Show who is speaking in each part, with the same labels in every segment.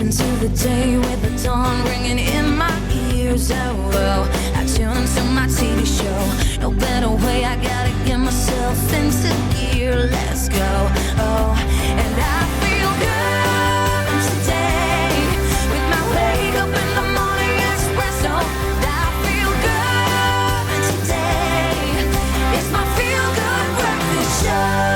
Speaker 1: into the day with the dawn ringing in my ears. Oh, I tune into my TV show. No better way, I gotta get myself into gear. Let's go. Oh, and I feel good today with my wake up in the morning espresso. I feel good today. It's my feel good breakfast show.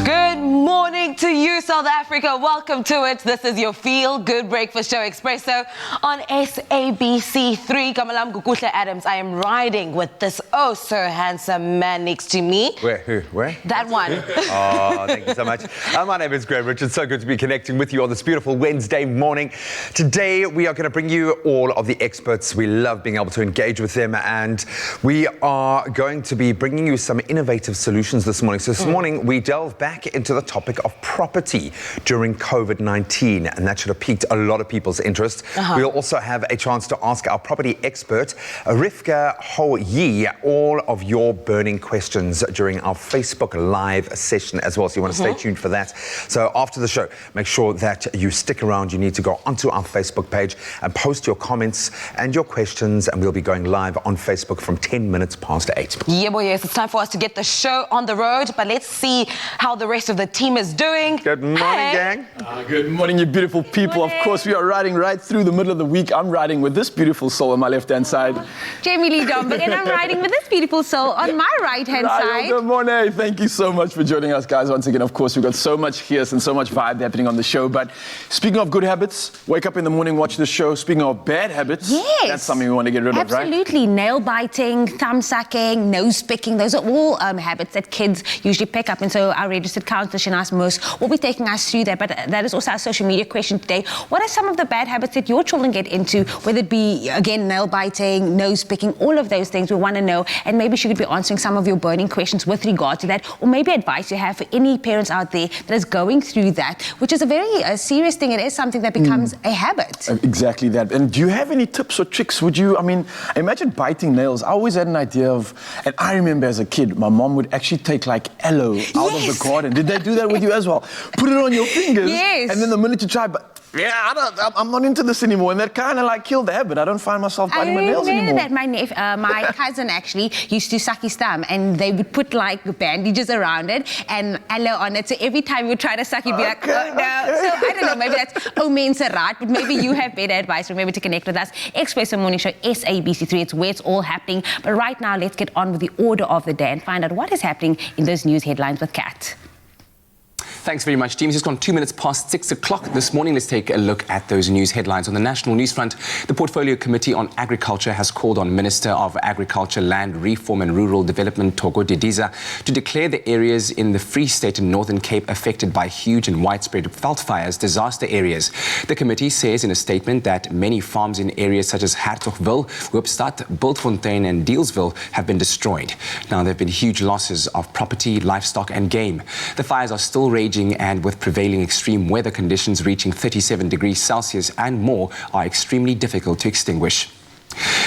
Speaker 2: Good morning to you, South Africa. Welcome to it. This is your Feel Good Breakfast Show, Expresso, on SABC3. Kamalam Gukusha Adams. I am riding with this oh so handsome man next to me.
Speaker 3: Where? Who? Where?
Speaker 2: That one.
Speaker 3: Oh, thank you so much. My name is Graham Richards. So good to be connecting with you on this beautiful Wednesday morning. Today, we are going to bring you all of the experts. We love being able to engage with them, and we are going to be bringing you some innovative solutions this morning. So this morning, we delve back into the topic of property during COVID-19, and that should have piqued a lot of people's interest. We'll also have a chance to ask our property expert, Rifka Ho Yi, all of your burning questions during our Facebook Live session as well. So you want to stay tuned for that. So after the show, make sure that you stick around. You need to go onto our Facebook page and post your comments and your questions, and we'll be going live on Facebook from 10 minutes past 8.
Speaker 2: Yeah, boy, yes. It's time for us to get the show on the road, but let's see how the rest of the team is doing.
Speaker 3: Good morning, gang.
Speaker 4: Good morning, you beautiful people. Of course, we are riding right through the middle of the week. I'm riding with this beautiful soul on my left-hand side.
Speaker 5: Jamie Lee Domberg, and I'm riding with this beautiful soul on my right-hand side.
Speaker 4: Good morning. Thank you so much for joining us, guys. Once again, of course, we've got so much here and so much vibe happening on the show. But speaking of good habits, wake up in the morning, watch the show. Speaking of bad habits, that's something we want to get rid of, right?
Speaker 5: Absolutely. Nail biting, thumb sucking, nose picking, those are all habits that kids usually pick up. And so our registered counsellor, Shanaz Moose, will be taking us through that. But that is also our social media question today. What are some of the bad habits that your children get into, whether it be, again, nail biting, nose picking, all of those things we want to know. And maybe she could be answering some of your burning questions with regard to that, or maybe advice you have for any parents out there that is going through that, which is a very serious thing. It is something that becomes a habit.
Speaker 4: Exactly that. And do you have any tips or tricks? Would you, imagine biting nails. I always had an idea of, and I remember as a kid, my mom would actually take like aloe out of the garden. Did they do that with you as well? Put it on your fingers.
Speaker 5: Yes.
Speaker 4: And then the minute you try, I'm not into this anymore, and that kind of like killed the habit. I don't find myself biting my nails anymore.
Speaker 5: I remember that my cousin actually used to suck his thumb, and they would put like bandages around it and aloe on it. So every time you would try to suck, you'd be like, oh, no. So I don't know, maybe that's mense right, but maybe you have better advice. Remember to connect with us. Expresso Morning Show, SABC3. It's where it's all happening. But right now, let's get on with the order of the day and find out what is happening in those news headlines with Kat.
Speaker 6: Thanks very much, team. It's just gone 2 minutes past 6 o'clock this morning. Let's take a look at those news headlines. On the national news front, the Portfolio Committee on Agriculture has called on Minister of Agriculture, Land Reform and Rural Development, Togo Didiza, to declare the areas in the Free State and Northern Cape affected by huge and widespread veld fires disaster areas. The committee says in a statement that many farms in areas such as Hertogville, Hoopstad, Bultfontein and Dealsville have been destroyed. Now, there have been huge losses of property, livestock and game. The fires are still raging, and with prevailing extreme weather conditions reaching 37 degrees Celsius and more, are extremely difficult to extinguish.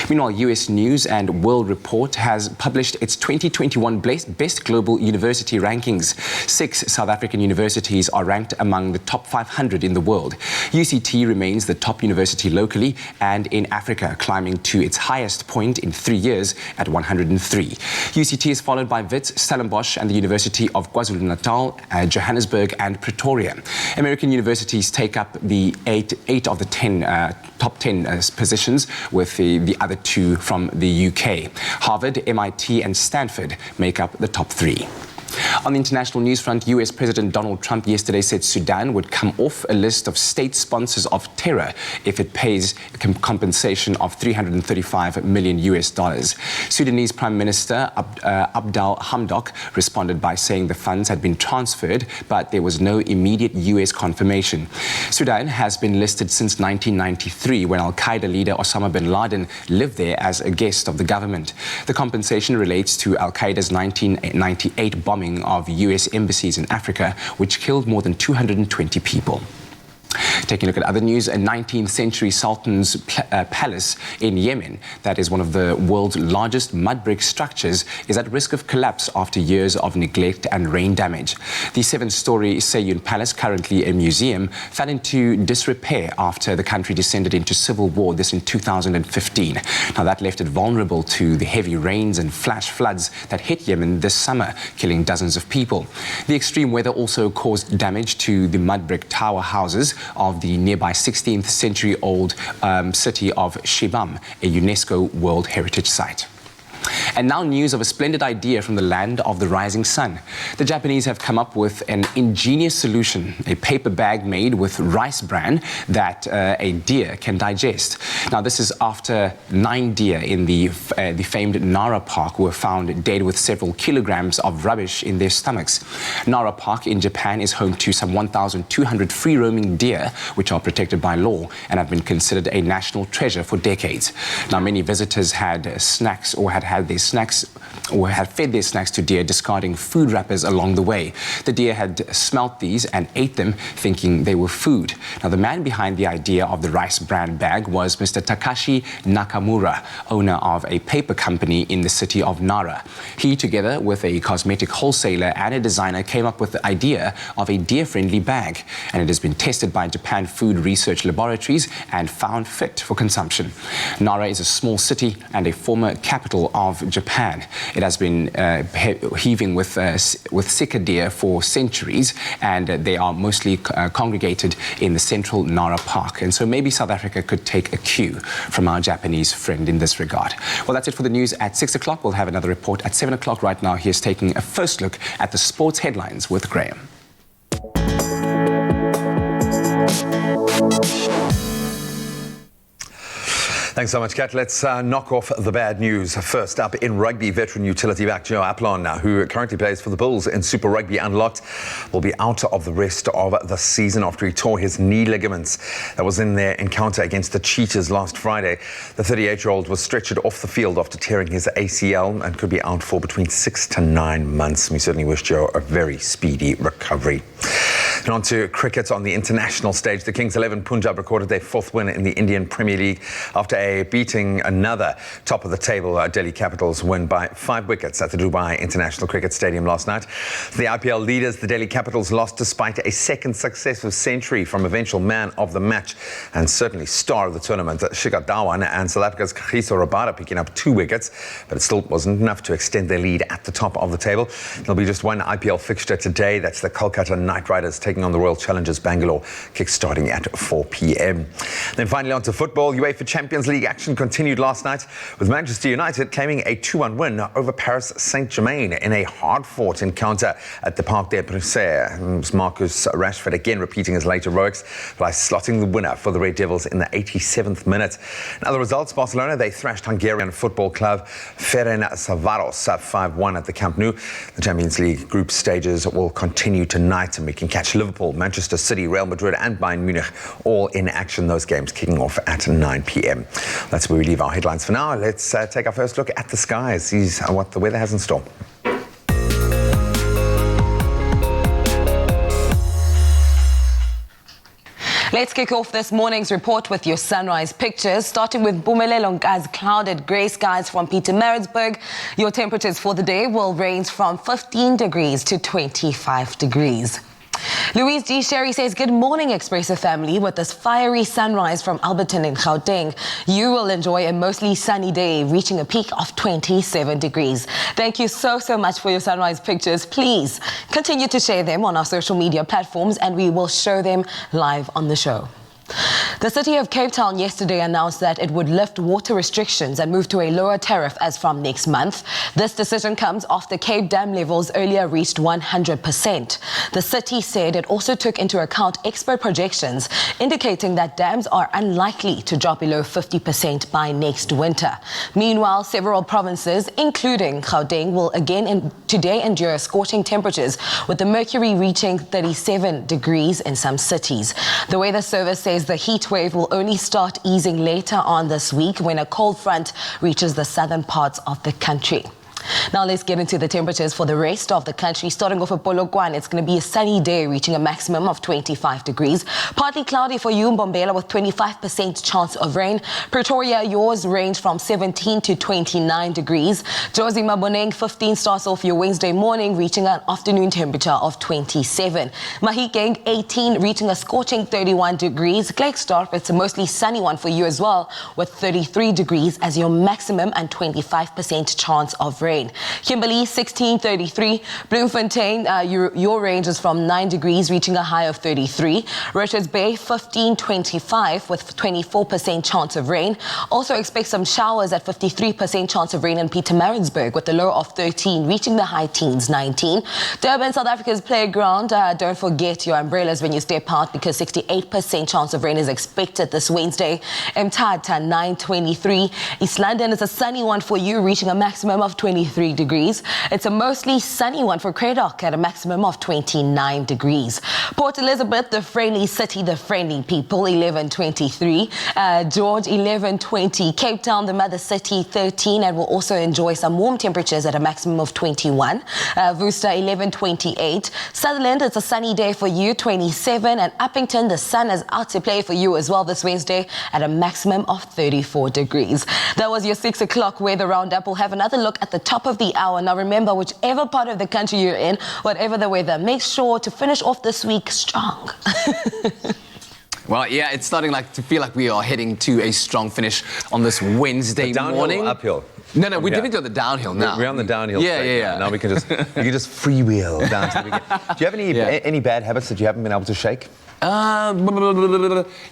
Speaker 6: Meanwhile, US News and World Report has published its 2021 Best Global University Rankings. 6 South African universities are ranked among the top 500 in the world. UCT remains the top university locally and in Africa, climbing to its highest point in 3 years at 103. UCT is followed by Wits, Stellenbosch and the University of KwaZulu-Natal, Johannesburg and Pretoria. American universities take up the 8 of the 10 top 10 positions, with the other 2 from the UK. Harvard, MIT and Stanford make up the top 3. On the international news front, US President Donald Trump yesterday said Sudan would come off a list of state sponsors of terror if it pays compensation of $335 million. Sudanese Prime Minister Abdel Hamdok responded by saying the funds had been transferred, but there was no immediate US confirmation. Sudan has been listed since 1993, when Al-Qaeda leader Osama bin Laden lived there as a guest of the government. The compensation relates to Al-Qaeda's 1998 bombing of US embassies in Africa, which killed more than 220 people. Taking a look at other news, a 19th century Sultan's palace in Yemen, that is one of the world's largest mud brick structures, is at risk of collapse after years of neglect and rain damage. The 7-story Seyyun Palace, currently a museum, fell into disrepair after the country descended into civil war, this in 2015. Now that left it vulnerable to the heavy rains and flash floods that hit Yemen this summer, killing dozens of people. The extreme weather also caused damage to the mud brick tower houses of the nearby 16th century old city of Shibam, a UNESCO World Heritage Site. And now news of a splendid idea from the land of the rising sun. The Japanese have come up with an ingenious solution, a paper bag made with rice bran that a deer can digest. Now this is after 9 deer in the famed Nara Park were found dead with several kilograms of rubbish in their stomachs. Nara Park in Japan is home to some 1,200 free-roaming deer, which are protected by law and have been considered a national treasure for decades. Now many visitors had snacks or had fed their snacks to deer, discarding food wrappers along the way. The deer had smelt these and ate them, thinking they were food. Now, the man behind the idea of the rice bran bag was Mr. Takashi Nakamura, owner of a paper company in the city of Nara. He, together with a cosmetic wholesaler and a designer, came up with the idea of a deer-friendly bag, and it has been tested by Japan Food Research Laboratories and found fit for consumption. Nara is a small city and a former capital of Japan. It has been heaving with sika deer for centuries, and they are mostly congregated in the central Nara Park. And so maybe South Africa could take a cue from our Japanese friend in this regard. Well, that's it for the news at 6 o'clock. We'll have another report at 7 o'clock. Right now, here's taking a first look at the sports headlines with Graham.
Speaker 3: Thanks so much, Kat. Let's knock off the bad news. First up, in rugby, veteran utility back Joe Aplon, who currently plays for the Bulls in Super Rugby Unlocked, will be out of the rest of the season after he tore his knee ligaments. That was in their encounter against the Cheetahs last Friday. The 38-year-old was stretchered off the field after tearing his ACL and could be out for between 6 to 9 months. We certainly wish Joe a very speedy recovery. And on to cricket on the international stage. The Kings 11 Punjab recorded their 4th win in the Indian Premier League after beating another top-of-the-table Delhi Capitals win by 5 wickets at the Dubai International Cricket Stadium last night. The IPL leaders, the Delhi Capitals, lost despite a second successive century from eventual man of the match and certainly star of the tournament, Shikhar Dhawan, and South Africa's Kagiso Rabada picking up 2 wickets, but it still wasn't enough to extend their lead at the top of the table. There'll be just one IPL fixture today. That's the Kolkata Knight Riders taking on the Royal Challengers Bangalore, kick-starting at 4 p.m. Then finally on to football. UEFA Champions League action continued last night with Manchester United claiming a 2-1 win over Paris Saint-Germain in a hard-fought encounter at the Parc des Princes. Marcus Rashford again repeating his late heroics by slotting the winner for the Red Devils in the 87th minute. Now the results, Barcelona, they thrashed Hungarian football club Ferencváros 5-1 at the Camp Nou. The Champions League group stages will continue tonight, and we can catch Liverpool, Manchester City, Real Madrid and Bayern Munich all in action. Those games kicking off at 9 p.m. That's where we leave our headlines for now. Let's take our first look at the skies, see what the weather has in store.
Speaker 2: Let's kick off this morning's report with your sunrise pictures, starting with Mpumalelonga's clouded grey skies from Pietermaritzburg. Your temperatures for the day will range from 15 degrees to 25 degrees. Louise G. Sherry says, good morning, Expresso family. With this fiery sunrise from Alberton in Gauteng, you will enjoy a mostly sunny day, reaching a peak of 27 degrees. Thank you so much for your sunrise pictures. Please continue to share them on our social media platforms, and we will show them live on the show. The city of Cape Town yesterday announced that it would lift water restrictions and move to a lower tariff as from next month. This decision comes after Cape Dam levels earlier reached 100%. The city said it also took into account expert projections indicating that dams are unlikely to drop below 50% by next winter. Meanwhile, several provinces, including Gauteng, will again today endure scorching temperatures, with the mercury reaching 37 degrees in some cities. The Weather Service says the heat wave will only start easing later on this week when a cold front reaches the southern parts of the country. Now let's get into the temperatures for the rest of the country. Starting off at Polokwane, it's going to be a sunny day reaching a maximum of 25 degrees. Partly cloudy for you in Mbombela with 25% chance of rain. Pretoria, yours range from 17 to 29 degrees. Jozi Maboneng, 15 starts off your Wednesday morning reaching an afternoon temperature of 27. Mahikeng, 18 reaching a scorching 31 degrees. Klerksdorp, it's a mostly sunny one for you as well with 33 degrees as your maximum and 25% chance of rain. Kimberley, 16:33. Bloemfontein, your range is from 9 degrees, reaching a high of 33. Richards Bay, 15:25 with 24% chance of rain. Also expect some showers at 53% chance of rain in Pietermaritzburg with a low of 13, reaching the high teens, 19. Durban, South Africa's playground. Don't forget your umbrellas when you step out because 68% chance of rain is expected this Wednesday. Mthatha, 9:23. East London is a sunny one for you, reaching a maximum of 23 degrees. It's a mostly sunny one for Cradock at a maximum of 29 degrees. Port Elizabeth, the friendly city, the friendly people, 11:23. George, 11:20. Cape Town, the mother city, 13, and will also enjoy some warm temperatures at a maximum of 21. Worcester, 11:28. Sutherland, it's a sunny day for you, 27. And Uppington, the sun is out to play for you as well this Wednesday at a maximum of 34 degrees. That was your 6 o'clock weather roundup. We'll have another look at the top of the hour. Now remember, whichever part of the country you're in, whatever the weather, make sure to finish off this week strong.
Speaker 6: Well, yeah, it's starting to feel like we are heading to a strong finish on this Wednesday
Speaker 3: Downhill
Speaker 6: morning.
Speaker 3: or uphill?
Speaker 6: No, we're
Speaker 3: Yeah.
Speaker 6: dipping to the downhill now.
Speaker 3: We're on the downhill.
Speaker 6: Yeah,
Speaker 3: straight
Speaker 6: yeah.
Speaker 3: Now. Now we can just freewheel down to the weekend. Do you have any bad habits that you haven't been able to shake?
Speaker 6: You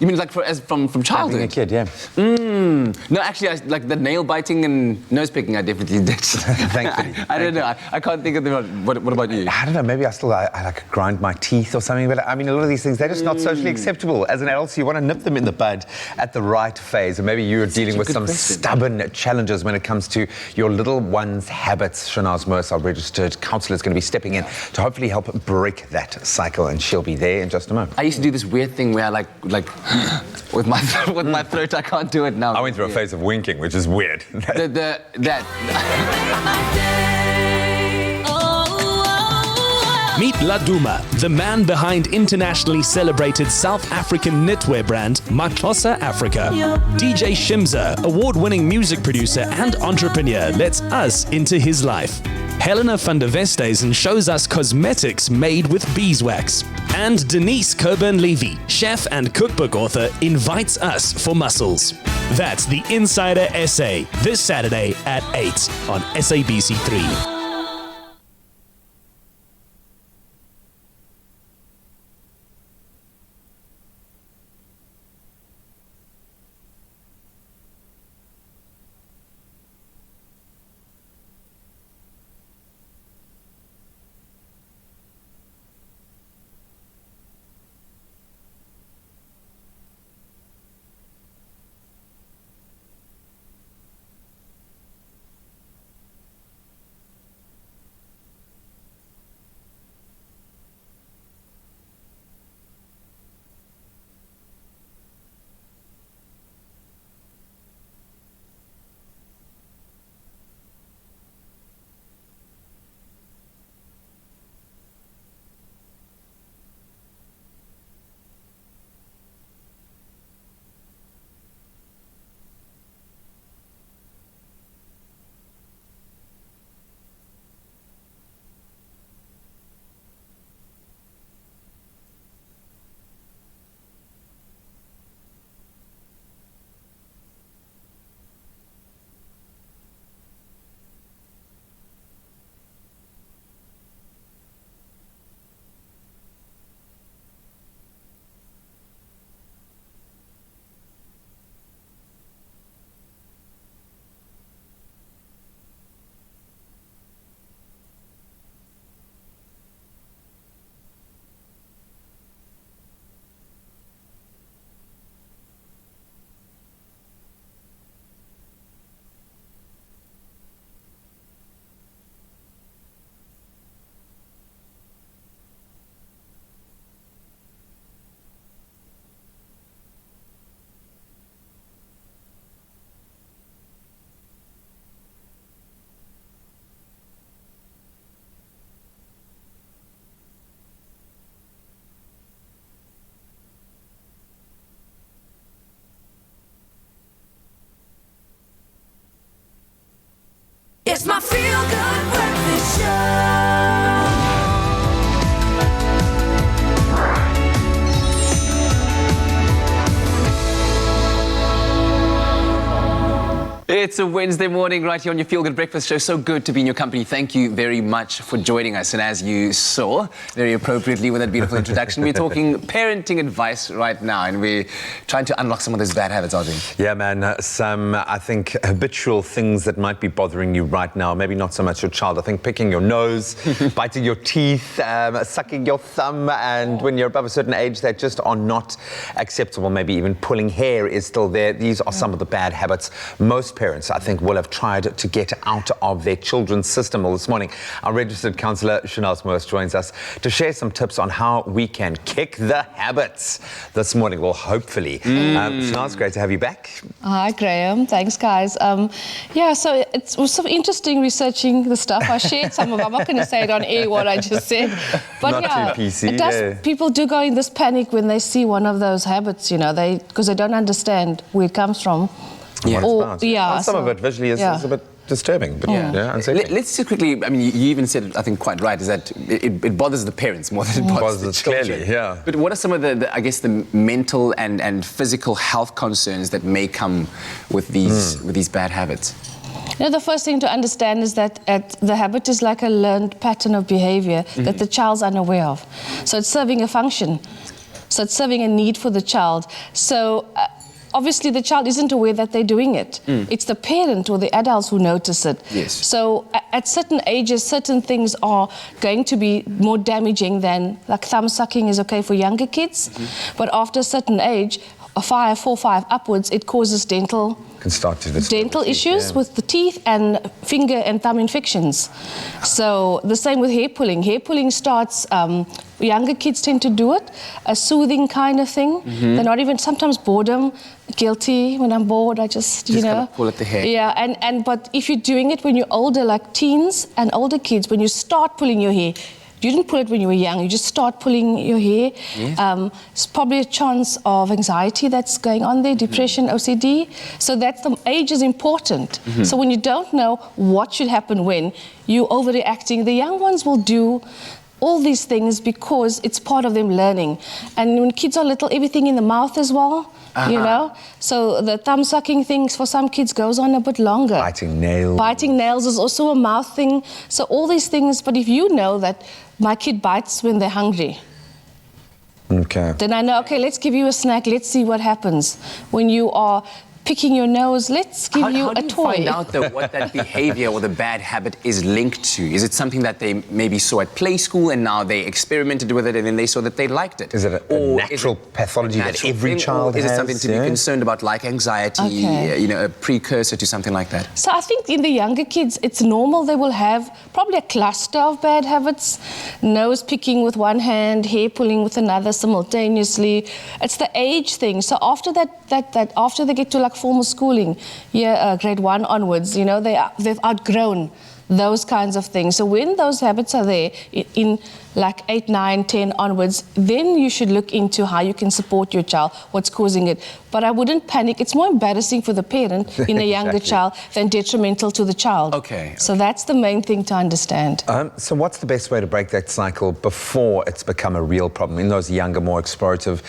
Speaker 6: mean from childhood?
Speaker 3: Being a kid, yeah.
Speaker 6: No, actually, like the nail biting and nose picking, I definitely did.
Speaker 3: Thankfully.
Speaker 6: I don't know. I can't think of the one. What about you?
Speaker 3: I don't know, maybe I like grind my teeth or something, but I mean, a lot of these things, they're just not socially acceptable. As an adult, so you want to nip them in the bud at the right phase. And maybe you're dealing with some stubborn challenges when it comes to your little one's habits. Shanaz Merce, our registered counsellor, is going to be stepping in to hopefully help break that cycle, and she'll be there in just a moment.
Speaker 6: I used to do this weird thing where I like with my throat, I can't do it now.
Speaker 3: I went through a phase of winking, which is weird.
Speaker 7: Meet Laduma, the man behind internationally celebrated South African knitwear brand Maxhosa Africa. DJ Shimza, award-winning music producer and entrepreneur, lets us into his life. Helena van der Westhuizen shows us cosmetics made with beeswax. And Denise Coburn-Levy, chef and cookbook author, invites us for mussels. That's the Insider SA, this Saturday at 8 on SABC3.
Speaker 6: It's a Wednesday morning right here on your Feel Good Breakfast Show. So good to be in your company. Thank you very much for joining us. And as you saw, very appropriately with that beautiful introduction, we're talking parenting advice right now. And we're trying to unlock some of those bad habits, aren't we?
Speaker 3: Yeah, man. Some, I think, habitual things that might be bothering you right now. Maybe not so much your child. I think picking your nose, biting your teeth, sucking your thumb. And when you're above a certain age, that just are not acceptable. Maybe even pulling hair is still there. These are some of the bad habits most parents, I think, will have tried to get out of their children's system. Well, this morning, our registered counsellor, Chanel Smurse, joins us to share some tips on how we can kick the habits this morning. Well, hopefully. Chanel, it's great to have you back.
Speaker 8: Hi, Graham. Thanks, guys. Yeah, so it was so interesting researching the stuff. I shared some of it. I'm not going to say it on air what I just said. But
Speaker 3: Not
Speaker 8: yeah,
Speaker 3: too PC,
Speaker 8: it does,
Speaker 3: yeah.
Speaker 8: people do go in this panic when they see one of those habits, you know, because they don't understand where it comes from.
Speaker 3: What it's about.
Speaker 8: Yeah,
Speaker 3: Well, some
Speaker 8: so-
Speaker 3: of it visually is a bit disturbing, but unsettling.
Speaker 6: Let's just quickly, I mean, you even said it, I think, quite right, is that it bothers the parents more than it bothers the children.
Speaker 3: Clearly, yeah.
Speaker 6: But what are some of the I guess, the mental and physical health concerns that may come with these bad habits?
Speaker 8: You know, the first thing to understand is that the habit is like a learned pattern of behavior that the child's unaware of. So it's serving a function. So it's serving a need for the child. So obviously the child isn't aware that they're doing it. It's the parent or the adults who notice it.
Speaker 6: Yes.
Speaker 8: So at certain ages, certain things are going to be more damaging than, like thumb sucking is okay for younger kids. But after a certain age, 4, 5 upwards, it causes dental
Speaker 3: Can start to disturb
Speaker 8: dental
Speaker 3: the teeth,
Speaker 8: issues
Speaker 3: yeah.
Speaker 8: with the teeth and finger and thumb infections. So the same with hair pulling. Hair pulling starts, younger kids tend to do it, a soothing kind of thing. They're not even, sometimes boredom, guilty. When I'm bored, I just you know.
Speaker 6: gotta pull at the hair.
Speaker 8: Yeah, but if you're doing it when you're older, like teens and older kids, when you start pulling your hair, you didn't pull it when you were young, you just start pulling your hair.
Speaker 6: Yes.
Speaker 8: It's probably a chance of anxiety that's going on there, depression, OCD. So that's the age is important. So when you don't know what should happen when, you're overreacting. The young ones will do all these things because it's part of them learning. And when kids are little, everything in the mouth as well, you know? So the thumb sucking things for some kids goes on a bit longer.
Speaker 3: Biting nails.
Speaker 8: Biting nails is also a mouth thing. So all these things, but if you know that my kid bites when they're hungry,
Speaker 3: Okay.
Speaker 8: then I know, okay, let's give you a snack, let's see what happens. When you are picking your nose, let's give you
Speaker 6: How
Speaker 8: a
Speaker 6: do you
Speaker 8: toy.
Speaker 6: find out, though, what that behavior or the bad habit is linked to? Is it something that they maybe saw at play school and now they experimented with it and then they saw that they liked it?
Speaker 3: Is it a natural pathology that
Speaker 6: natural
Speaker 3: every
Speaker 6: thing,
Speaker 3: child
Speaker 6: or is
Speaker 3: has?
Speaker 6: it something to be concerned about, like anxiety,
Speaker 8: Okay.
Speaker 6: you know, a precursor to something like that?
Speaker 8: So I think in the younger kids, it's normal. They will have probably a cluster of bad habits. Nose picking with one hand, hair pulling with another simultaneously. It's the age thing. So after that after they get to like formal schooling, grade 1 onwards, you know, they've outgrown those kinds of things. So when those habits are there in like 8, 9, 10 onwards, then you should look into how you can support your child, what's causing it. But I wouldn't panic. It's more embarrassing for the parent in a younger
Speaker 3: Exactly.
Speaker 8: child than detrimental to the child.
Speaker 6: Okay.
Speaker 8: So that's the main thing to understand.
Speaker 3: So what's the best way to break that cycle before it's become a real problem in those younger, more explorative?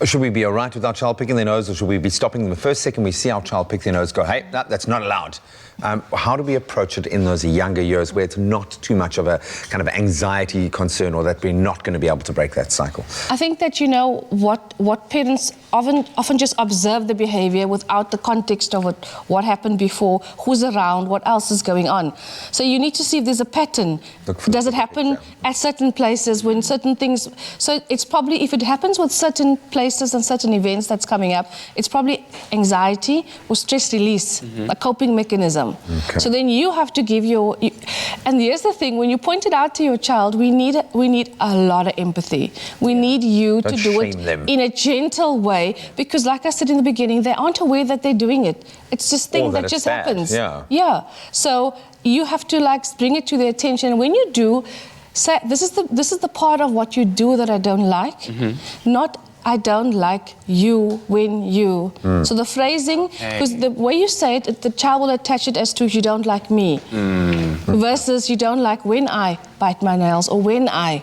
Speaker 3: Should we be all right with our child picking their nose, or should we be stopping them the first second we see our child pick their nose, go, hey, no, that's not allowed? How do we approach it in those younger years where it's not too much of a kind of anxiety concern, or that we're not going to be able to break that cycle?
Speaker 8: I think that, you know, what parents often just observe the behavior without the context of it, what happened before, who's around, what else is going on. So you need to see if there's a pattern.
Speaker 3: Look for
Speaker 8: Does
Speaker 3: the
Speaker 8: it happen
Speaker 3: picture.
Speaker 8: at certain places when certain things... So it's probably, if it happens with certain places and certain events that's coming up, it's probably anxiety or stress release, a coping mechanism.
Speaker 3: Okay.
Speaker 8: So then you have to give and here's the thing, when you point it out to your child, we need a lot of empathy. We need you
Speaker 3: Don't
Speaker 8: to do it
Speaker 3: shame them.
Speaker 8: in a gentle way, because like I said in the beginning, they aren't aware that they're doing it. It's just thing
Speaker 3: that
Speaker 8: that
Speaker 3: it's
Speaker 8: just
Speaker 3: bad,
Speaker 8: happens.
Speaker 3: yeah.
Speaker 8: So you have to like bring it to their attention. When you do, say, this is the part of what you do that I don't like. Not I don't like you when you. So the phrasing, because the way you say it, the child will attach it as to you don't like me, versus you don't like when I bite my nails or when I,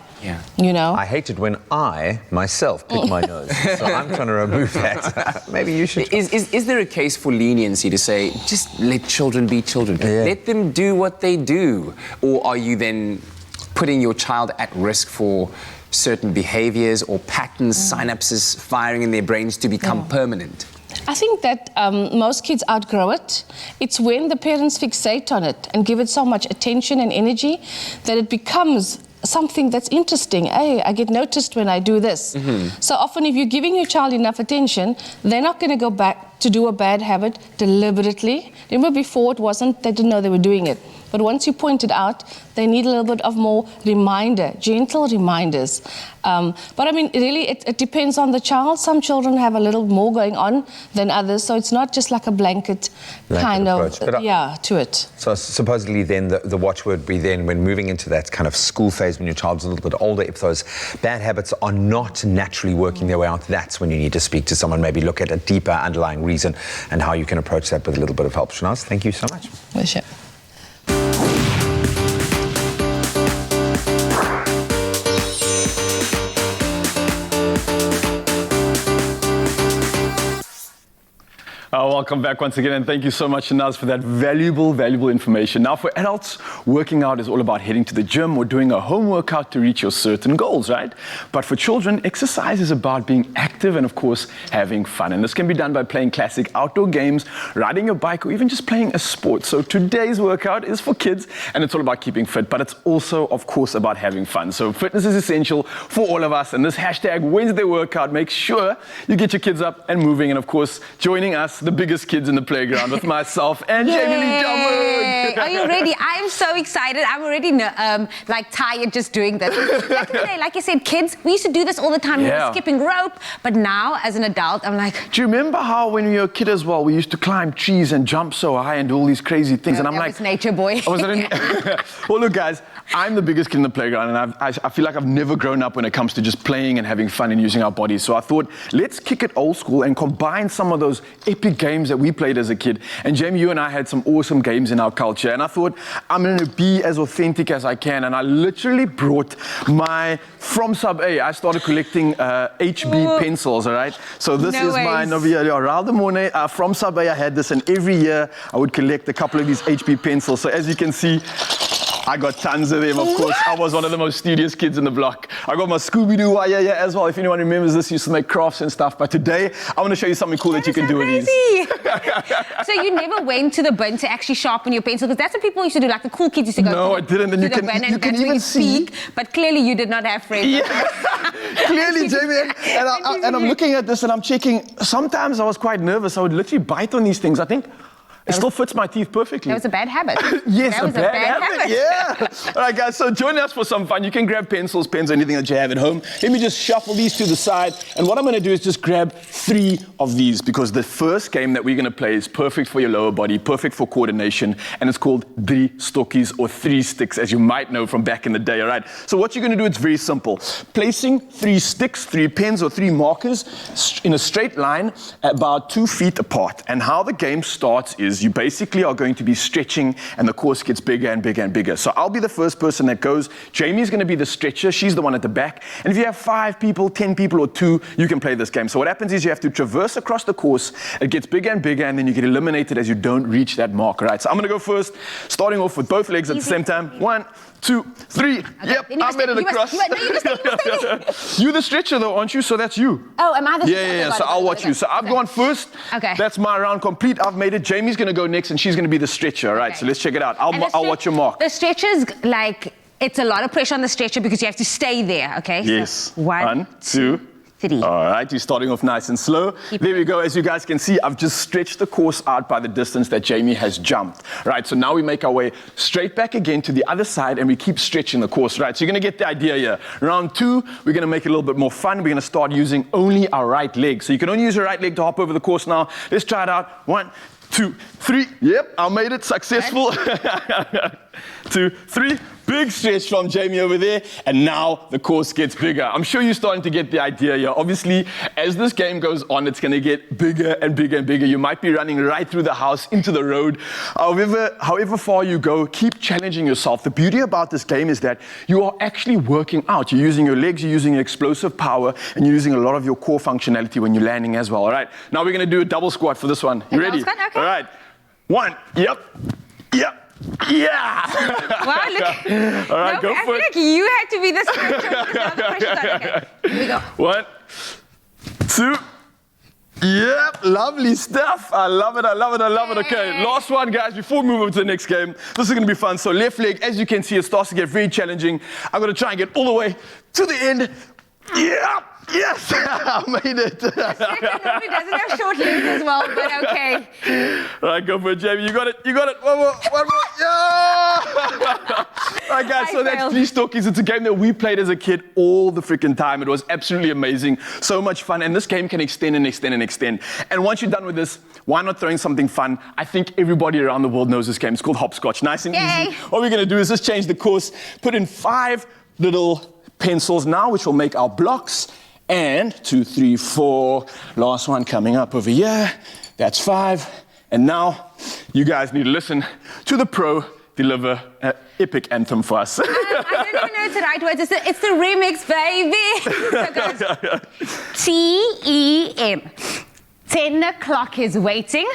Speaker 8: you know.
Speaker 3: I hate it when I, myself, pick my nose. So I'm trying to remove that. Maybe you should.
Speaker 6: Is there a case for leniency to say, just let children be children?
Speaker 3: Yeah.
Speaker 6: Let them do what they do? Or are you then putting your child at risk for certain behaviors or patterns, synapses firing in their brains to become permanent?
Speaker 8: I think that most kids outgrow it. It's when the parents fixate on it and give it so much attention and energy that it becomes something that's interesting. Hey, I get noticed when I do this. So often if you're giving your child enough attention, they're not going to go back to do a bad habit deliberately. Remember before it wasn't, they didn't know they were doing it. But once you point it out, they need a little bit of more reminder, gentle reminders. But I mean, really, it depends on the child. Some children have a little more going on than others, so it's not just like a blanket kind
Speaker 3: approach.
Speaker 8: of, to it.
Speaker 3: So supposedly then the watchword would be then when moving into that kind of school phase when your child's a little bit older, if those bad habits are not naturally working their way out, that's when you need to speak to someone, maybe look at a deeper underlying reason and how you can approach that with a little bit of help. Shanaz, thank you so much.
Speaker 8: Pleasure.
Speaker 4: Welcome back once again, and thank you so much, Shanaz, for that valuable information. Now, for adults, working out is all about heading to the gym or doing a home workout to reach your certain goals, right? But for children, exercise is about being active and, of course, having fun. And this can be done by playing classic outdoor games, riding your bike, or even just playing a sport. So today's workout is for kids, and it's all about keeping fit, but it's also, of course, about having fun. So fitness is essential for all of us, and this hashtag Wednesday workout makes sure you get your kids up and moving, and, of course, joining us, the biggest kids in the playground with myself and Jamie Lee Talbot.
Speaker 5: Are you ready? I'm so excited. I'm already like tired just doing this. Like you said, kids, we used to do this all the time. We were skipping rope, but now as an adult, I'm like...
Speaker 4: Do you remember how when we were a kid as well, we used to climb trees and jump so high and do all these crazy things? And I'm like...
Speaker 5: was nature boy.
Speaker 4: Was it well, look, guys, I'm the biggest kid in the playground, and I feel like I've never grown up when it comes to just playing and having fun and using our bodies. So I thought, let's kick it old school and combine some of those epic games that we played as a kid. And Jamie, you and I had some awesome games in our culture. And I thought, I'm going to be as authentic as I can. And I literally brought my, from Sub A, I started collecting HB pencils, all right? So this is my Novia Raldemone. From Sub A, I had this, and every year I would collect a couple of these HB pencils. So as you can see, I got tons of them, of course. I was one of the most studious kids in the block. I got my Scooby-Doo wire as well. If anyone remembers this, used to make crafts and stuff. But today, I want to show you something cool that you can do with these.
Speaker 5: So you never went to the bin to actually sharpen your pencil? Because that's what people used to do, like the cool kids used to go
Speaker 4: no, I didn't. And you can even see.
Speaker 5: But clearly you did not have friends.
Speaker 4: Yeah, clearly, Jamie. And I'm looking at this and I'm checking. Sometimes I was quite nervous. I would literally bite on these things. I think it still fits my teeth perfectly.
Speaker 5: That was a bad habit.
Speaker 4: Yes,
Speaker 5: that was a bad habit.
Speaker 4: Yeah. All right, guys, so join us for some fun. You can grab pencils, pens, anything that you have at home. Let me just shuffle these to the side. And what I'm going to do is just grab 3 of these, because the first game that we're going to play is perfect for your lower body, perfect for coordination, and it's called 3 stokkies or 3 sticks, as you might know from back in the day, all right? So what you're going to do, it's very simple. Placing 3 sticks, 3 pens, or 3 markers in a straight line about 2 feet apart. And how the game starts is you basically are going to be stretching, and the course gets bigger and bigger and bigger. So I'll be the first person that goes. Jamie's going to be the stretcher. She's the one at the back. And if you have 5 people, 10 people, or 2, you can play this game. So what happens is you have to traverse across the course. It gets bigger and bigger, and then you get eliminated as you don't reach that mark. All right, so I'm going to go first, starting off with both legs at the same time. 1, 2, 3. Okay. Yep, I made it across. You're the stretcher, though, aren't you? So that's you.
Speaker 5: Oh, am I the stretcher?
Speaker 4: Yeah. So I'll watch you. So I've gone first.
Speaker 5: Okay.
Speaker 4: That's my round complete. I've made it. Jamie's going to go next, and she's going to be the stretcher. All right, so let's check it out. I'll watch your mark.
Speaker 5: The stretcher's like, it's a lot of pressure on the stretcher because you have to stay there, okay?
Speaker 4: Yes.
Speaker 5: So 1, 2, 3.
Speaker 4: All right, you're starting off nice and slow. There we go. As you guys can see, I've just stretched the course out by the distance that Jamie has jumped. Right, so now we make our way straight back again to the other side, and we keep stretching the course. Right, so you're going to get the idea here. Round 2, we're going to make it a little bit more fun. We're going to start using only our right leg. So you can only use your right leg to hop over the course now. Let's try it out. 1, 2, 3. Yep, I made it. Successful. 2, 3. Big stretch from Jamie over there, and now the course gets bigger. I'm sure you're starting to get the idea here. Obviously, as this game goes on, it's going to get bigger and bigger and bigger. You might be running right through the house, into the road. However far you go, keep challenging yourself. The beauty about this game is that you are actually working out. You're using your legs, you're using your explosive power, and you're using a lot of your core functionality when you're landing as well. All right, now we're going to do a double squat for this one. You ready?
Speaker 5: Squat, okay.
Speaker 4: All right. 1. Yep. Yeah.
Speaker 5: Wow, look.
Speaker 4: All right,
Speaker 5: No,
Speaker 4: go
Speaker 5: I
Speaker 4: for
Speaker 5: feel
Speaker 4: it.
Speaker 5: like you had to be the scripture. Okay, here we go.
Speaker 4: 1, 2. Yep, lovely stuff. I love it. Okay, last one, guys, before we move on to the next game. This is going to be fun. So left leg, as you can see, it starts to get very challenging. I'm going to try and get all the way to the end. Yeah. Yes, I made it.
Speaker 5: He doesn't have short legs as well, but okay.
Speaker 4: All right, go for it, Jamie. You got it. One more. Yeah! All right, guys, so that's Please Talkies. It's a game that we played as a kid all the freaking time. It was absolutely amazing. So much fun. And this game can extend and extend and extend. And once you're done with this, why not throw in something fun? I think everybody around the world knows this game. It's called hopscotch. Nice and easy. What we're going to do is just change the course, put in 5 little pencils now, which will make our blocks. And 2, 3, 4. Last one coming up over here. That's 5. And now you guys need to listen to the pro deliver an epic anthem for us.
Speaker 5: I don't even know it's the right words. It's the remix, baby. So goes T-E-M. 10 o'clock is waiting.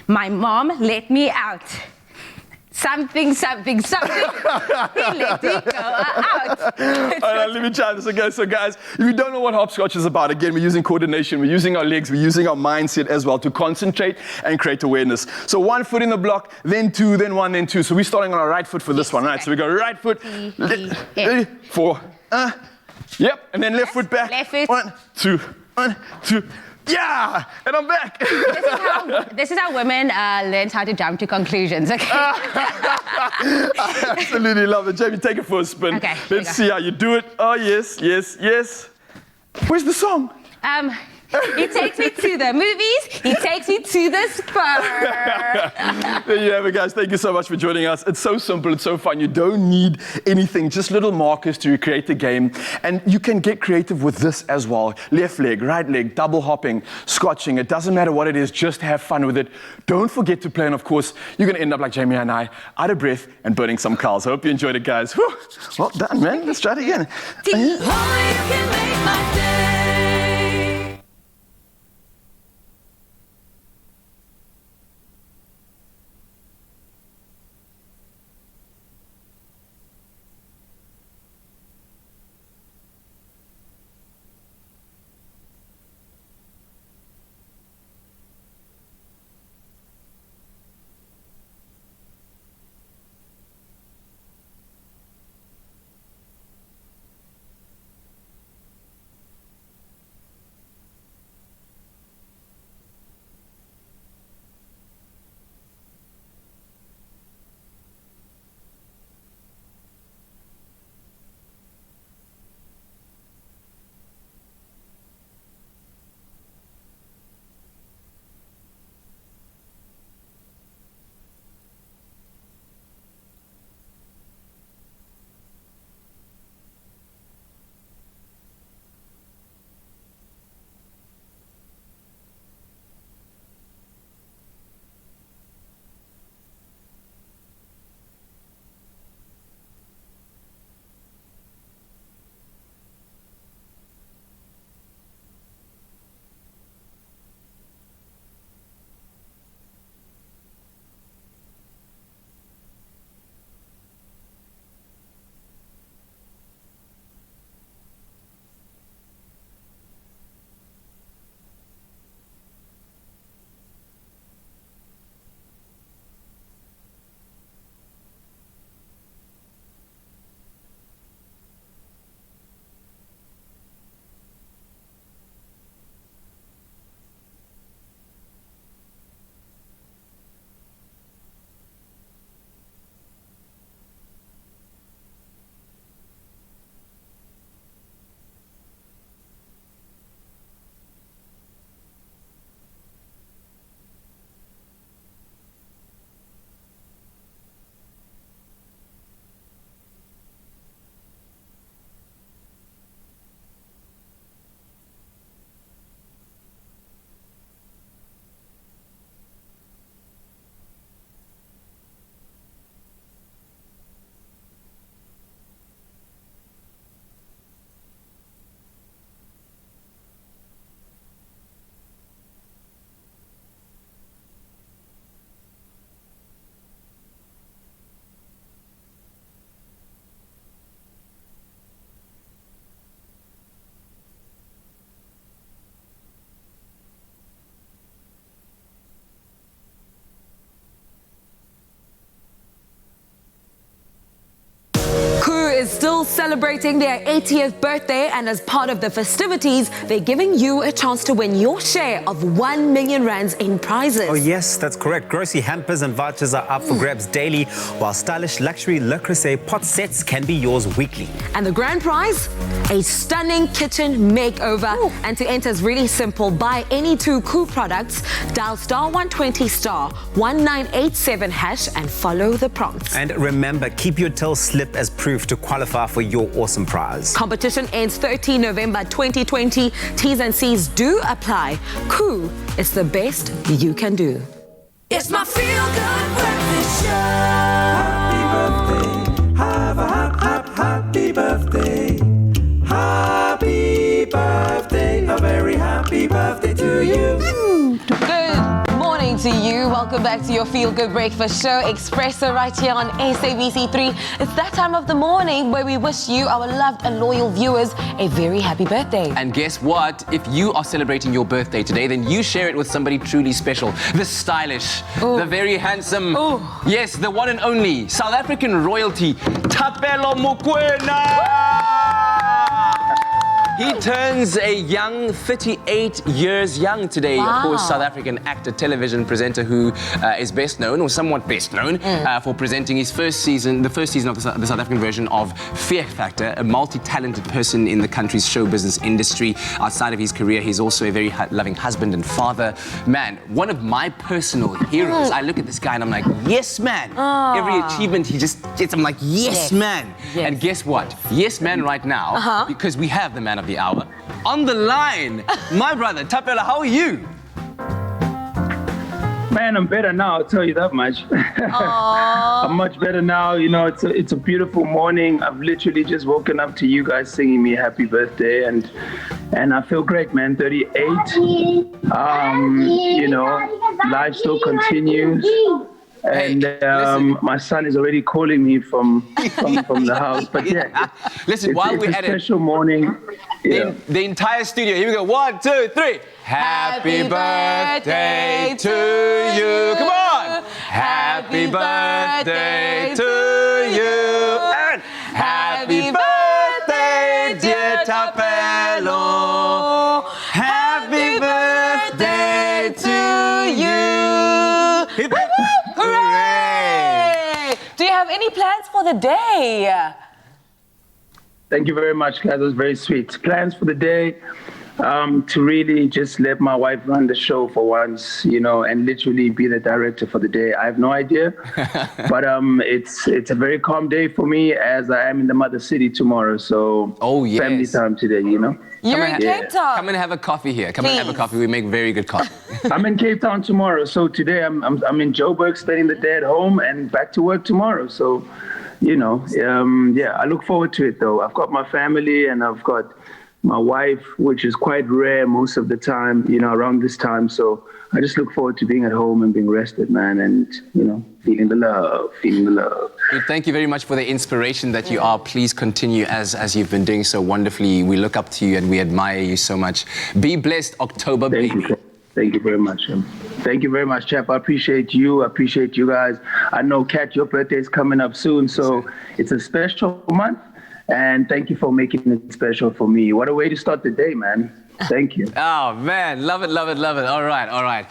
Speaker 5: My mom let me out. Something. He let me go out.
Speaker 4: All right, let me try this again. So guys, if you don't know what hopscotch is about, again, we're using coordination, we're using our legs, we're using our mindset as well to concentrate and create awareness. So 1 foot in the block, then 2, then 1, then 2. So we're starting on our right foot for this one, right? So we go right foot, 4, yep, and then left foot back.
Speaker 5: Left foot.
Speaker 4: 1, 2, 1, 2. Yeah, and I'm back.
Speaker 5: This is how women learn how to jump to conclusions, okay?
Speaker 4: I absolutely love it. Jamie, take it for a spin.
Speaker 5: Okay,
Speaker 4: Let's see how you do it. Oh, yes. Where's the song?
Speaker 5: He takes me to the movies. He takes me to the spa.
Speaker 4: There you have it, guys. Thank you so much for joining us. It's so simple. It's so fun. You don't need anything, just little markers to recreate the game. And you can get creative with this as well. Left leg, right leg, double hopping, scotching. It doesn't matter what it is. Just have fun with it. Don't forget to play. And of course, you're going to end up like Jamie and I, out of breath and burning some cows. I hope you enjoyed it, guys. Whew. Well done, man. Let's try it again.
Speaker 1: Only you can make my day.
Speaker 2: celebrating their 80th birthday, and as part of the festivities, they're giving you a chance to win your share of 1 million rands in prizes.
Speaker 9: Oh yes, that's correct. Grocery hampers and vouchers are up for grabs daily, while stylish luxury Le Creuset pot sets can be yours weekly.
Speaker 2: And the grand prize? A stunning kitchen makeover. And to enter is really simple. Buy any 2 Koo products, dial *120*1987# and follow the prompts.
Speaker 9: And remember, keep your till slip as proof to qualify for your awesome prize.
Speaker 2: Competition ends 13 November 2020. T's and C's do apply. Koo is the best you can do.
Speaker 1: It's my feel-good breakfast show.
Speaker 10: Happy birthday, have a happy birthday. Happy birthday, a very happy birthday to you.
Speaker 2: Good morning to you. Welcome back to your Feel Good Breakfast Show, Expresso, right here on SABC3. It's that time of the morning where we wish you, our loved and loyal viewers, a very happy birthday.
Speaker 6: And guess what? If you are celebrating your birthday today, then you share it with somebody truly special. The stylish, the very handsome, yes, the one and only South African royalty, Thapelo Mokoena. He turns a young 38 years young today. Of course, South African actor, television presenter who is best known, or somewhat best known, for presenting his the first season of the South African version of Fear Factor, a multi-talented person in the country's show business industry. Outside of his career, he's also a very loving husband and father. Man, one of my personal heroes. I look at this guy and I'm like, yes, man. Every achievement he just gets, I'm like, yes, man.
Speaker 2: Yes.
Speaker 6: And guess what? Yes, man, right now, because we have the man of the hour on the line. My brother, Thapelo, how are you?
Speaker 11: Man, I'm better now, I'll tell you that much. I'm much better now. You know, it's a beautiful morning. I've literally just woken up to you guys singing me happy birthday, and I feel great, man. 38. You know, life still continues. And my son is already calling me from the house. But yeah,
Speaker 6: listen, while we're
Speaker 11: it's a
Speaker 6: at it,
Speaker 11: special morning. Yeah.
Speaker 6: the entire studio. Here we go. 1, 2, 3. Happy birthday to you. Come on. Happy birthday to you. And happy birthday, dear Thapelo. Happy birthday to you.
Speaker 2: Hooray! Do you have any plans for the day?
Speaker 11: Thank you very much, guys. That was very sweet. Plans for the day, to really just let my wife run the show for once, you know, and literally be the director for the day. I have no idea, but it's a very calm day for me, as I am in the mother city tomorrow. So family time today, you know.
Speaker 2: You're in Cape Town.
Speaker 6: Come and have a coffee here. Come and have a coffee. We make very good coffee.
Speaker 11: I'm in Cape Town tomorrow. So today I'm in Joburg, spending the day at home and back to work tomorrow. So, you know, yeah, I look forward to it though. I've got my family and I've got my wife, which is quite rare most of the time, you know, around this time. So I just look forward to being at home and being rested, man, and, you know, feeling the love.
Speaker 6: Well, thank you very much for the inspiration that you are. Please continue as you've been doing so wonderfully. We look up to you and we admire you so much. Be blessed, October, baby.
Speaker 11: Thank you very much. Thank you very much, Chap. I appreciate you. I appreciate you guys. I know, Kat, your birthday is coming up soon, so it's a special month. And thank you for making it special for me. What a way to start the day, man. Thank you.
Speaker 6: Oh, man. Love it, love it, love it. All right.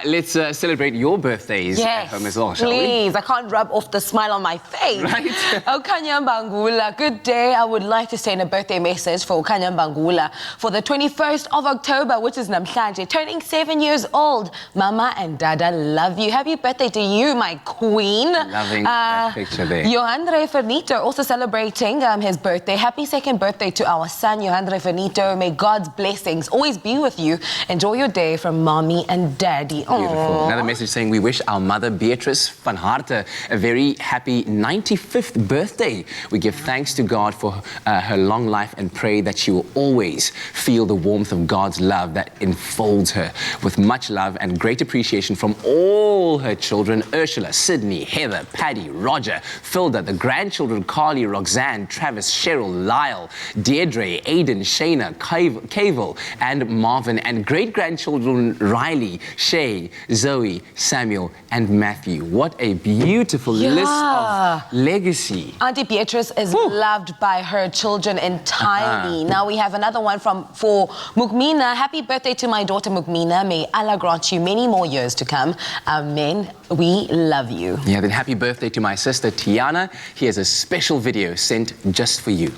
Speaker 6: Let's celebrate your birthdays at home as well, shall we?
Speaker 2: Please. I can't rub off the smile on my face.
Speaker 6: Right.
Speaker 2: Okanya Mbangula, good day. I would like to send a birthday message for Okanya Mbangula for the 21st of October, which is Namhlanje, turning 7 years old. Mama and Dada love you. Happy birthday to you, my queen.
Speaker 6: Loving that picture there.
Speaker 2: Johan Refreshment also celebrating his birthday. Happy second birthday to our son, Johan Refreshment. May God's blessings always be with you. Enjoy your day from mommy and daddy.
Speaker 6: Beautiful. Another message saying we wish our mother Beatrice van Harte a very happy 95th birthday. We give thanks to God for her long life and pray that she will always feel the warmth of God's love that enfolds her. With much love and great appreciation from all her children, Ursula, Sydney, Heather, Paddy, Roger, Filda, the grandchildren Carly, Roxanne, Travis, Cheryl, Lyle, Deirdre, Aiden, Shayna, Cavel, Rachel and Marvin, and great-grandchildren Riley, Shay, Zoe, Samuel, and Matthew. What a beautiful list of legacy.
Speaker 2: Auntie Beatrice is loved by her children entirely. Now we have another one for Mugmina. Happy birthday to my daughter Mugmina. May Allah grant you many more years to come. Amen. We love you.
Speaker 6: Yeah, then happy birthday to my sister Tiana. Here's a special video sent just for you.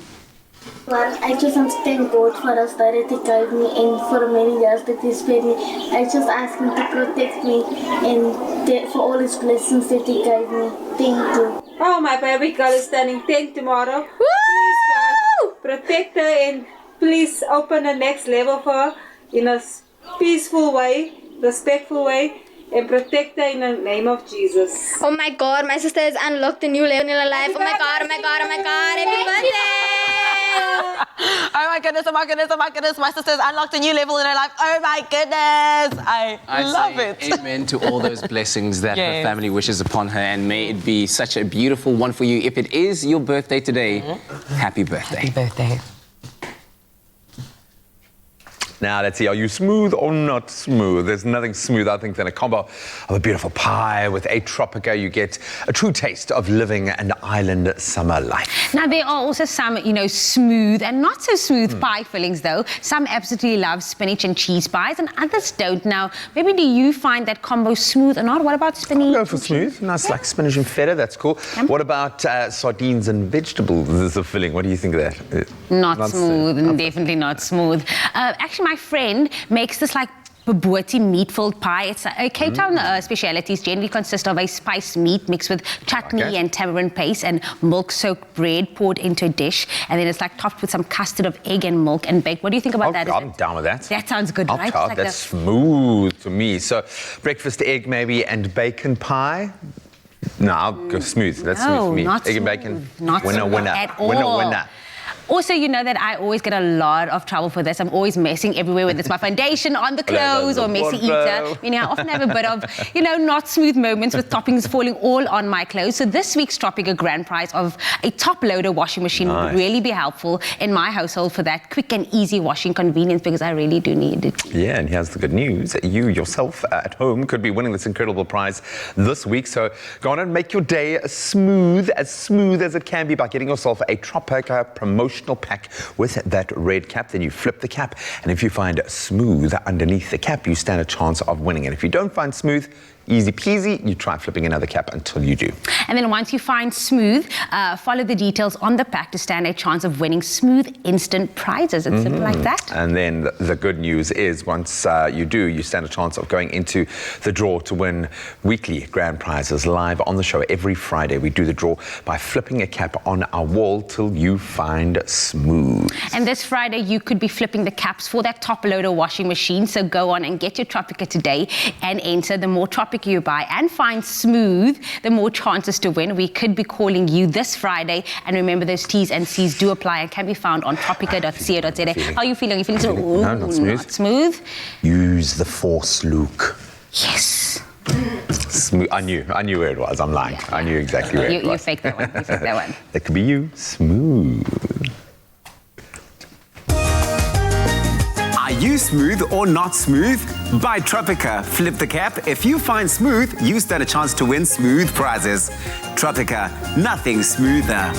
Speaker 12: Well, I just want to thank God for us that He gave me and for the many years that He spared me. I just ask Him to protect me and for all His blessings that He gave me. Thank you.
Speaker 13: Oh, my baby girl is turning 10 tomorrow. Please, God, protect her and please open the next level for her in a peaceful way, respectful way, and protect her in the name of Jesus.
Speaker 14: Oh my God, my sister has unlocked a new level in her life. Oh my God, oh my God, oh my God. Happy birthday!
Speaker 2: Oh my goodness, oh my goodness, oh my goodness. My sister's unlocked a new level in her life. Oh my goodness. I love
Speaker 6: say
Speaker 2: it.
Speaker 6: Amen to all those blessings that her family wishes upon her, and may it be such a beautiful one for you. If it is your birthday today, happy birthday.
Speaker 2: Happy birthday.
Speaker 3: Now, let's see, are you smooth or not smooth? There's nothing smooth, I think, than a combo of a beautiful pie with a Tropica. You get a true taste of living an island summer life.
Speaker 5: Now, there are also some, smooth and not so smooth pie fillings, though. Some absolutely love spinach and cheese pies, and others don't. Now, maybe do you find that combo smooth or not? What about spinach?
Speaker 3: Go for smooth. Nice, like spinach and feta, that's cool. What about sardines and vegetables as a filling? What do you think of that?
Speaker 5: Not smooth, and definitely not smooth. Actually, my friend makes this like bobotie meat-filled pie. It's a Cape Town speciality. It generally consists of a spiced meat mixed with chutney and tamarind paste and milk-soaked bread poured into a dish, and then it's like topped with some custard of egg and milk and baked. What do you think about that?
Speaker 3: I'm down with that.
Speaker 5: That sounds good, right?
Speaker 3: Like that's smooth to me. So breakfast egg maybe and bacon pie. No, I'll go smooth. That's smooth for me.
Speaker 5: Not
Speaker 3: egg
Speaker 5: smooth.
Speaker 3: and bacon.
Speaker 5: Not
Speaker 3: winner,
Speaker 5: smooth
Speaker 3: winner.
Speaker 5: at all.
Speaker 3: Winner, winner.
Speaker 5: Also, you know that I always get a lot of trouble for this. I'm always messing everywhere, whether it's my foundation on the clothes or messy eater. Meaning I often have a bit of, not smooth moments with toppings falling all on my clothes. So this week's Tropica grand prize of a top-loader washing machine would really be helpful in my household for that quick and easy washing convenience, because I really do need it.
Speaker 3: Yeah, and here's the good news. You yourself at home could be winning this incredible prize this week. So go on and make your day as smooth as it can be by getting yourself a Tropica promotional pack with that red cap. Then you flip the cap, and if you find smooth underneath the cap, you stand a chance of winning. And if you don't find smooth, easy peasy, you try flipping another cap until you do.
Speaker 5: And then once you find smooth, follow the details on the pack to stand a chance of winning smooth instant prizes. It's simple like that.
Speaker 3: And then the good news is once you do, you stand a chance of going into the draw to win weekly grand prizes live on the show. Every Friday we do the draw by flipping a cap on our wall till you find smooth.
Speaker 5: And this Friday you could be flipping the caps for that top loader washing machine. So go on and get your Tropica today and enter. The more Tropica you buy and find smooth, the more chances to win. We could be calling you this Friday, and remember those T's and C's do apply and can be found on tropica.co.za. How are you feeling? Are you feeling smooth?
Speaker 3: No, not smooth.
Speaker 5: Not smooth.
Speaker 3: Use the force, Luke.
Speaker 5: Yes.
Speaker 3: Smooth. I knew where it was. I'm lying. I knew exactly where it was.
Speaker 5: You faked that one. You faked that one.
Speaker 3: That could be you. Smooth.
Speaker 9: Are you smooth or not smooth? Buy Tropica. Flip the cap. If you find smooth, you stand a chance to win smooth prizes. Tropica, nothing smoother.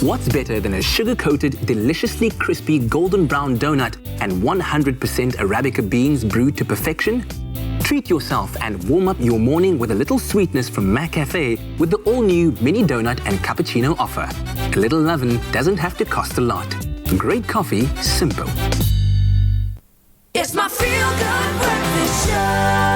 Speaker 6: What's better than a sugar-coated, deliciously crispy golden brown donut and 100% Arabica beans brewed to perfection? Treat yourself and warm up your morning with a little sweetness from McCafe with the all-new mini donut and cappuccino offer. A little lovin' doesn't have to cost a lot. Great coffee, simple.
Speaker 1: It's my feel-good breakfast show.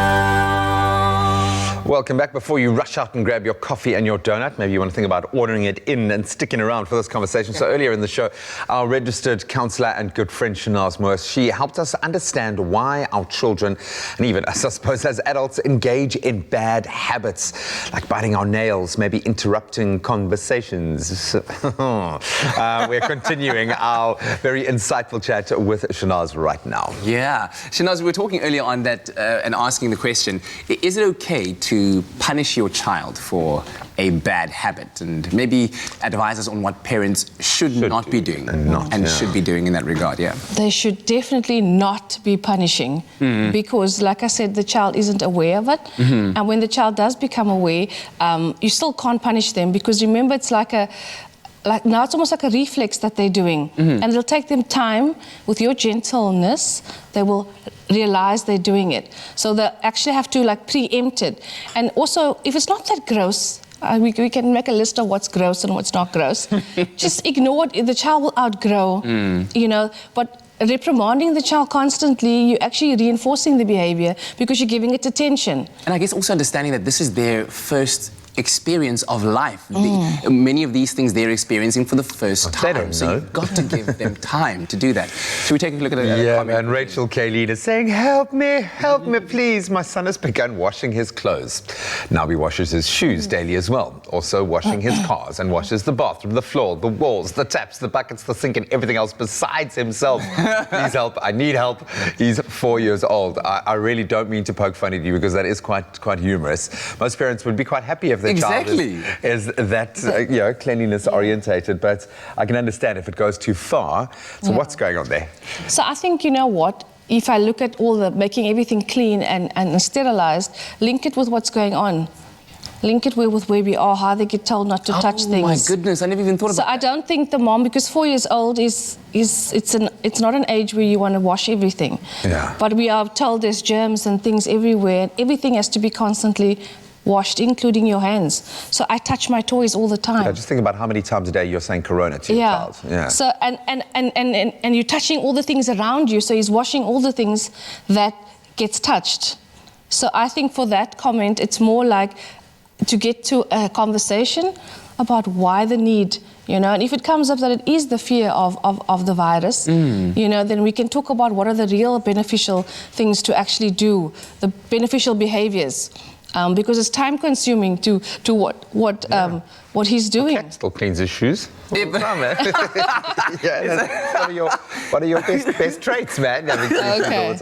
Speaker 3: Welcome back. Before you rush out and grab your coffee and your donut, maybe you want to think about ordering it in and sticking around for this conversation. So earlier in the show, our registered counsellor and good friend Shanaz Moos, she helped us understand why our children, and even us, I suppose, as adults, engage in bad habits, like biting our nails, maybe interrupting conversations. We're continuing our very insightful chat with Shanaz right now.
Speaker 6: Yeah. Shanaz, we were talking earlier on that and asking the question, is it okay to punish your child for a bad habit, and maybe advise us on what parents should not be doing and should be doing in that regard? Yeah,
Speaker 8: they should definitely not be punishing, because, like I said, the child isn't aware of it, and when the child does become aware, you still can't punish them, because remember, it's like now it's almost like a reflex that they're doing, and it'll take them time. With your gentleness, they will realize they're doing it, so they actually have to preempt it. And also, if it's not that gross, we can make a list of what's gross and what's not gross. Just ignore it. The child will outgrow, but reprimanding the child constantly, you're actually reinforcing the behavior because you're giving it attention.
Speaker 6: And I guess also understanding that this is their first experience of life. Many of these things they're experiencing for the first time. They don't know. So you've got to give them time to do that. Should we take a look at a comment?
Speaker 3: And Rachel Kayleen is saying, help me, please. My son has begun washing his clothes. Now he washes his shoes daily as well. Also washing his cars, and washes the bathroom, the floor, the walls, the taps, the buckets, the sink, and everything else besides himself. Please help. I need help. He's 4 years old. I really don't mean to poke fun at you, because that is quite humorous. Most parents would be quite happy if their child is that cleanliness orientated, but I can understand if it goes too far. So what's going on there?
Speaker 8: So I think, you know what, if I look at all the making everything clean and sterilized, link it with what's going on. Link it with where we are, how they get told not to touch things.
Speaker 6: Oh my goodness, I never even thought about that.
Speaker 8: So I don't think the mom, because 4 years old it's not an age where you want to wash everything.
Speaker 3: Yeah.
Speaker 8: But we are told there's germs and things everywhere, and everything has to be constantly washed, including your hands. So I touch my toys all the time.
Speaker 3: Yeah, just think about how many times a day you're saying corona to your child. Yeah.
Speaker 8: So and you're touching all the things around you. So he's washing all the things that gets touched. So I think for that comment, it's more like to get to a conversation about why the need, and if it comes up that it is the fear of the virus, then we can talk about what are the real beneficial things to actually do, the beneficial behaviors. Because it's time consuming to what he's doing.
Speaker 3: Cat still cleans his shoes. What are your best traits, man?
Speaker 8: Okay.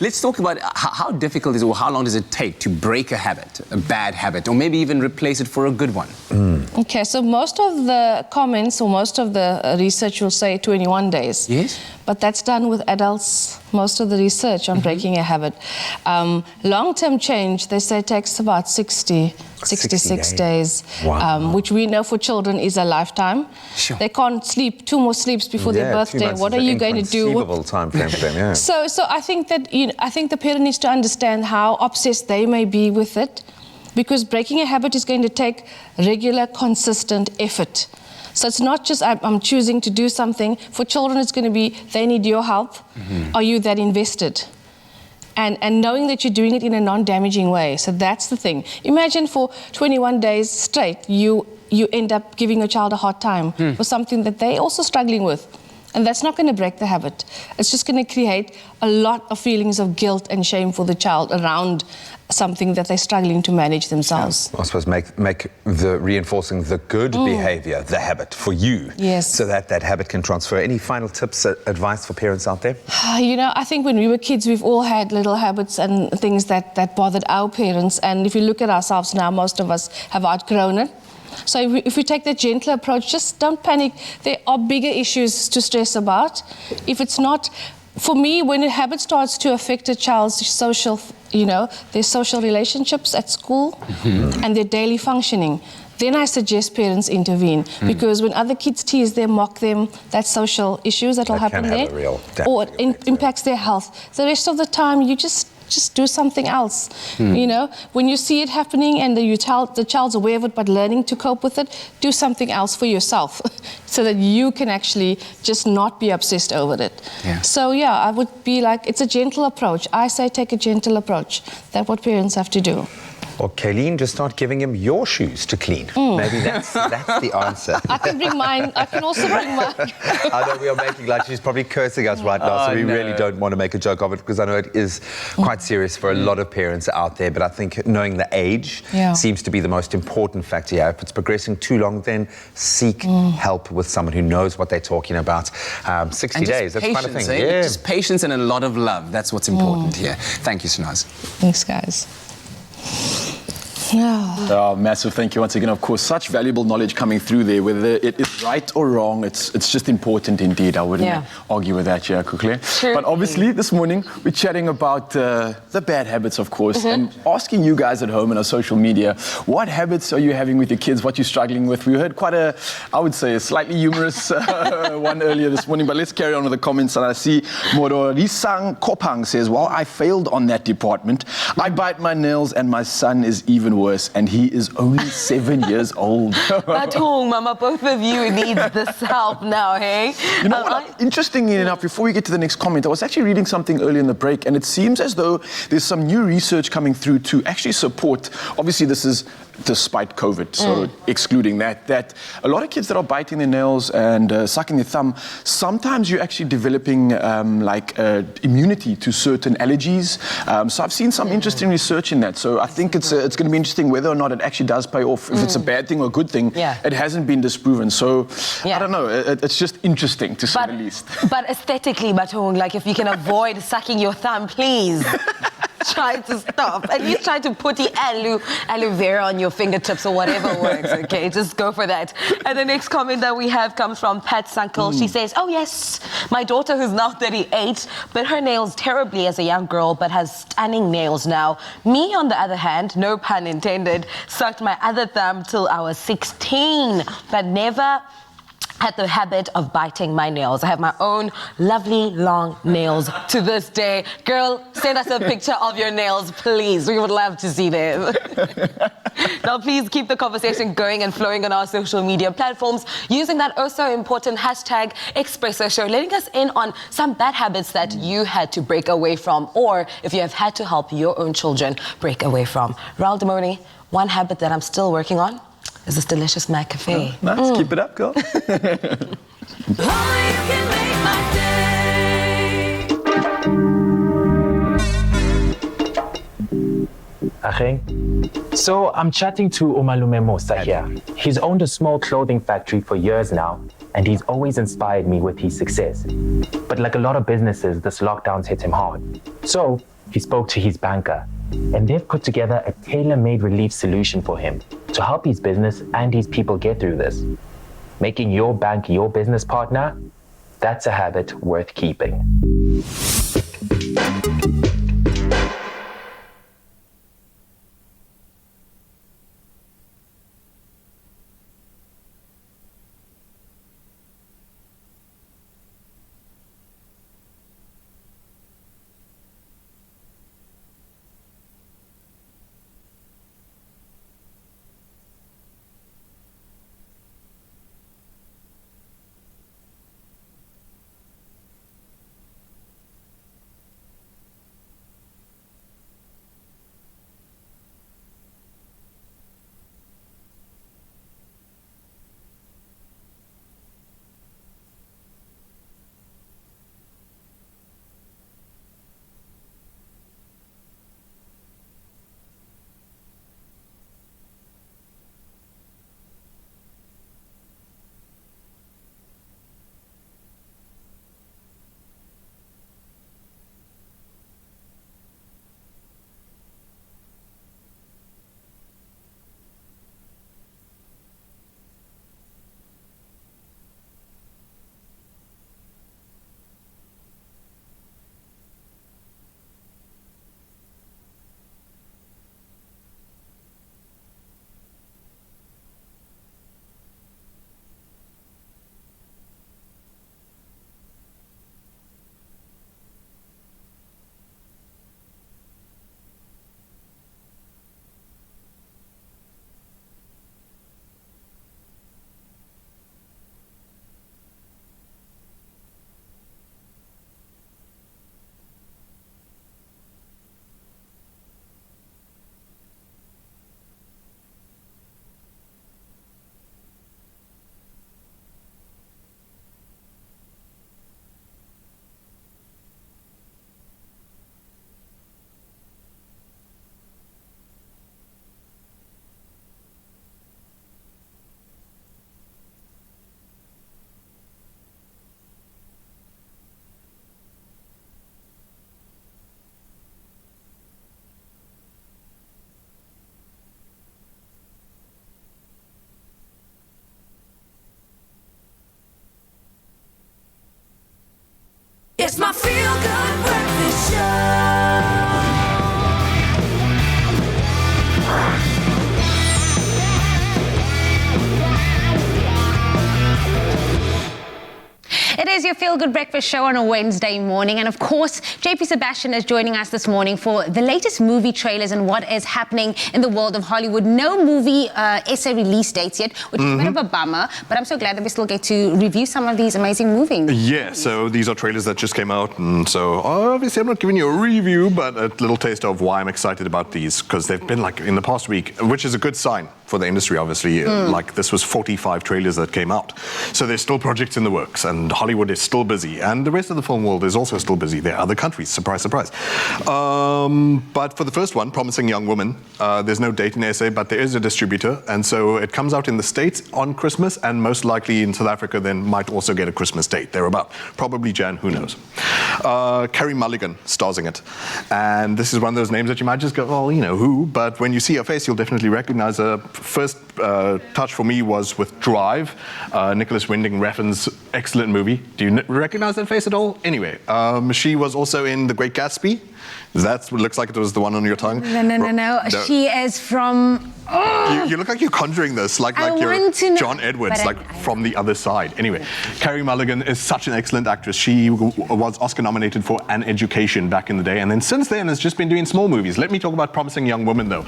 Speaker 6: Let's talk about how difficult is it, or how long does it take to break a habit, a bad habit, or maybe even replace it for a good one?
Speaker 8: Okay, so most of the comments or most of the research will say 21 days.
Speaker 6: Yes.
Speaker 8: But that's done with adults, most of the research on breaking a habit. Long-term change, they say, takes about 66 days,
Speaker 3: wow.
Speaker 8: Which we know for children is a lifetime.
Speaker 6: Sure.
Speaker 8: They can't sleep 2 more sleeps before their birthday. What are you going to do?
Speaker 3: Inconceivable time frame for them, yeah.
Speaker 8: So I think that I think the parent needs to understand how obsessed they may be with it, because breaking a habit is going to take regular, consistent effort. So it's not just I'm choosing to do something. For children, it's going to be they need your help. Are you that invested? And knowing that you're doing it in a non-damaging way. So that's the thing. Imagine for 21 days straight, you end up giving your child a hard time for something that they're also struggling with. And that's not going to break the habit. It's just going to create a lot of feelings of guilt and shame for the child around something that they're struggling to manage themselves.
Speaker 3: I suppose make the reinforcing the good behavior the habit for you.
Speaker 8: Yes.
Speaker 3: So that habit can transfer. Any final tips, advice for parents out there?
Speaker 8: I think when we were kids, we've all had little habits and things that bothered our parents. And if you look at ourselves now, most of us have outgrown it. So if we take the gentler approach, just don't panic. There are bigger issues to stress about. If it's not, for me, when a habit starts to affect a child's social, their social relationships at school and their daily functioning, then I suggest parents intervene because when other kids tease them, mock them, that's social issues that will
Speaker 3: That
Speaker 8: happen
Speaker 3: can have
Speaker 8: there,
Speaker 3: a real
Speaker 8: or it
Speaker 3: damaging effect,
Speaker 8: impacts their health. The rest of the time, you just do something else. You know, when you see it happening and the child's aware of it but learning to cope with it, do something else for yourself so that you can actually just not be obsessed over it.
Speaker 6: Yeah.
Speaker 8: So yeah, I would be like, it's a gentle approach. I say take a gentle approach. That's what parents have to do.
Speaker 3: Or Kayleen, just start giving him your shoes to clean. Maybe that's the answer.
Speaker 8: I can bring mine. I can also bring mine.
Speaker 3: I know we are making like she's probably cursing us right now, so we really don't want to make a joke of it because I know it is quite serious for a lot of parents out there. But I think knowing the age seems to be the most important factor here. If it's progressing too long, then seek help with someone who knows what they're talking about. 60 days, that's quite a thing. Yeah.
Speaker 6: Just patience and a lot of love. That's what's important here. Thank you, Shanaz.
Speaker 8: Thanks, guys.
Speaker 4: Oh, massive thank you once again. Of course, such valuable knowledge coming through there. Whether it is right or wrong, it's just important indeed. I wouldn't argue with that, yeah, quickly. But obviously, this morning, we're chatting about the bad habits, of course, and asking you guys at home and on social media, what habits are you having with your kids, what you're struggling with? We heard quite a, I would say, a slightly humorous one earlier this morning, but let's carry on with the comments. And I see Moro Risang Kopang says, well, I failed on that department. I bite my nails and my son is even worse, and he is only 7 years old.
Speaker 2: At home, Mama, both of you need this help now, hey?
Speaker 4: You know what? Interestingly enough, before we get to the next comment, I was actually reading something earlier in the break, and it seems as though there's some new research coming through to actually support, obviously this is despite COVID, so excluding that a lot of kids that are biting their nails and sucking their thumb, sometimes you're actually developing immunity to certain allergies. So I've seen some interesting research in that. So I think it's going to be interesting whether or not it actually does pay off. If it's a bad thing or a good thing, it hasn't been disproven. So I don't know, it's just interesting to say the least.
Speaker 2: But aesthetically, Batong, like if you can avoid sucking your thumb, please. Try to stop. At least try to put the aloe vera on your fingertips or whatever works, okay? Just go for that. And the next comment that we have comes from Pat's uncle. She says, oh yes, my daughter who's now 38, but her nails terribly as a young girl, but has stunning nails now. Me, on the other hand, no pun intended, sucked my other thumb till I was 16, but never had the habit of biting my nails. I have my own lovely long nails to this day. Girl, send us a picture of your nails, please. We would love to see them. Now, please keep the conversation going and flowing on our social media platforms using that oh so important hashtag Expresso Show, letting us in on some bad habits that you had to break away from, or if you have had to help your own children break away from. Raul Demoni, one habit that I'm still working on is this delicious Mac Cafe.
Speaker 4: Oh, nice, keep it up, girl.
Speaker 15: So I'm chatting to Umalume Mosa here. He's owned a small clothing factory for years now, and he's always inspired me with his success. But like a lot of businesses, this lockdown's hit him hard. So he spoke to his banker, and they've put together a tailor-made relief solution for him to help his business and his people get through this. Making your bank your business partner, that's a habit worth keeping.
Speaker 1: It's my feel-good breakfast show.
Speaker 5: It is your feel-good breakfast show on a Wednesday morning. And of course, JP Sebastian is joining us this morning for the latest movie trailers and what is happening in the world of Hollywood. No movie essay release dates yet, which is a bit of a bummer, but I'm so glad that we still get to review some of these amazing movies.
Speaker 16: Yeah, so these are trailers that just came out, and so obviously I'm not giving you a review, but a little taste of why I'm excited about these, because they've been like in the past week, which is a good sign for the industry, obviously. Like this was 45 trailers that came out. So there's still projects in the works, and Hollywood is still busy, and the rest of the film world is also still busy. There are other countries, surprise, surprise. But for the first one, Promising Young Woman, there's no date in essay, but there is a distributor, and so it comes out in the States on Christmas, and most likely in South Africa then might also get a Christmas date, thereabout. Probably Jan, who knows. Carey Mulligan stars in it, and this is one of those names that you might just go, well, you know who, but when you see her face, you'll definitely recognize her. First touch for me was with Drive, Nicholas Winding Refn's excellent movie. Do you recognize that face at all? Anyway, she was also in The Great Gatsby. That looks like it was the one on your tongue.
Speaker 5: No. She is from...
Speaker 16: You look like you're conjuring this, like you're John Edwards, like from the other side. Anyway, Carey Mulligan is such an excellent actress. She was Oscar nominated for An Education back in the day, and then since then has just been doing small movies. Let me talk about Promising Young Woman, though.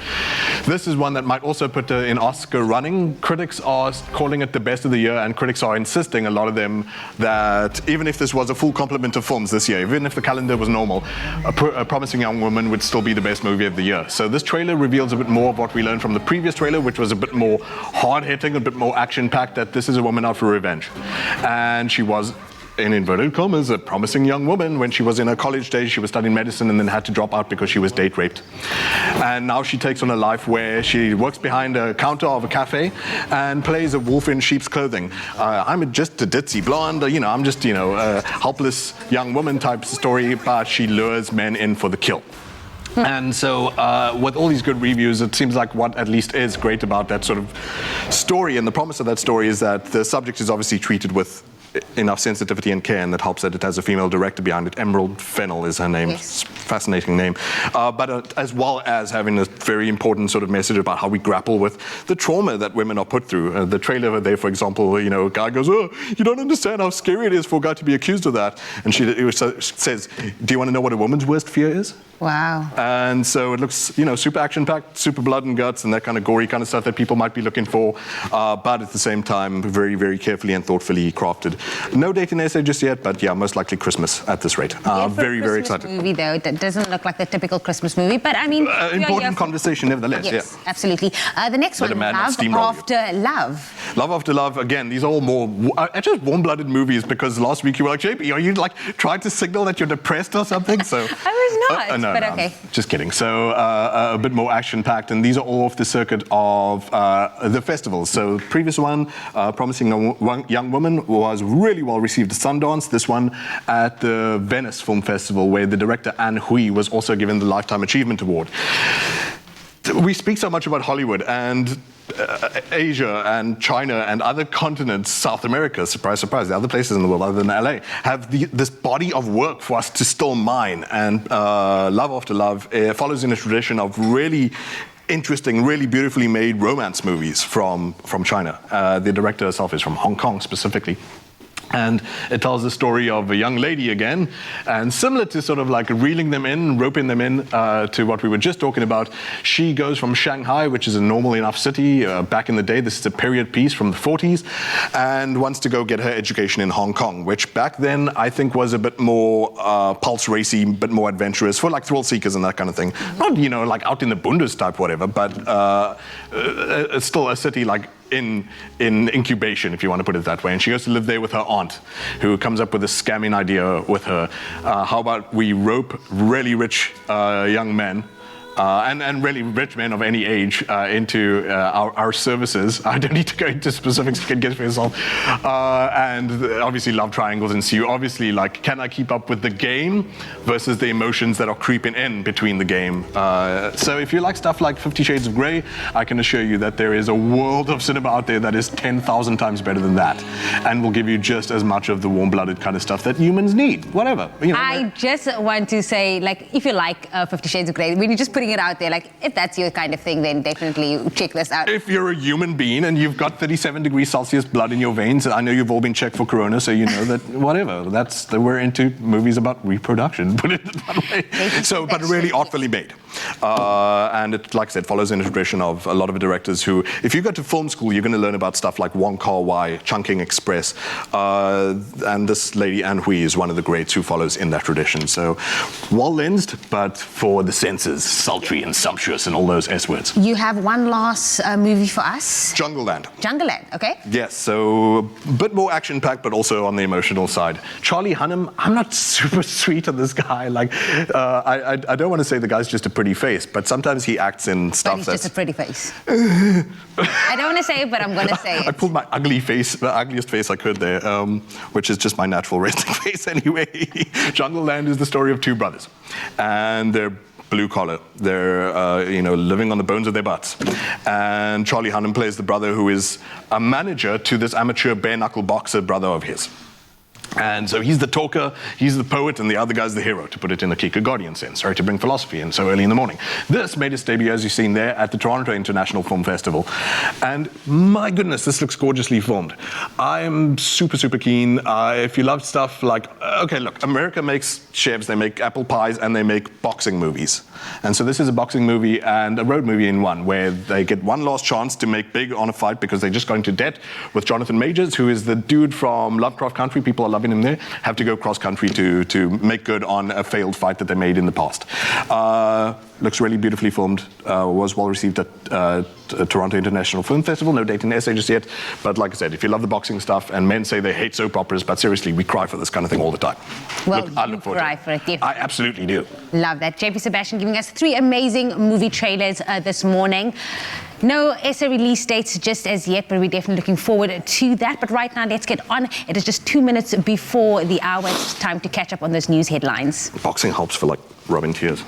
Speaker 16: This is one that might also put her in Oscar running. Critics are calling it the best of the year, and critics are insisting, a lot of them, that even if this was a full complement of films this year, even if the calendar was normal, a Promising Young Woman would still be the best movie of the year. So this trailer reveals a bit more of what we learned from the previous trailer, which was a bit more hard-hitting, a bit more action-packed, that this is a woman out for revenge. And she was, in inverted commas, a promising young woman. When she was in her college days, she was studying medicine and then had to drop out because she was date raped. And now she takes on a life where she works behind a counter of a cafe and plays a wolf in sheep's clothing. I'm just a ditzy blonde, I'm just, a helpless young woman type story, but she lures men in for the kill. And so with all these good reviews, it seems like what at least is great about that sort of story, and the promise of that story, is that the subject is obviously treated with enough sensitivity and care, and that helps that it has a female director behind it. Emerald Fennell is her name. Yes. Fascinating name. But as well as having a very important sort of message about how we grapple with the trauma that women are put through. The trailer there, for example, a guy goes, "Oh, you don't understand how scary it is for a guy to be accused of that." And she says, "Do you want to know what a woman's worst fear is?"
Speaker 5: Wow.
Speaker 16: And so it looks, super action-packed, super blood and guts, and that kind of gory kind of stuff that people might be looking for, but at the same time, very, very carefully and thoughtfully crafted. No date in essay just yet, but yeah, most likely Christmas at this rate. Very, very excited.
Speaker 5: Movie though, that doesn't look like the typical Christmas movie, but I mean,
Speaker 16: important conversation nevertheless.
Speaker 5: Yes,
Speaker 16: yeah,
Speaker 5: absolutely. The next one, Love After Love.
Speaker 16: Love After Love. Again, these are all more just warm-blooded movies, because last week you were like, JP, are you like trying to signal that you're depressed or something? So
Speaker 5: I was not.
Speaker 16: No,
Speaker 5: but okay.
Speaker 16: Just kidding. So a bit more action-packed, and these are all off the circuit of the festivals. So the previous one, Promising Young Woman, was really well received at Sundance. This one at the Venice Film Festival, where the director Anne Hui was also given the Lifetime Achievement Award. We speak so much about Hollywood and Asia and China and other continents, South America, surprise, surprise, the other places in the world other than LA, have this body of work for us to still mine. And Love After Love follows in a tradition of really interesting, really beautifully made romance movies from China. The director herself is from Hong Kong specifically. And it tells the story of a young lady again, and similar to sort of like reeling them in, roping them in to what we were just talking about, she goes from Shanghai, which is a normal enough city back in the day, this is a period piece from the 40s, and wants to go get her education in Hong Kong, which back then I think was a bit more pulse racy, a bit more adventurous for like thrill seekers and that kind of thing. Not, like out in the Bundes type whatever, but it's still a city like in incubation, if you want to put it that way. And she goes to live there with her aunt, who comes up with a scamming idea with her. How about we rope really rich young men and really rich men of any age into our services. I don't need to go into specifics, you can guess for yourself. And obviously love triangles ensue. Obviously, like, can I keep up with the game versus the emotions that are creeping in between the game? So if you like stuff like 50 Shades of Grey, I can assure you that there is a world of cinema out there that is 10,000 times better than that, and will give you just as much of the warm-blooded kind of stuff that humans need, whatever. You know,
Speaker 5: I just want to say, like, if you like 50 Shades of Grey, when you're just putting it out there, like, if that's your kind of thing, then definitely check this out.
Speaker 16: If you're a human being and you've got 37 degrees Celsius blood in your veins, I know you've all been checked for corona, so you know that whatever. We're into movies about reproduction, put it that way. So, but really artfully made. And it, like I said, follows in a tradition of a lot of directors who, if you go to film school, you're going to learn about stuff like Wong Kar-wai, Chungking Express, and this lady Anne Hui is one of the greats who follows in that tradition. So, well-lensed, but for the senses, sultry and sumptuous and all those S words.
Speaker 5: You have one last movie for us.
Speaker 16: Jungleland.
Speaker 5: Jungleland, okay.
Speaker 16: Yes, so a bit more action-packed, but also on the emotional side. Charlie Hunnam, I'm not super sweet on this guy. Like, I don't want to say the guy's just a pretty face, but sometimes he acts in stuff
Speaker 5: But
Speaker 16: that's...
Speaker 5: he's just a pretty face. I don't want to say it, but I'm going to say it.
Speaker 16: I pulled my ugly face, the ugliest face I could there, which is just my natural resting face anyway. Jungleland is the story of two brothers, and they're blue collar. They're living on the bones of their butts. And Charlie Hunnam plays the brother who is a manager to this amateur bare knuckle boxer brother of his. And so he's the talker, he's the poet, and the other guy's the hero, to put it in a Kierkegaardian sense. Sorry to bring philosophy in so early in the morning. This made its debut, as you've seen there, at the Toronto International Film Festival. And my goodness, this looks gorgeously filmed. I'm super, super keen. If you love stuff like, okay, look, America makes chefs, they make apple pies, and they make boxing movies. And so this is a boxing movie and a road movie in one, where they get one last chance to make big on a fight because they just got into debt with Jonathan Majors, who is the dude from Lovecraft Country. People are loving him there. Have to go cross country to make good on a failed fight that they made in the past. Looks really beautifully filmed. Was well received at Toronto International Film Festival. No date in the SA just yet. But like I said, if you love the boxing stuff, and men say they hate soap operas, but seriously, we cry for this kind of thing all the time.
Speaker 5: Well,
Speaker 16: I look forward
Speaker 5: cry for it, definitely.
Speaker 16: I absolutely do.
Speaker 5: Love that. JP Sebastian giving us 3 amazing movie trailers this morning. No SA release dates just as yet, but we're definitely looking forward to that. But right now, let's get on. It is just 2 minutes before the hour. It's time to catch up on those news headlines.
Speaker 16: Boxing helps for, like, rubbing tears.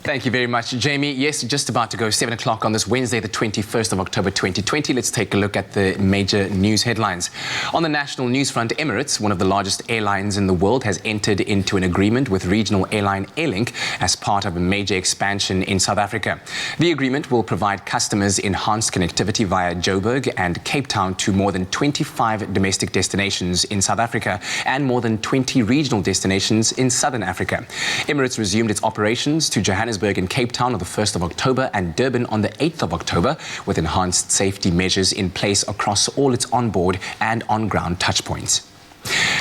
Speaker 6: Thank you very much, Jamie. Yes, just about to go 7 o'clock on this Wednesday, the 21st of October 2020. Let's take a look at the major news headlines. On the national news front, Emirates, one of the largest airlines in the world, has entered into an agreement with regional airline Airlink as part of a major expansion in South Africa. The agreement will provide customers enhanced connectivity via Joburg and Cape Town to more than 25 domestic destinations in South Africa and more than 20 regional destinations in Southern Africa. Emirates resumed its operations to Johannesburg and Cape Town on the 1st of October and Durban on the 8th of October, with enhanced safety measures in place across all its onboard and on-ground touchpoints.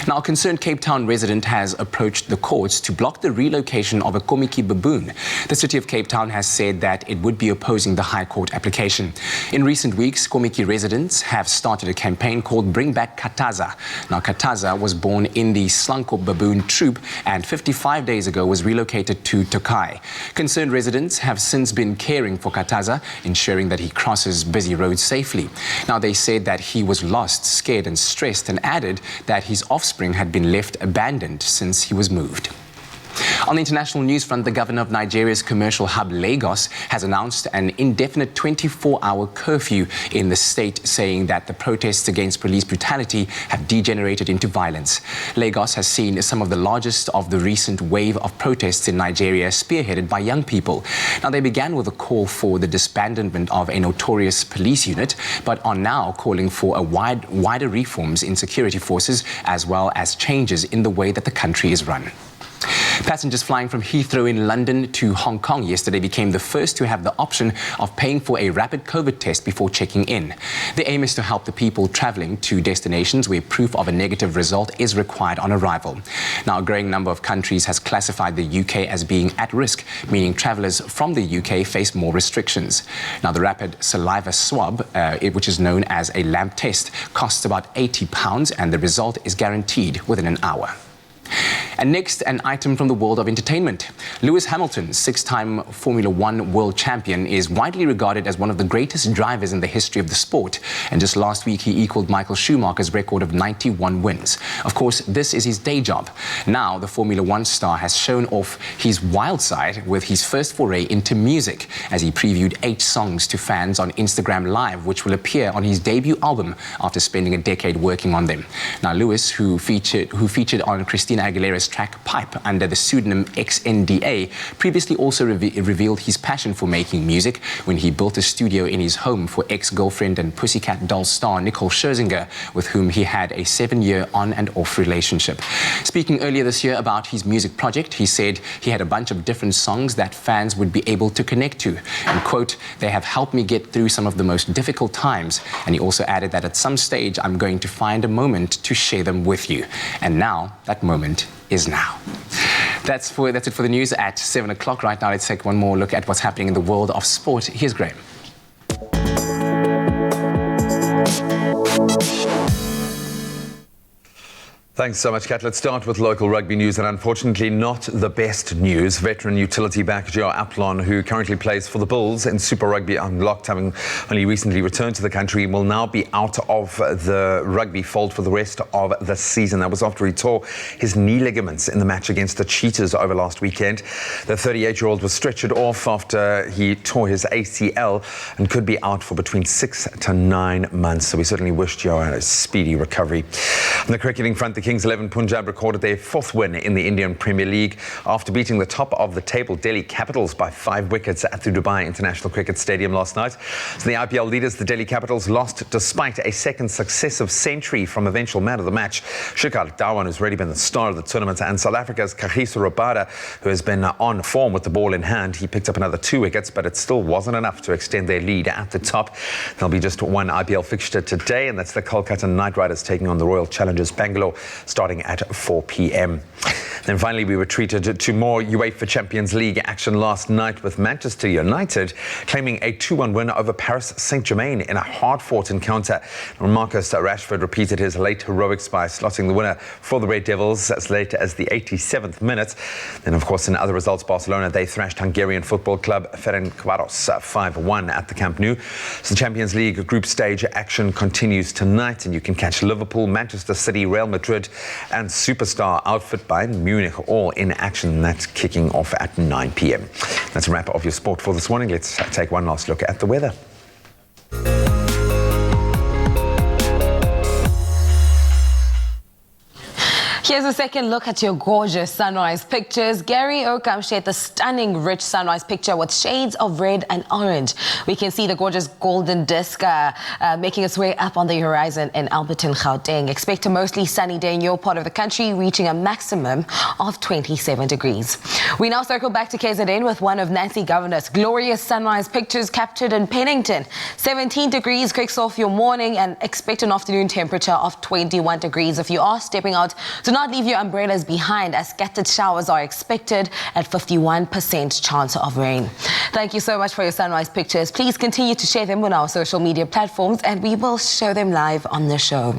Speaker 6: Now, a concerned Cape Town resident has approached the courts to block the relocation of a Komiki baboon. The city of Cape Town has said that it would be opposing the High Court application. In recent weeks, Komiki residents have started a campaign called Bring Back Kataza. Now, Kataza was born in the Slanko baboon troop and 55 days ago was relocated to Tokai. Concerned residents have since been caring for Kataza, ensuring that he crosses busy roads safely. Now, they said that he was lost, scared and stressed, and added that his offspring had been left abandoned since he was moved. On the international news front, the governor of Nigeria's commercial hub, Lagos, has announced an indefinite 24-hour curfew in the state, saying that the protests against police brutality have degenerated into violence. Lagos has seen some of the largest of the recent wave of protests in Nigeria, spearheaded by young people. Now, they began with a call for the disbandment of a notorious police unit, but are now calling for wider reforms in security forces, as well as changes in the way that the country is run. Passengers flying from Heathrow in London to Hong Kong yesterday became the first to have the option of paying for a rapid COVID test before checking in. The aim is to help the people travelling to destinations where proof of a negative result is required on arrival. Now, a growing number of countries has classified the UK as being at risk, meaning travellers from the UK face more restrictions. Now, the rapid saliva swab, which is known as a lamp test, costs about £80 and the result is guaranteed within an hour. And next, an item from the world of entertainment. Lewis Hamilton, six-time Formula One world champion, is widely regarded as one of the greatest drivers in the history of the sport. And just last week, he equaled Michael Schumacher's record of 91 wins. Of course, this is his day job. Now, the Formula One star has shown off his wild side with his first foray into music, as he previewed 8 songs to fans on Instagram Live, which will appear on his debut album after spending a decade working on them. Now, Lewis, who featured on Christina Aguilera's track Pipe under the pseudonym XNDA, previously also revealed his passion for making music when he built a studio in his home for ex-girlfriend and Pussycat Dolls star Nicole Scherzinger, with whom he had a 7-year on and off relationship. Speaking earlier this year about his music project, he said he had a bunch of different songs that fans would be able to connect to. And quote, "They have helped me get through some of the most difficult times." And he also added that at some stage, I'm going to find a moment to share them with you. And now, that moment is now. That's it for the news at 7 o'clock. Right now, let's take one more look at what's happening in the world of sport. Here's Graham.
Speaker 3: Thanks so much, Kat. Let's start with local rugby news, and unfortunately not the best news. Veteran utility back Joe Aplon, who currently plays for the Bulls in Super Rugby Unlocked, having only recently returned to the country, will now be out of the rugby fold for the rest of the season. That was after he tore his knee ligaments in the match against the Cheetahs over last weekend. The 38-year-old was stretchered off after he tore his ACL and could be out for between 6 to 9 months. So we certainly wish Joe a speedy recovery. On the cricketing front, the Kings 11 Punjab recorded their 4th win in the Indian Premier League after beating the top of the table Delhi Capitals by 5 wickets at the Dubai International Cricket Stadium last night. So the IPL leaders, the Delhi Capitals, lost despite a second successive century from eventual man of the match, Shikhar Dhawan, who's already been the star of the tournament, and South Africa's Kagiso Rabada, who has been on form with the ball in hand. He picked up another 2 wickets, but it still wasn't enough to extend their lead at the top. There'll be just one IPL fixture today, and that's the Kolkata Knight Riders taking on the Royal Challengers Bangalore, starting at 4 p.m. Then finally, we were treated to more UEFA Champions League action last night, with Manchester United claiming a 2-1 win over Paris Saint-Germain in a hard-fought encounter. Marcus Rashford repeated his late heroics by slotting the winner for the Red Devils as late as the 87th minute. Then, of course, in other results, Barcelona, they thrashed Hungarian football club Ferencváros 5-1 at the Camp Nou. So the Champions League group stage action continues tonight, and you can catch Liverpool, Manchester City, Real Madrid and superstar outfit Bayern Munich all in action. That's kicking off at 9 p.m. That's a wrap of your sport for this morning. Let's take one last look at the weather.
Speaker 2: Here's a second look at your gorgeous sunrise pictures. Gary Oakam shared the stunning rich sunrise picture with shades of red and orange. We can see the gorgeous golden disc making its way up on the horizon in Alberton, Gauteng. Expect a mostly sunny day in your part of the country, reaching a maximum of 27 degrees. We now circle back to KZN with one of Nancy Governor's glorious sunrise pictures captured in Pennington. 17 degrees kicks off your morning, and expect an afternoon temperature of 21 degrees. If you are stepping out, do not leave your umbrellas behind, as scattered showers are expected at 51% chance of rain. Thank you so much for your sunrise pictures. Please continue to share them on our social media platforms, and we will show them live on the show.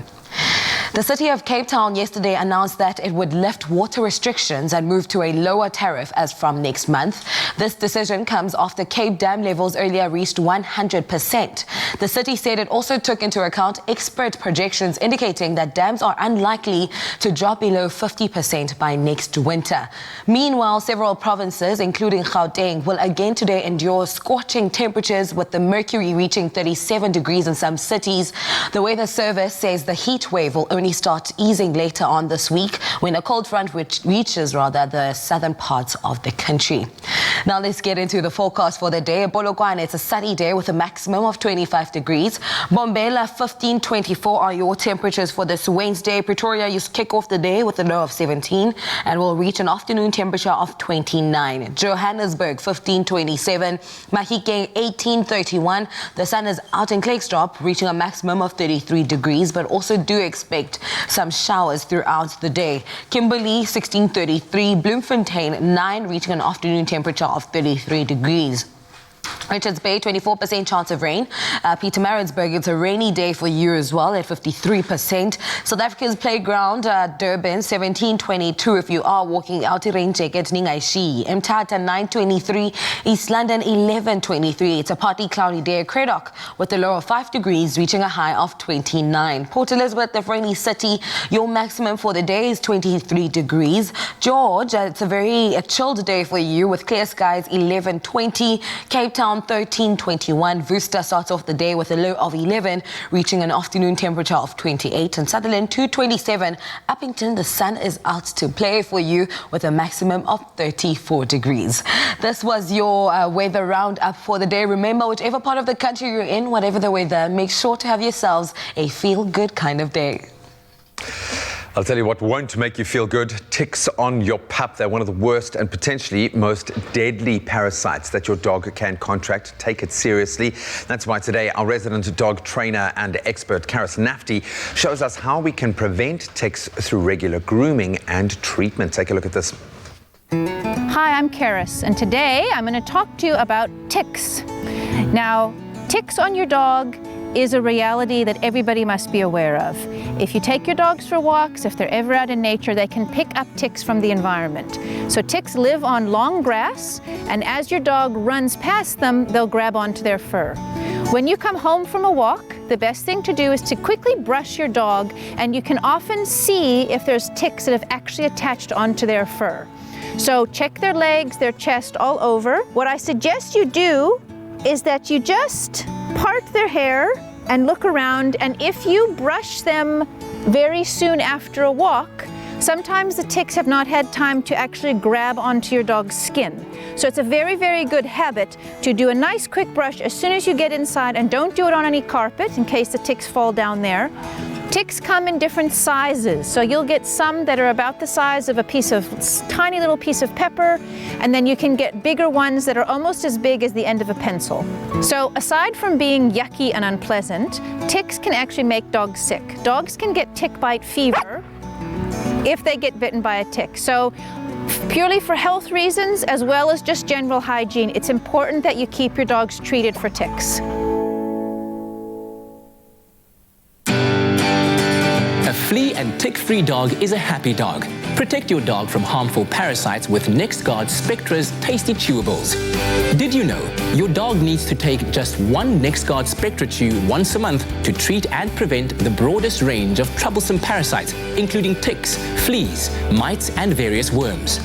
Speaker 2: The city of Cape Town yesterday announced that it would lift water restrictions and move to a lower tariff as from next month. This decision comes after Cape Dam levels earlier reached 100%. The city said it also took into account expert projections indicating that dams are unlikely to drop below 50% by next winter. Meanwhile, several provinces, including Gauteng, will again today endure scorching temperatures, with the mercury reaching 37 degrees in some cities. The Weather Service says the heat wave will only start easing later on this week, when a cold front reaches the southern parts of the country. Now let's get into the forecast for the day. Polokwane, it's a sunny day with a maximum of 25 degrees. Bombela, 15-24 are your temperatures for this Wednesday. Pretoria, you kick off the day with a low of 17 and will reach an afternoon temperature of 29. Johannesburg, 15-27. Mahikeng, 18-31. The sun is out in Klerksdorp, reaching a maximum of 33 degrees, but also do expect some showers throughout the day. Kimberley, 16-33. Bloemfontein, 9, reaching an afternoon temperature of 33 degrees. Richards Bay, 24% chance of rain. Pietermaritzburg, it's a rainy day for you as well at 53%. South Africa's playground, Durban, 1722. If you are walking out, rain jacket, Ningaishi. Mthatha, 923. East London, 1123. It's a partly cloudy day at Cradock with a low of 5 degrees, reaching a high of 29. Port Elizabeth, the rainy city, your maximum for the day is 23 degrees. George, it's a very chilled day for you with clear skies, 1120. Cape Town, 1321. Worcester starts off the day with a low of 11, reaching an afternoon temperature of 28. And Sutherland, 227. Uppington, the sun is out to play for you with a maximum of 34 degrees. This was your weather roundup for the day. Remember, whichever part of the country you're in, whatever the weather, make sure to have yourselves a feel-good kind of day.
Speaker 3: I'll tell you what won't make you feel good. Ticks on your pup. They're one of the worst and potentially most deadly parasites that your dog can contract. Take it seriously. That's why today our resident dog trainer and expert, Karis Nafti, shows us how we can prevent ticks through regular grooming and treatment. Take a look at this.
Speaker 17: Hi, I'm Karis, and today I'm going to talk to you about ticks. Now, ticks on your dog is a reality that everybody must be aware of. If you take your dogs for walks, if they're ever out in nature, they can pick up ticks from the environment. So ticks live on long grass, and as your dog runs past them, they'll grab onto their fur. When you come home from a walk, the best thing to do is to quickly brush your dog, and you can often see if there's ticks that have actually attached onto their fur. So check their legs, their chest, all over. What I suggest you do is that you just part their hair and look around, and if you brush them very soon after a walk, sometimes the ticks have not had time to actually grab onto your dog's skin. So it's a very, very good habit to do a nice quick brush as soon as you get inside, and don't do it on any carpet in case the ticks fall down there. Ticks come in different sizes, so you'll get some that are about the size of a tiny little piece of pepper, and then you can get bigger ones that are almost as big as the end of a pencil. So aside from being yucky and unpleasant, ticks can actually make dogs sick. Dogs can get tick bite fever if they get bitten by a tick. So purely for health reasons, as well as just general hygiene, it's important that you keep your dogs treated for ticks.
Speaker 18: A flea and tick-free dog is a happy dog. Protect your dog from harmful parasites with NextGuard Spectra's tasty chewables. Did you know your dog needs to take just one NextGuard Spectra chew once a month to treat and prevent the broadest range of troublesome parasites, including ticks, fleas, mites, and various worms.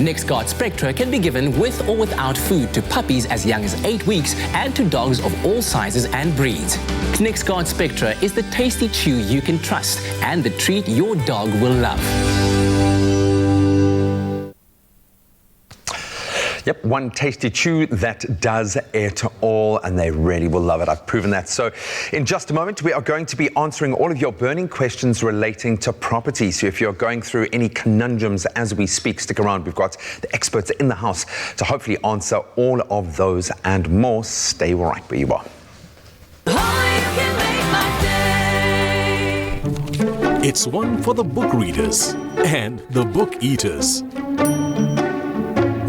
Speaker 18: NextGuard Spectra can be given with or without food to puppies as young as 8 weeks and to dogs of all sizes and breeds. NextGuard Spectra is the tasty chew you can trust and the treat your dog will love.
Speaker 3: Yep, one tasty chew that does it all, and they really will love it. I've proven that. So in just a moment, we are going to be answering all of your burning questions relating to property. So if you're going through any conundrums as we speak, stick around. We've got the experts in the house to hopefully answer all of those and more. Stay right where you are.
Speaker 7: It's one for the book readers and the book eaters.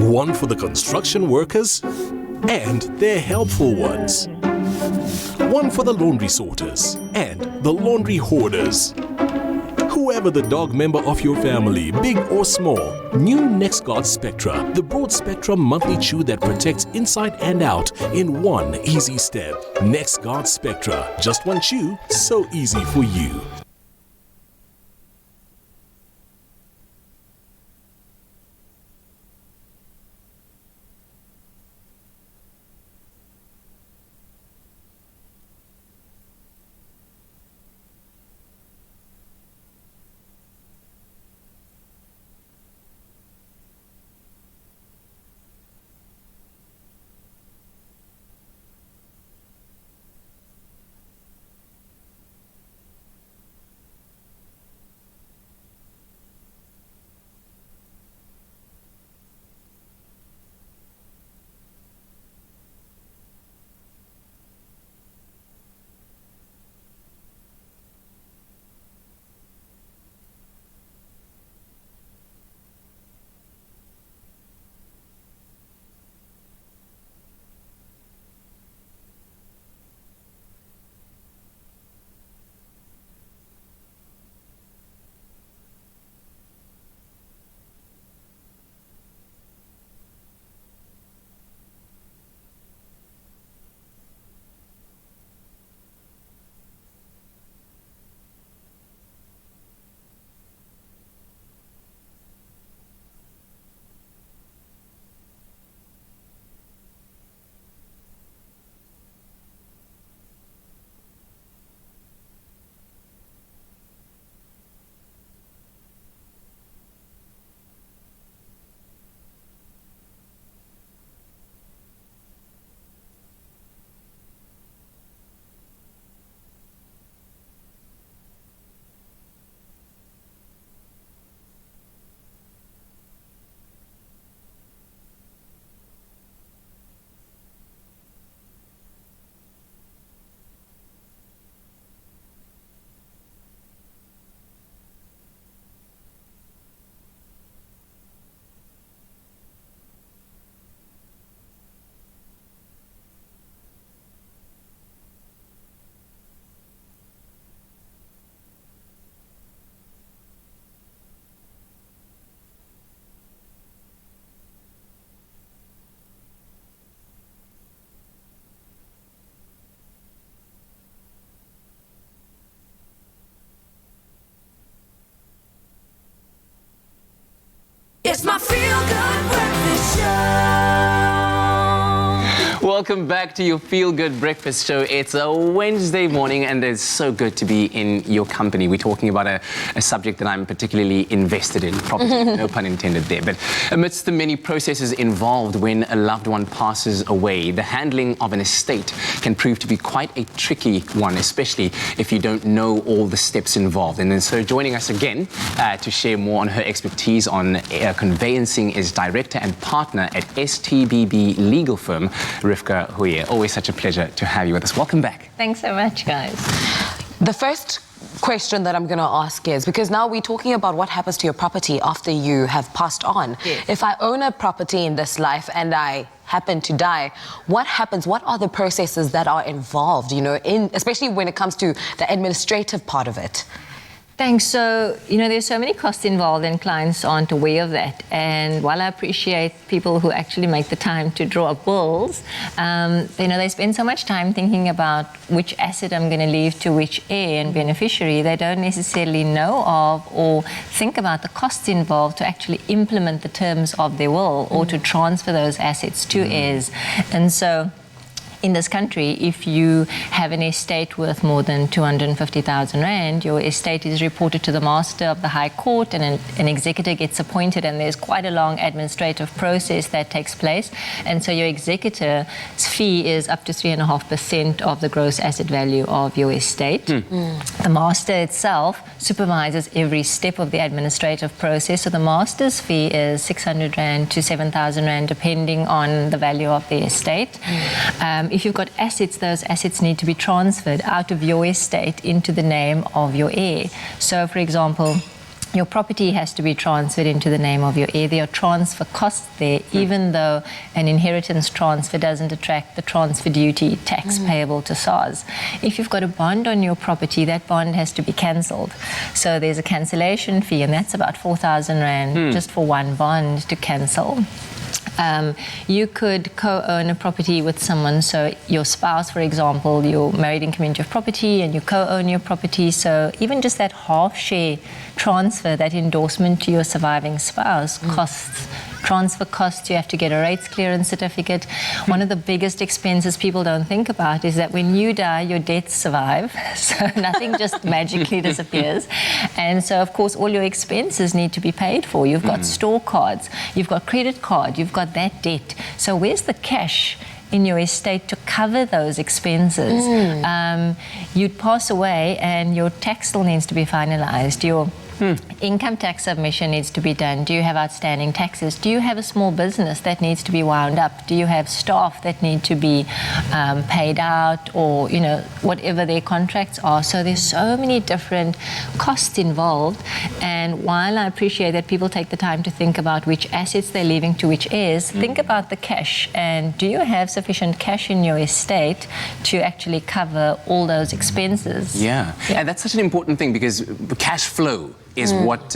Speaker 7: One for the construction workers and their helpful ones. One for the laundry sorters and the laundry hoarders. Whoever the dog member of your family, big or small, new NextGuard Spectra, the broad spectrum monthly chew that protects inside and out in one easy step. NextGuard Spectra, just one chew, so easy for you.
Speaker 1: It's my feel-good breakfast show.
Speaker 18: Welcome back to your Feel Good Breakfast Show. It's a Wednesday morning and it's so good to be in your company. We're talking about a subject that I'm particularly invested in, property, no pun intended there. But amidst the many processes involved when a loved one passes away, the handling of an estate can prove to be quite a tricky one, especially if you don't know all the steps involved. And then so joining us again to share more on her expertise on conveyancing is director and partner at STBB legal firm, Rivka Huye. Always such a pleasure to have you with us. Welcome back.
Speaker 17: Thanks so much, guys.
Speaker 2: The first question that I'm going to ask is, because now we're talking about what happens to your property after you have passed on.
Speaker 17: Yes.
Speaker 2: If I own a property in this life and I happen to die, what happens? What are the processes that are involved, you know, especially when it comes to the administrative part of it?
Speaker 17: Thanks. So, you know, there's so many costs involved and clients aren't aware of that. And while I appreciate people who actually make the time to draw up wills, you know, they spend so much time thinking about which asset I'm going to leave to which heir and beneficiary. They don't necessarily know of or think about the costs involved to actually implement the terms of their will or to transfer those assets to heirs. And so, in this country, if you have an estate worth more than 250,000 Rand, your estate is reported to the Master of the High Court and an executor gets appointed, and there's quite a long administrative process that takes place. And so your executor's fee is up to 3.5% of the gross asset value of your estate. The Master itself supervises every step of the administrative process. So the Master's fee is 600 Rand to 7,000 Rand, depending on the value of the estate. If you've got assets, those assets need to be transferred out of your estate into the name of your heir. So, for example, your property has to be transferred into the name of your heir. There are transfer costs there, even though an inheritance transfer doesn't attract the transfer duty tax payable to SARS. If you've got a bond on your property, that bond has to be cancelled. So there's a cancellation fee, and that's about 4,000 Rand just for one bond to cancel. You could co-own a property with someone, so your spouse, for example, you're married in community of property and you co-own your property, so even just that half share transfer, that endorsement to your surviving spouse costs. Transfer costs, you have to get a rates clearance certificate. One of the biggest expenses people don't think about is that when you die, your debts survive, so nothing just magically disappears. And so, of course, all your expenses need to be paid for. You've got store cards, you've got credit card, you've got that debt. So where's the cash in your estate to cover those expenses? You'd pass away and your tax still needs to be finalized. Your income tax submission needs to be done. Do you have outstanding taxes? Do you have a small business that needs to be wound up? Do you have staff that need to be paid out, or, you know, whatever their contracts are? So there's so many different costs involved. And while I appreciate that people take the time to think about which assets they're leaving to which heirs, think about the cash. And do you have sufficient cash in your estate to actually cover all those expenses?
Speaker 18: Yeah. And that's such an important thing, because cash flow is what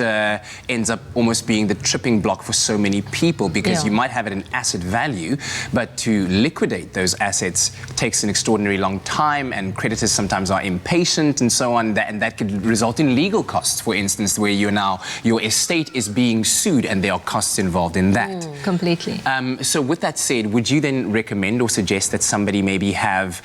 Speaker 18: ends up almost being the tripping block for so many people, because you might have it an asset value, but to liquidate those assets takes an extraordinarily long time, and creditors sometimes are impatient and so on, and that could result in legal costs, for instance, where your estate is being sued and there are costs involved in that.
Speaker 17: Completely.
Speaker 18: So with that said, would you then recommend or suggest that somebody maybe have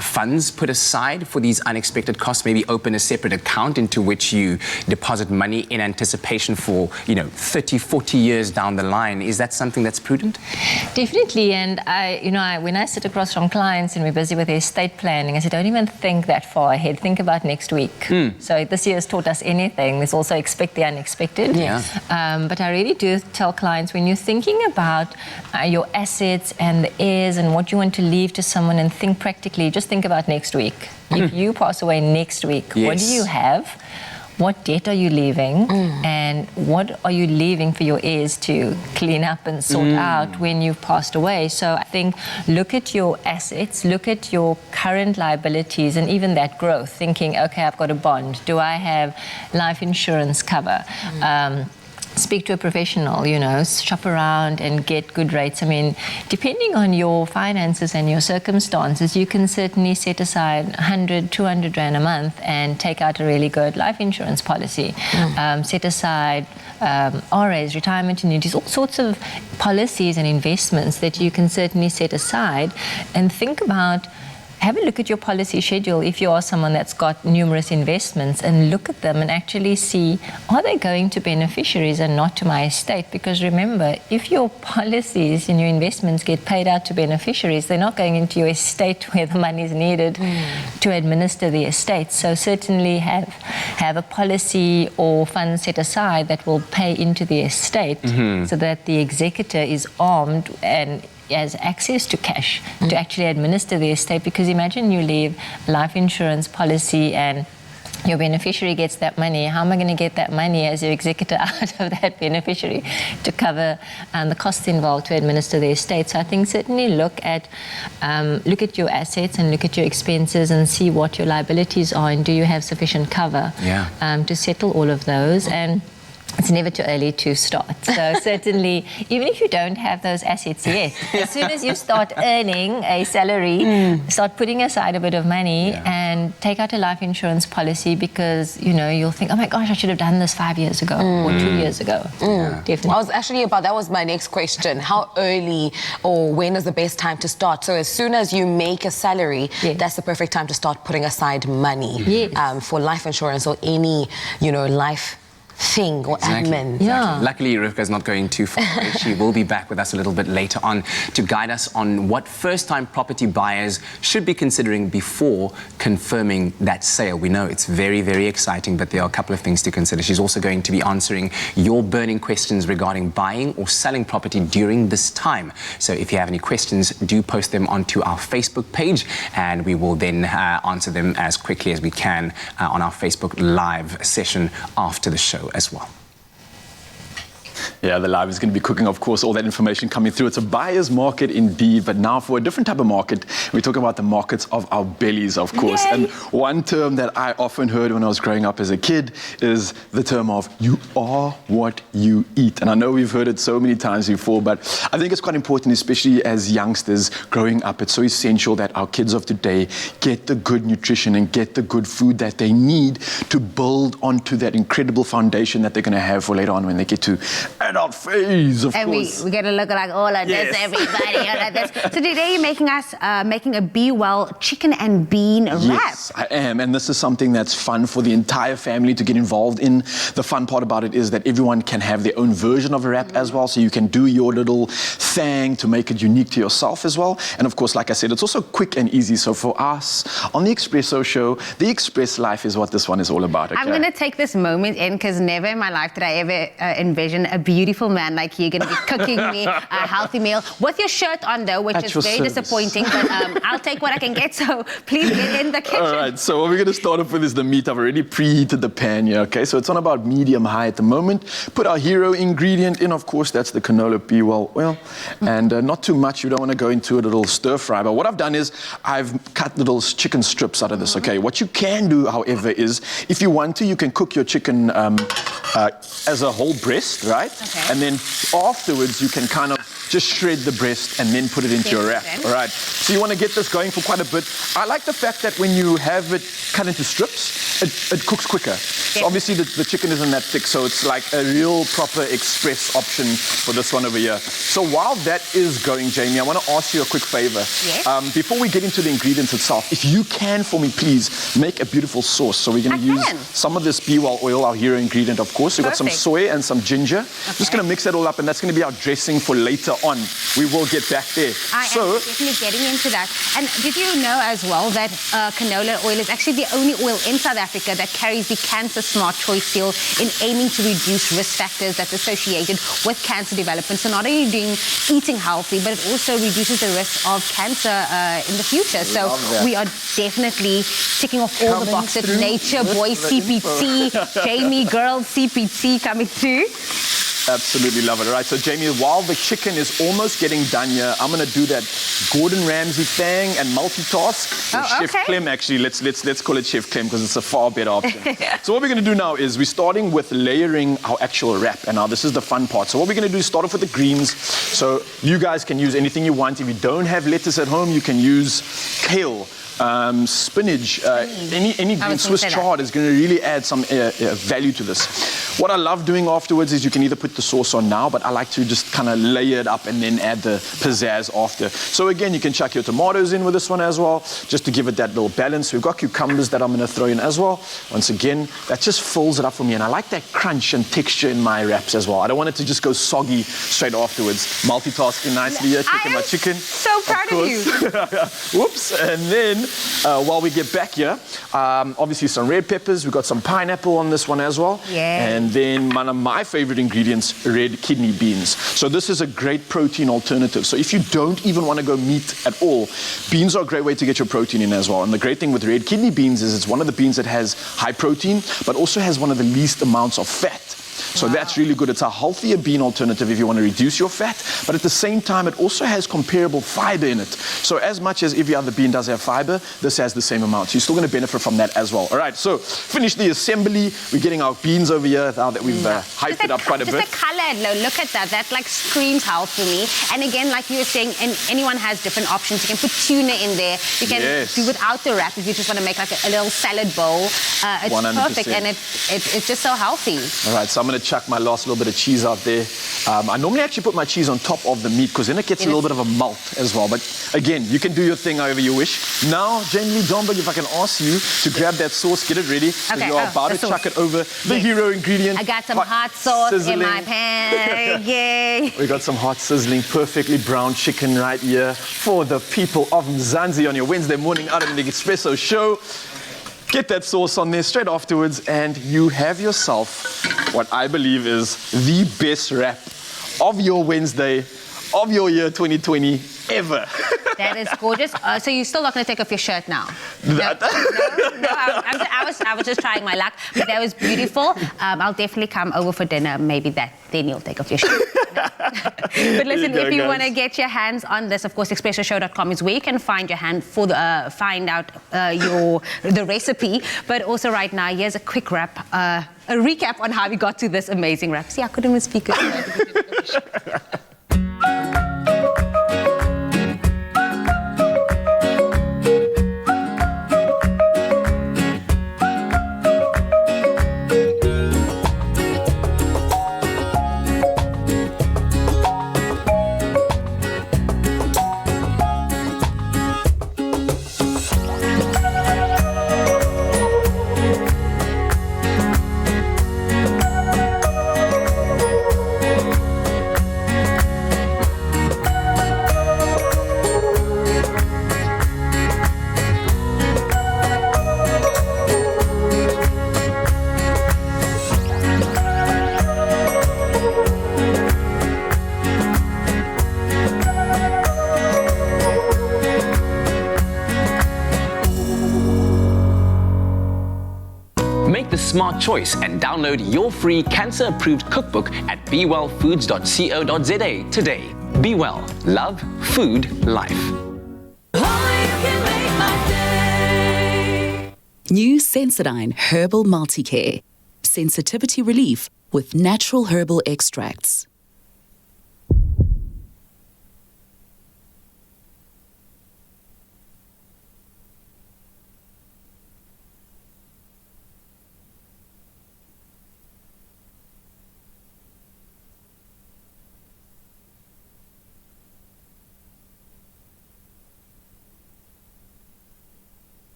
Speaker 18: funds put aside for these unexpected costs, maybe open a separate account into which you deposit money in anticipation for, 30, 40 years down the line? Is that something that's prudent?
Speaker 17: Definitely. And when I sit across from clients and we're busy with their estate planning, I say, don't even think that far ahead. Think about next week. So this year has taught us anything. There's also expect the unexpected. But I really do tell clients, when you're thinking about your assets and the heirs and what you want to leave to someone, and think practically, just think about next week. If you pass away next week, what do you have? What debt are you leaving, and what are you leaving for your heirs to clean up and sort out when you've passed away? So I think look at your assets, look at your current liabilities, and even that growth, thinking, okay, I've got a bond. Do I have life insurance cover? speak to a professional, you know, shop around and get good rates. I mean, depending on your finances and your circumstances, you can certainly set aside 100, 200 Rand a month and take out a really good life insurance policy. Set aside RAs, retirement annuities, all sorts of policies and investments that you can certainly set aside, and think about, have a look at your policy schedule if you are someone that's got numerous investments, and look at them and actually see, are they going to beneficiaries and not to my estate? Because remember, if your policies and your investments get paid out to beneficiaries, they're not going into your estate where the money is needed to administer the estate. So certainly have a policy or fund set aside that will pay into the estate so that the executor is armed and has access to cash to actually administer the estate. Because imagine you leave a life insurance policy and your beneficiary gets that money. How am I going to get that money as your executor out of that beneficiary to cover the costs involved to administer the estate? So I think certainly look at your assets and look at your expenses and see what your liabilities are, and do you have sufficient cover to settle all of those. And it's never too early to start. So certainly, even if you don't have those assets yet, as soon as you start earning a salary, start putting aside a bit of money and take out a life insurance policy, because, you know, you'll think, oh my gosh, I should have done this 5 years ago or 2 years ago. Definitely.
Speaker 2: I was actually that was my next question. How early or when is the best time to start? So as soon as you make a salary, that's the perfect time to start putting aside money for life insurance or any, you know, life thing or admin.
Speaker 6: Luckily, Rivka's not going too far away. She will be back with us a little bit later on to guide us on what first-time property buyers should be considering before confirming that sale. We know it's very, very exciting, but there are a couple of things to consider. She's also going to be answering your burning questions regarding buying or selling property during this time. So if you have any questions, do post them onto our Facebook page, and we will then answer them as quickly as we can on our Facebook Live session after the show as well.
Speaker 4: Yeah, the live is going to be cooking, of course, all that information coming through. It's a buyer's market indeed, but now for a different type of market, we talk about the markets of our bellies, of course. Yay. And one term that I often heard when I was growing up as a kid is the term of you are what you eat. And I know we've heard it so many times before, but I think it's quite important, especially as youngsters growing up. It's so essential that our kids of today get the good nutrition and get the good food that they need to build onto that incredible foundation that they're going to have for later on when they get to adult phase, of course.
Speaker 5: And we get to look like all of this, everybody, all of this. So today you're making us making a Be Well chicken and bean wrap.
Speaker 4: Yes, I am. And this is something that's fun for the entire family to get involved in. The fun part about it is that everyone can have their own version of a wrap as well. So you can do your little thing to make it unique to yourself as well. And of course, like I said, it's also quick and easy. So for us on the Expresso show, the Express life is what this one is all about. Okay?
Speaker 5: I'm going to take this moment in, because never in my life did I ever envision a beautiful man like you going to be cooking me a healthy meal with your shirt on, though, which is very disappointing, but I'll take what I can get, so please get in the kitchen.
Speaker 4: All right, so what we're going to start off with is the meat. I've already preheated the pan here, okay? So it's on about medium high at the moment. Put our hero ingredient in, of course, that's the canola Be Well oil, and not too much. You don't want to go into a little stir fry, but what I've done is I've cut little chicken strips out of this, okay? What you can do, however, is if you want to, you can cook your chicken as a whole breast, right? Okay. And then afterwards, you can kind of just shred the breast and then put it into your wrap. All right. So you want to get this going for quite a bit. I like the fact that when you have it cut into strips, it cooks quicker. So obviously the chicken isn't that thick, so it's like a real proper express option for this one over here. So while that is going, Jamie, I want to ask you a quick favor. Yes. Before we get into the ingredients itself, if you can for me, please make a beautiful sauce. So we're going to use some of this Be Well oil, our hero ingredient, of course. We've got some soy and some ginger. Just going to mix that all up, and that's going to be our dressing for later on. We will get back there.
Speaker 5: I am definitely getting into that. And did you know as well that canola oil is actually the only oil in South Africa that carries the Cancer Smart Choice seal in aiming to reduce risk factors that's associated with cancer development? So not only eating healthy, but it also reduces the risk of cancer in the future. So we are definitely ticking off all the boxes. Nature Boy CPT, Jamie Girl CPT coming through.
Speaker 4: Absolutely love it. All right, so Jamie, while the chicken is almost getting done here, I'm going to do that Gordon Ramsay thing and multitask. Or Chef Clem, actually, let's call it Chef Clem because it's a far better option. So what we're going to do now is we're starting with layering our actual wrap. And now this is the fun part. So what we're going to do is start off with the greens. So you guys can use anything you want. If you don't have lettuce at home, you can use kale. Spinach, any green Swiss chard is going to really add some value to this. What I love doing afterwards is you can either put the sauce on now, but I like to just kind of layer it up and then add the pizzazz after. So again, you can chuck your tomatoes in with this one as well, just to give it that little balance. We've got cucumbers that I'm going to throw in as well. Once again, that just fills it up for me, and I like that crunch and texture in my wraps as well. I don't want it to just go soggy straight afterwards. Multitasking nicely here, cooking my chicken.
Speaker 5: So proud of you.
Speaker 4: Whoops, and then while we get back here, obviously some red peppers. We've got some pineapple on this one as well.
Speaker 5: Yeah.
Speaker 4: And then one of my favorite ingredients, red kidney beans. So this is a great protein alternative. So if you don't even want to go meat at all, beans are a great way to get your protein in as well. And the great thing with red kidney beans is it's one of the beans that has high protein, but also has one of the least amounts of fat. So that's really good. It's a healthier bean alternative if you want to reduce your fat, but at the same time, it also has comparable fiber in it. So as much as every other bean does have fiber, this has the same amount. So you're still going to benefit from that as well. All right, so finish the assembly. We're getting our beans over here now that we've hyped it up quite a bit.
Speaker 5: Just the color, look at that. That like screams health for me. And again, like you were saying, and anyone has different options. You can put tuna in there. You can do without the wrap if you just want to make like a little salad bowl. It's 100%. Perfect, and it's just so healthy.
Speaker 4: All right, so I'm going to chuck my last little bit of cheese out there. I normally actually put my cheese on top of the meat because then it gets a little bit of a melt as well. But again, you can do your thing however you wish. Now, Jamie Domberg, if I can ask you to grab that sauce, get it ready.
Speaker 5: Okay,
Speaker 4: you're about to chuck it over the hero ingredient.
Speaker 5: I got some hot sauce
Speaker 4: sizzling.
Speaker 5: in my pan. Yay.
Speaker 4: We got some hot sizzling, perfectly brown chicken right here for the people of Mzansi on your Wednesday morning out of the Expresso show. Get that sauce on there straight afterwards, and you have yourself what I believe is the best wrap of your Wednesday, of your year 2020 ever.
Speaker 5: That is gorgeous. So you're still not going to take off your shirt now? No, I was just trying my luck, but that was beautiful. I'll definitely come over for dinner. Maybe then you'll take off your shirt. But listen, if you want to get your hands on this, of course, expressoshow.com is where you can find your hand for the find out the recipe. But also right now, here's a quick wrap, a recap on how we got to this amazing wrap. See, I couldn't even speak it.
Speaker 18: Make the smart choice and download your free cancer-approved cookbook at bewellfoods.co.za today. Be well. Love. Food. Life.
Speaker 19: New Sensodyne Herbal Multicare. Sensitivity relief with natural herbal extracts.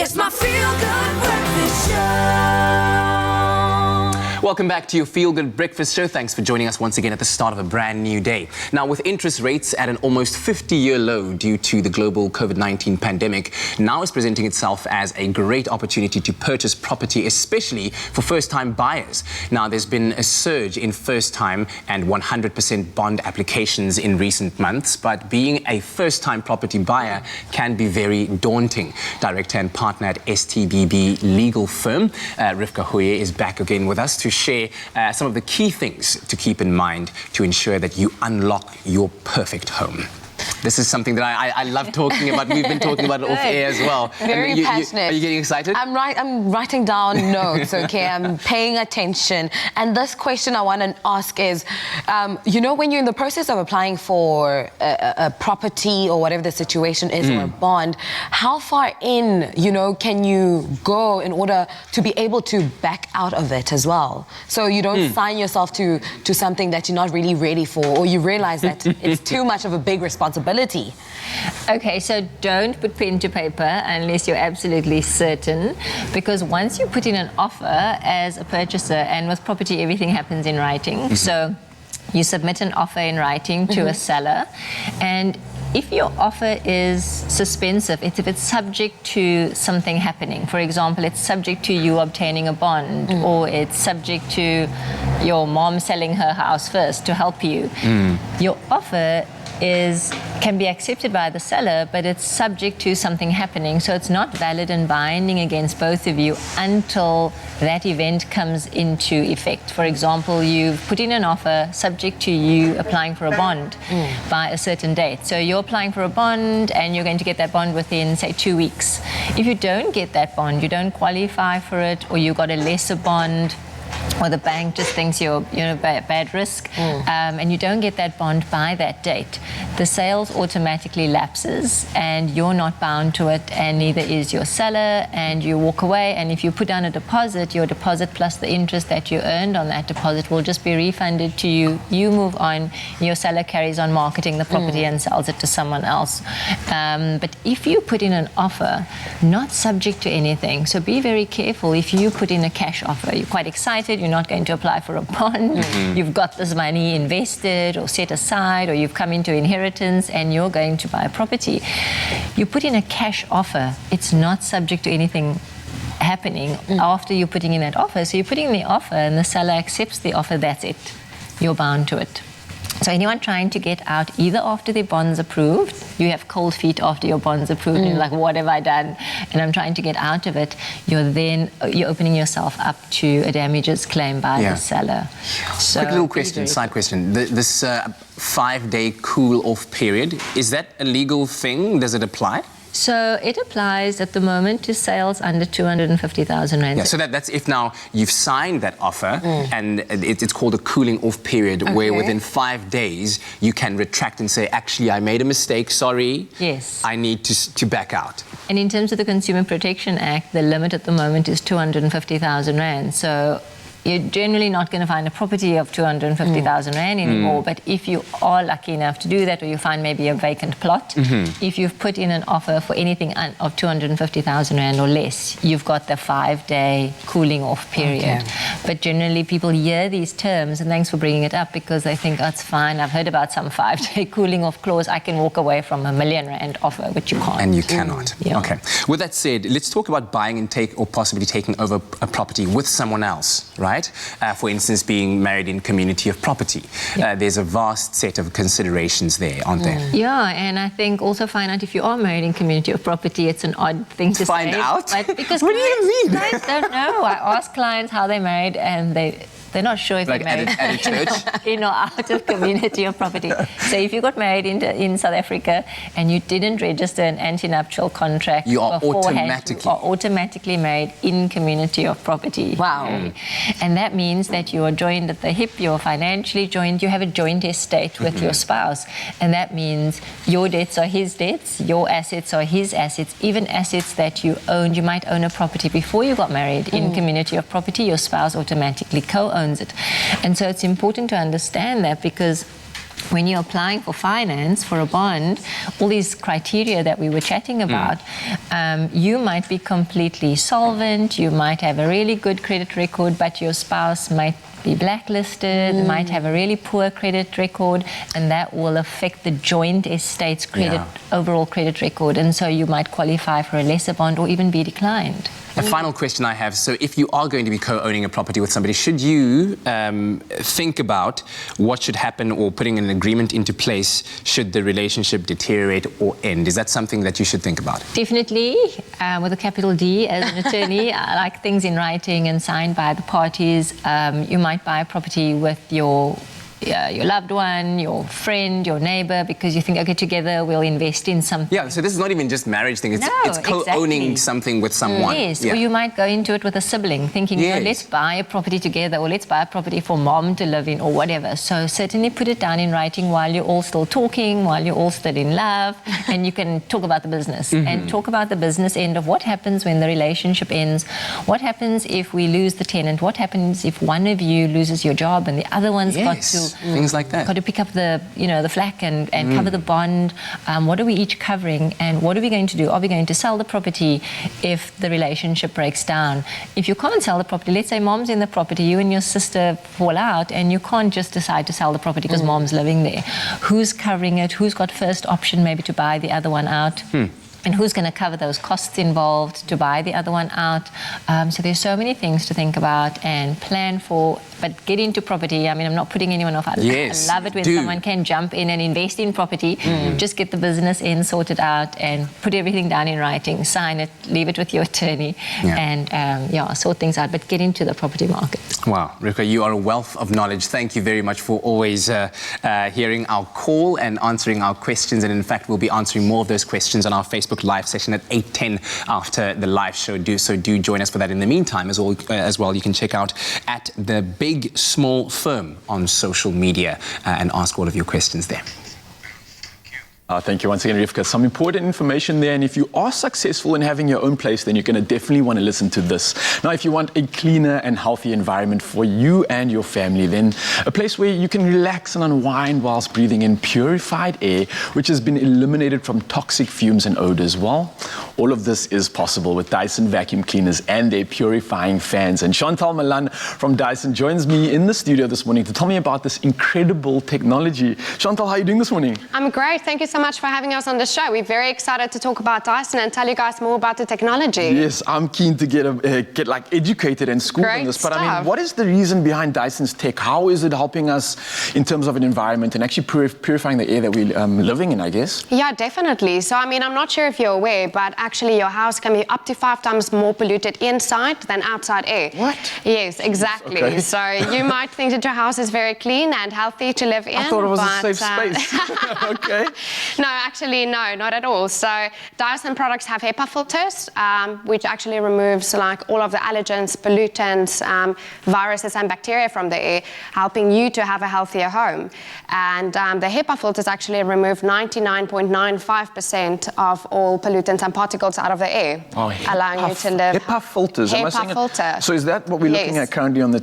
Speaker 1: It's my Feel Good Breakfast Show.
Speaker 18: Welcome back to your Feel Good Breakfast Show. Thanks for joining us once again at the start of a brand new day. Now, with interest rates at an almost 50-year low due to the global COVID-19 pandemic, now is presenting itself as a great opportunity to purchase property, especially for first-time buyers. Now, there's been a surge in first-time and 100% bond applications in recent months, but being a first-time property buyer can be very daunting. Director and partner at STBB legal firm, Rivka Hoye, is back again with us to share some of the key things to keep in mind to ensure that you unlock your perfect home. This is something that I love talking about. We've been talking about it off air as well.
Speaker 2: Very passionate.
Speaker 18: Are you getting excited?
Speaker 2: I'm writing down notes, okay? I'm paying attention. And this question I want to ask is, you know, when you're in the process of applying for a property or whatever the situation is, or a bond, how far in, you know, can you go in order to be able to back out of it as well? So you don't sign yourself to something that you're not really ready for, or you realize that it's too much of a big responsibility.
Speaker 20: Okay, so don't put pen to paper unless you're absolutely certain, because once you put in an offer as a purchaser, and with property everything happens in writing, so you submit an offer in writing to a seller, and if your offer is suspensive, if it's subject to something happening, for example, it's subject to you obtaining a bond, or it's subject to your mom selling her house first to help you, your offer can be accepted by the seller, but it's subject to something happening. So it's not valid and binding against both of you until that event comes into effect. For example, you've put in an offer subject to you applying for a bond by a certain date. So you're applying for a bond and you're going to get that bond within, say, 2 weeks. If you don't get that bond, you don't qualify for it, or you got a lesser bond, or the bank just thinks you're bad risk, and you don't get that bond by that date, the sales automatically lapses and you're not bound to it, and neither is your seller, and you walk away. And if you put down a deposit, your deposit plus the interest that you earned on that deposit will just be refunded to you. You move on, your seller carries on marketing the property and sells it to someone else. But if you put in an offer not subject to anything, so be very careful. If you put in a cash offer, you're quite excited, you're not going to apply for a bond, you've got this money invested or set aside, or you've come into inheritance and you're going to buy a property. You put in a cash offer, it's not subject to anything happening after you're putting in that offer. So you're putting in the offer and the seller accepts the offer, that's it. You're bound to it. So anyone trying to get out either after their bond's approved, you have cold feet after your bond's approved, and you're like, what have I done? And I'm trying to get out of it, you're opening yourself up to a damages claim by the seller. So,
Speaker 18: quick little question, side question. This 5-day cool-off period, is that a legal thing? Does it apply?
Speaker 20: So it applies at the moment to sales under 250,000 rand.
Speaker 18: Yeah, so that's if now you've signed that offer and it's called a cooling off period, where within 5 days you can retract and say, actually, I made a mistake, sorry.
Speaker 20: Yes.
Speaker 18: I need to back out.
Speaker 20: And in terms of the Consumer Protection Act, the limit at the moment is 250,000 rand. So you're generally not going to find a property of 250,000 rand anymore, but if you are lucky enough to do that, or you find maybe a vacant plot, if you've put in an offer for anything of 250,000 rand or less, you've got the 5-day cooling off period. But generally people hear these terms, and thanks for bringing it up, because they think, oh, it's fine, I've heard about some 5-day cooling off clause, I can walk away from a 1 million rand offer, but you can't.
Speaker 18: And you cannot. Okay. With that said, let's talk about buying and or possibly taking over a property with someone else, right? For instance, being married in community of property. There's a vast set of considerations there, aren't there?
Speaker 20: Yeah, and I think also find out if you are married in community of property, it's an odd thing to
Speaker 18: find
Speaker 20: say.
Speaker 18: Out?
Speaker 20: But because
Speaker 18: what do you mean?
Speaker 20: Clients don't know. I ask clients how they're married, and they're not sure if
Speaker 18: like
Speaker 20: they're married
Speaker 18: at a church?
Speaker 20: in or out of community of property. So if you got married in South Africa and you didn't register an antenuptial contract,
Speaker 18: you are
Speaker 20: beforehand, you are automatically married in community of property.
Speaker 2: Wow.
Speaker 20: And that means that you are joined at the hip, you're financially joined, you have a joint estate with your spouse. And that means your debts are his debts, your assets are his assets, even assets that you owned. You might own a property before you got married in community of property, your spouse automatically co-owns it. And so it's important to understand that, because when you're applying for finance, for a bond, all these criteria that we were chatting about, you might be completely solvent, you might have a really good credit record, but your spouse might be blacklisted, might have a really poor credit record, and that will affect the joint estate's credit, overall credit record, and so you might qualify for a lesser bond or even be declined.
Speaker 6: A final question I have, so if you are going to be co-owning a property with somebody, should you think about what should happen or putting an agreement into place should the relationship deteriorate or end? Is that something that you should think about?
Speaker 20: Definitely, with a capital D as an attorney, I like things in writing and signed by the parties. You might buy a property with your loved one, your friend, your neighbor, because you think, okay, together we'll invest in something.
Speaker 6: Yeah, so this is not even just marriage thing, it's co-owning something with someone.
Speaker 20: Yes, or you might go into it with a sibling, thinking, let's buy a property together, or let's buy a property for mom to live in, or whatever. So certainly put it down in writing while you're all still talking, while you're all still in love, and you can talk about the business, and talk about the business end of what happens when the relationship ends, what happens if we lose the tenant, what happens if one of you loses your job and the other one's got to
Speaker 6: things like that.
Speaker 20: Got to pick up the the flak and cover the bond. What are we each covering, and what are we going to do? Are we going to sell the property if the relationship breaks down? If you can't sell the property, let's say mom's in the property, you and your sister fall out, and you can't just decide to sell the property because mom's living there. Who's covering it? Who's got first option maybe to buy the other one out? And who's going to cover those costs involved to buy the other one out? So there's so many things to think about and plan for, but get into property. I mean, I'm not putting anyone off. I love it when someone can jump in and invest in property. Just get the business in, sort it out, and put everything down in writing, sign it, leave it with your attorney, and sort things out, but get into the property market.
Speaker 6: Wow, Rivka, you are a wealth of knowledge. Thank you very much for always hearing our call and answering our questions. And in fact, we'll be answering more of those questions on our Facebook Live session at 8:10 after the live show. Do join us for that. In the meantime, as well, you can check out at the Big Small Firm on social media and ask all of your questions there.
Speaker 4: Thank you once again, Rivka. Some important information there, and if you are successful in having your own place, then you're going to definitely want to listen to this. Now, if you want a cleaner and healthy environment for you and your family, then a place where you can relax and unwind whilst breathing in purified air, which has been eliminated from toxic fumes and odors. Well, all of this is possible with Dyson vacuum cleaners and their purifying fans. And Chantal Malan from Dyson joins me in the studio this morning to tell me about this incredible technology. Chantal, how are you doing this morning?
Speaker 21: I'm great. Thank you so much for having us on the show. We're very excited to talk about Dyson and tell you guys more about the technology.
Speaker 4: Yes, I'm keen to get like educated and schooled on this. But I mean, what is the reason behind Dyson's tech? How is it helping us in terms of an environment and actually purifying the air that we're living in, I guess?
Speaker 21: Yeah, definitely. So, I mean, I'm not sure if you're aware, but actually your house can be up to 5 times more polluted inside than outside air.
Speaker 4: What?
Speaker 21: Yes, exactly.
Speaker 4: Okay.
Speaker 21: So you might think that your house is very clean and healthy to live in.
Speaker 4: I thought it was a safe space. Okay.
Speaker 21: No, actually, no, not at all. So Dyson products have HEPA filters, which actually removes like all of the allergens, pollutants, viruses and bacteria from the air, helping you to have a healthier home. And the HEPA filters actually remove 99.95% of all pollutants and particles out of the air, allowing you to live.
Speaker 4: HEPA filters.
Speaker 21: HEPA filter.
Speaker 4: So is that what we're looking at currently on the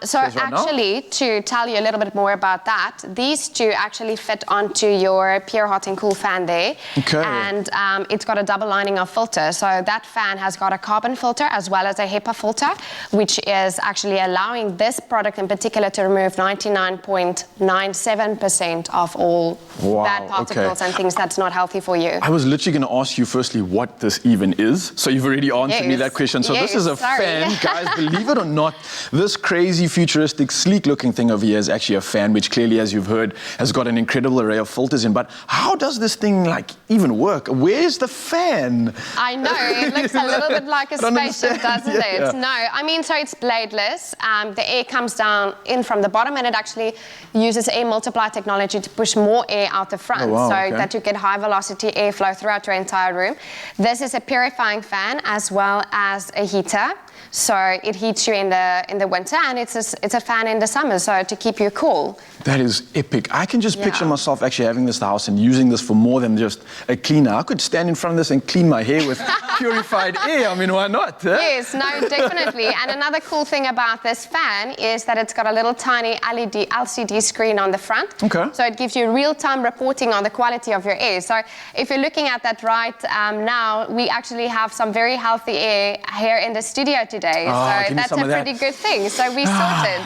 Speaker 21: so actually, to tell you a little bit more about that, these two actually fit onto your pure hot and cool fan there.
Speaker 4: Okay.
Speaker 21: And it's got a double lining of filter. So that fan has got a carbon filter as well as a HEPA filter, which is actually allowing this product in particular to remove 99.97% of all bad particles and things that's not healthy for you.
Speaker 4: I was literally going to ask you firstly what this even is. So you've already answered me that question. So this is a fan, guys, believe it or not, this crazy futuristic sleek looking thing over here is actually a fan, which clearly, as you've heard, has got an incredible array of filters in. But how does this thing like even work? Where's the fan?
Speaker 21: I know, it looks a little bit like a spaceship, doesn't it? No, I mean, so it's bladeless. The air comes down in from the bottom, and it actually uses air multiply technology to push more air out the front, that you get high velocity airflow throughout your entire room. This is a purifying fan as well as a heater. So it heats you in the winter, and it's a fan in the summer, so to keep you cool.
Speaker 4: That is epic. I can just picture myself actually having this house and using this for more than just a cleaner. I could stand in front of this and clean my hair with purified air. I mean, why not? Huh?
Speaker 21: Yes, no, definitely. And another cool thing about this fan is that it's got a little tiny LED LCD screen on the front.
Speaker 4: Okay.
Speaker 21: So it gives you real-time reporting on the quality of your air. So if you're looking at that right now, we actually have some very healthy air here in the studio today. So that's a pretty good thing. So we sorted.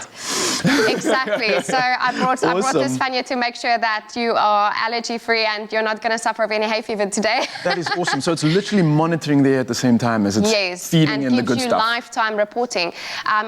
Speaker 21: Exactly. So I brought this fan here to make sure that you are allergy-free and you're not going to suffer of any hay fever today.
Speaker 4: That is awesome. So it's literally monitoring there at the same time as it's feeding in the good stuff.
Speaker 21: Yes, and gives you lifetime reporting.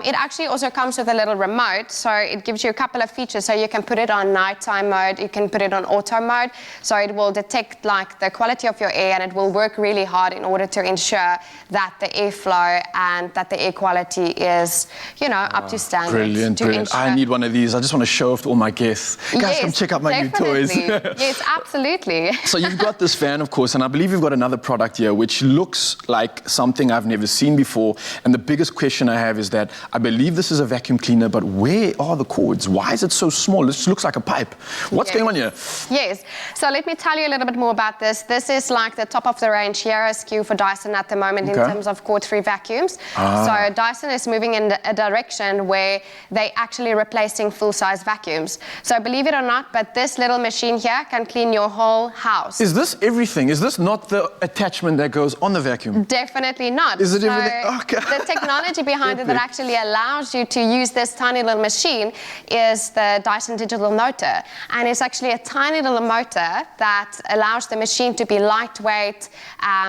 Speaker 21: It actually also comes with a little remote, so it gives you a couple of features. So you can put it on nighttime mode, you can put it on auto mode, so it will detect like the quality of your air, and it will work really hard in order to ensure that the airflow and that the air quality is, you know, up to standard.
Speaker 4: Brilliant, brilliant. I need one of these. I just want to show off to all my guests. Guys, come check out my new toys.
Speaker 21: Yes, absolutely.
Speaker 4: So you've got this fan, of course, and I believe you've got another product here which looks like something I've never seen before. And the biggest question I have is that I believe this is a vacuum cleaner, but where are the cords? Why is it so small? This looks like a pipe. What's going on here?
Speaker 21: Yes. So let me tell you a little bit more about this. This is like the top of the range hero SKU for Dyson at the moment in terms of cord-free vacuums. So Dyson is moving in a direction where they're actually replacing full-size vacuums. So believe it or not, but this little machine here can clean your whole house.
Speaker 4: Is this everything? Is this not the attachment that goes on the vacuum?
Speaker 21: Definitely not.
Speaker 4: Is it everything? Okay.
Speaker 21: The technology behind it that actually allows you to use this tiny little machine is the Dyson digital motor. And it's actually a tiny little motor that allows the machine to be lightweight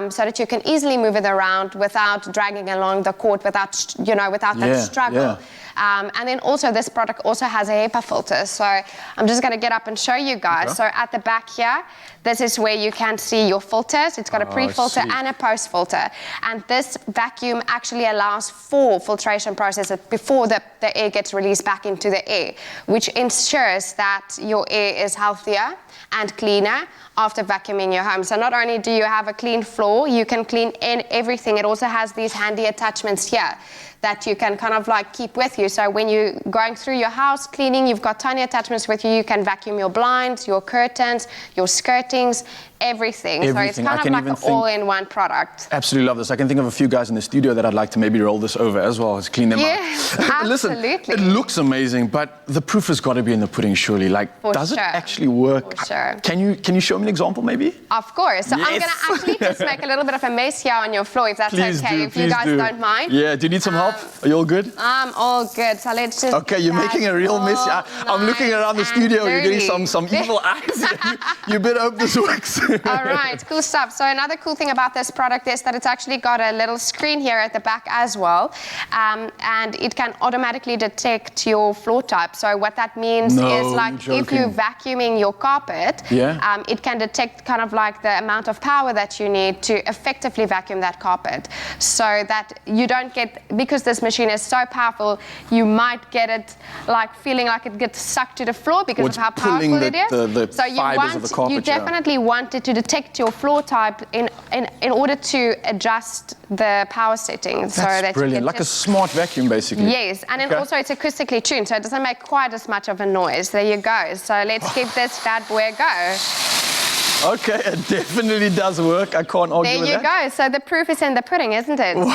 Speaker 21: so that you can easily move it around without dragging along the cord, without, you know, without that struggle. And then also this product also has a HEPA filter. So I'm just going to get up and show you guys. So at the back here, this is where you can see your filters. It's got a pre-filter and a post-filter. And this vacuum actually allows 4 filtration processes before the air gets released back into the air, which ensures that your air is healthier and cleaner after vacuuming your home. So not only do you have a clean floor, you can clean in everything. It also has these handy attachments here that you can kind of like keep with you. So when you're going through your house cleaning, you've got tiny attachments with you. You can vacuum your blinds, your curtains, your skirtings, everything. So it's kind of like an all-in-one product.
Speaker 4: Absolutely love this. I can think of a few guys in the studio that I'd like to maybe roll this over as well as clean them out. Listen,
Speaker 21: absolutely.
Speaker 4: it looks amazing, but the proof has got to be in the pudding, surely. Like, does it actually work?
Speaker 21: For sure.
Speaker 4: Can you show me an example, maybe?
Speaker 21: Of course. So I'm going to actually just make a little bit of a mess here on your floor, if that's okay, if you guys don't mind.
Speaker 4: Yeah, do you need some help? Are you all good?
Speaker 21: I'm all good. So let's just...
Speaker 4: Okay, you're making a real mess. I'm looking around the studio. You're getting some evil eyes. You better hope this works.
Speaker 21: All right, cool stuff. So another cool thing about this product is that it's actually got a little screen here at the back as well. And it can automatically detect your floor type. So what that means is like if you're vacuuming your carpet, it can detect kind of like the amount of power that you need to effectively vacuum that carpet. So that you don't get, because this machine is so powerful, you might get it like feeling like it gets sucked to the floor because of how powerful it is. So you definitely want it to detect your floor type in order to adjust the power settings.
Speaker 4: That's brilliant, like a smart vacuum basically.
Speaker 21: Yes, and then also it's acoustically tuned, so it doesn't make quite as much of a noise. There you go. So let's give this bad boy a go.
Speaker 4: Okay, it definitely does work. I can't argue with that.
Speaker 21: There you go. So the proof is in the pudding, isn't it?
Speaker 4: Wow,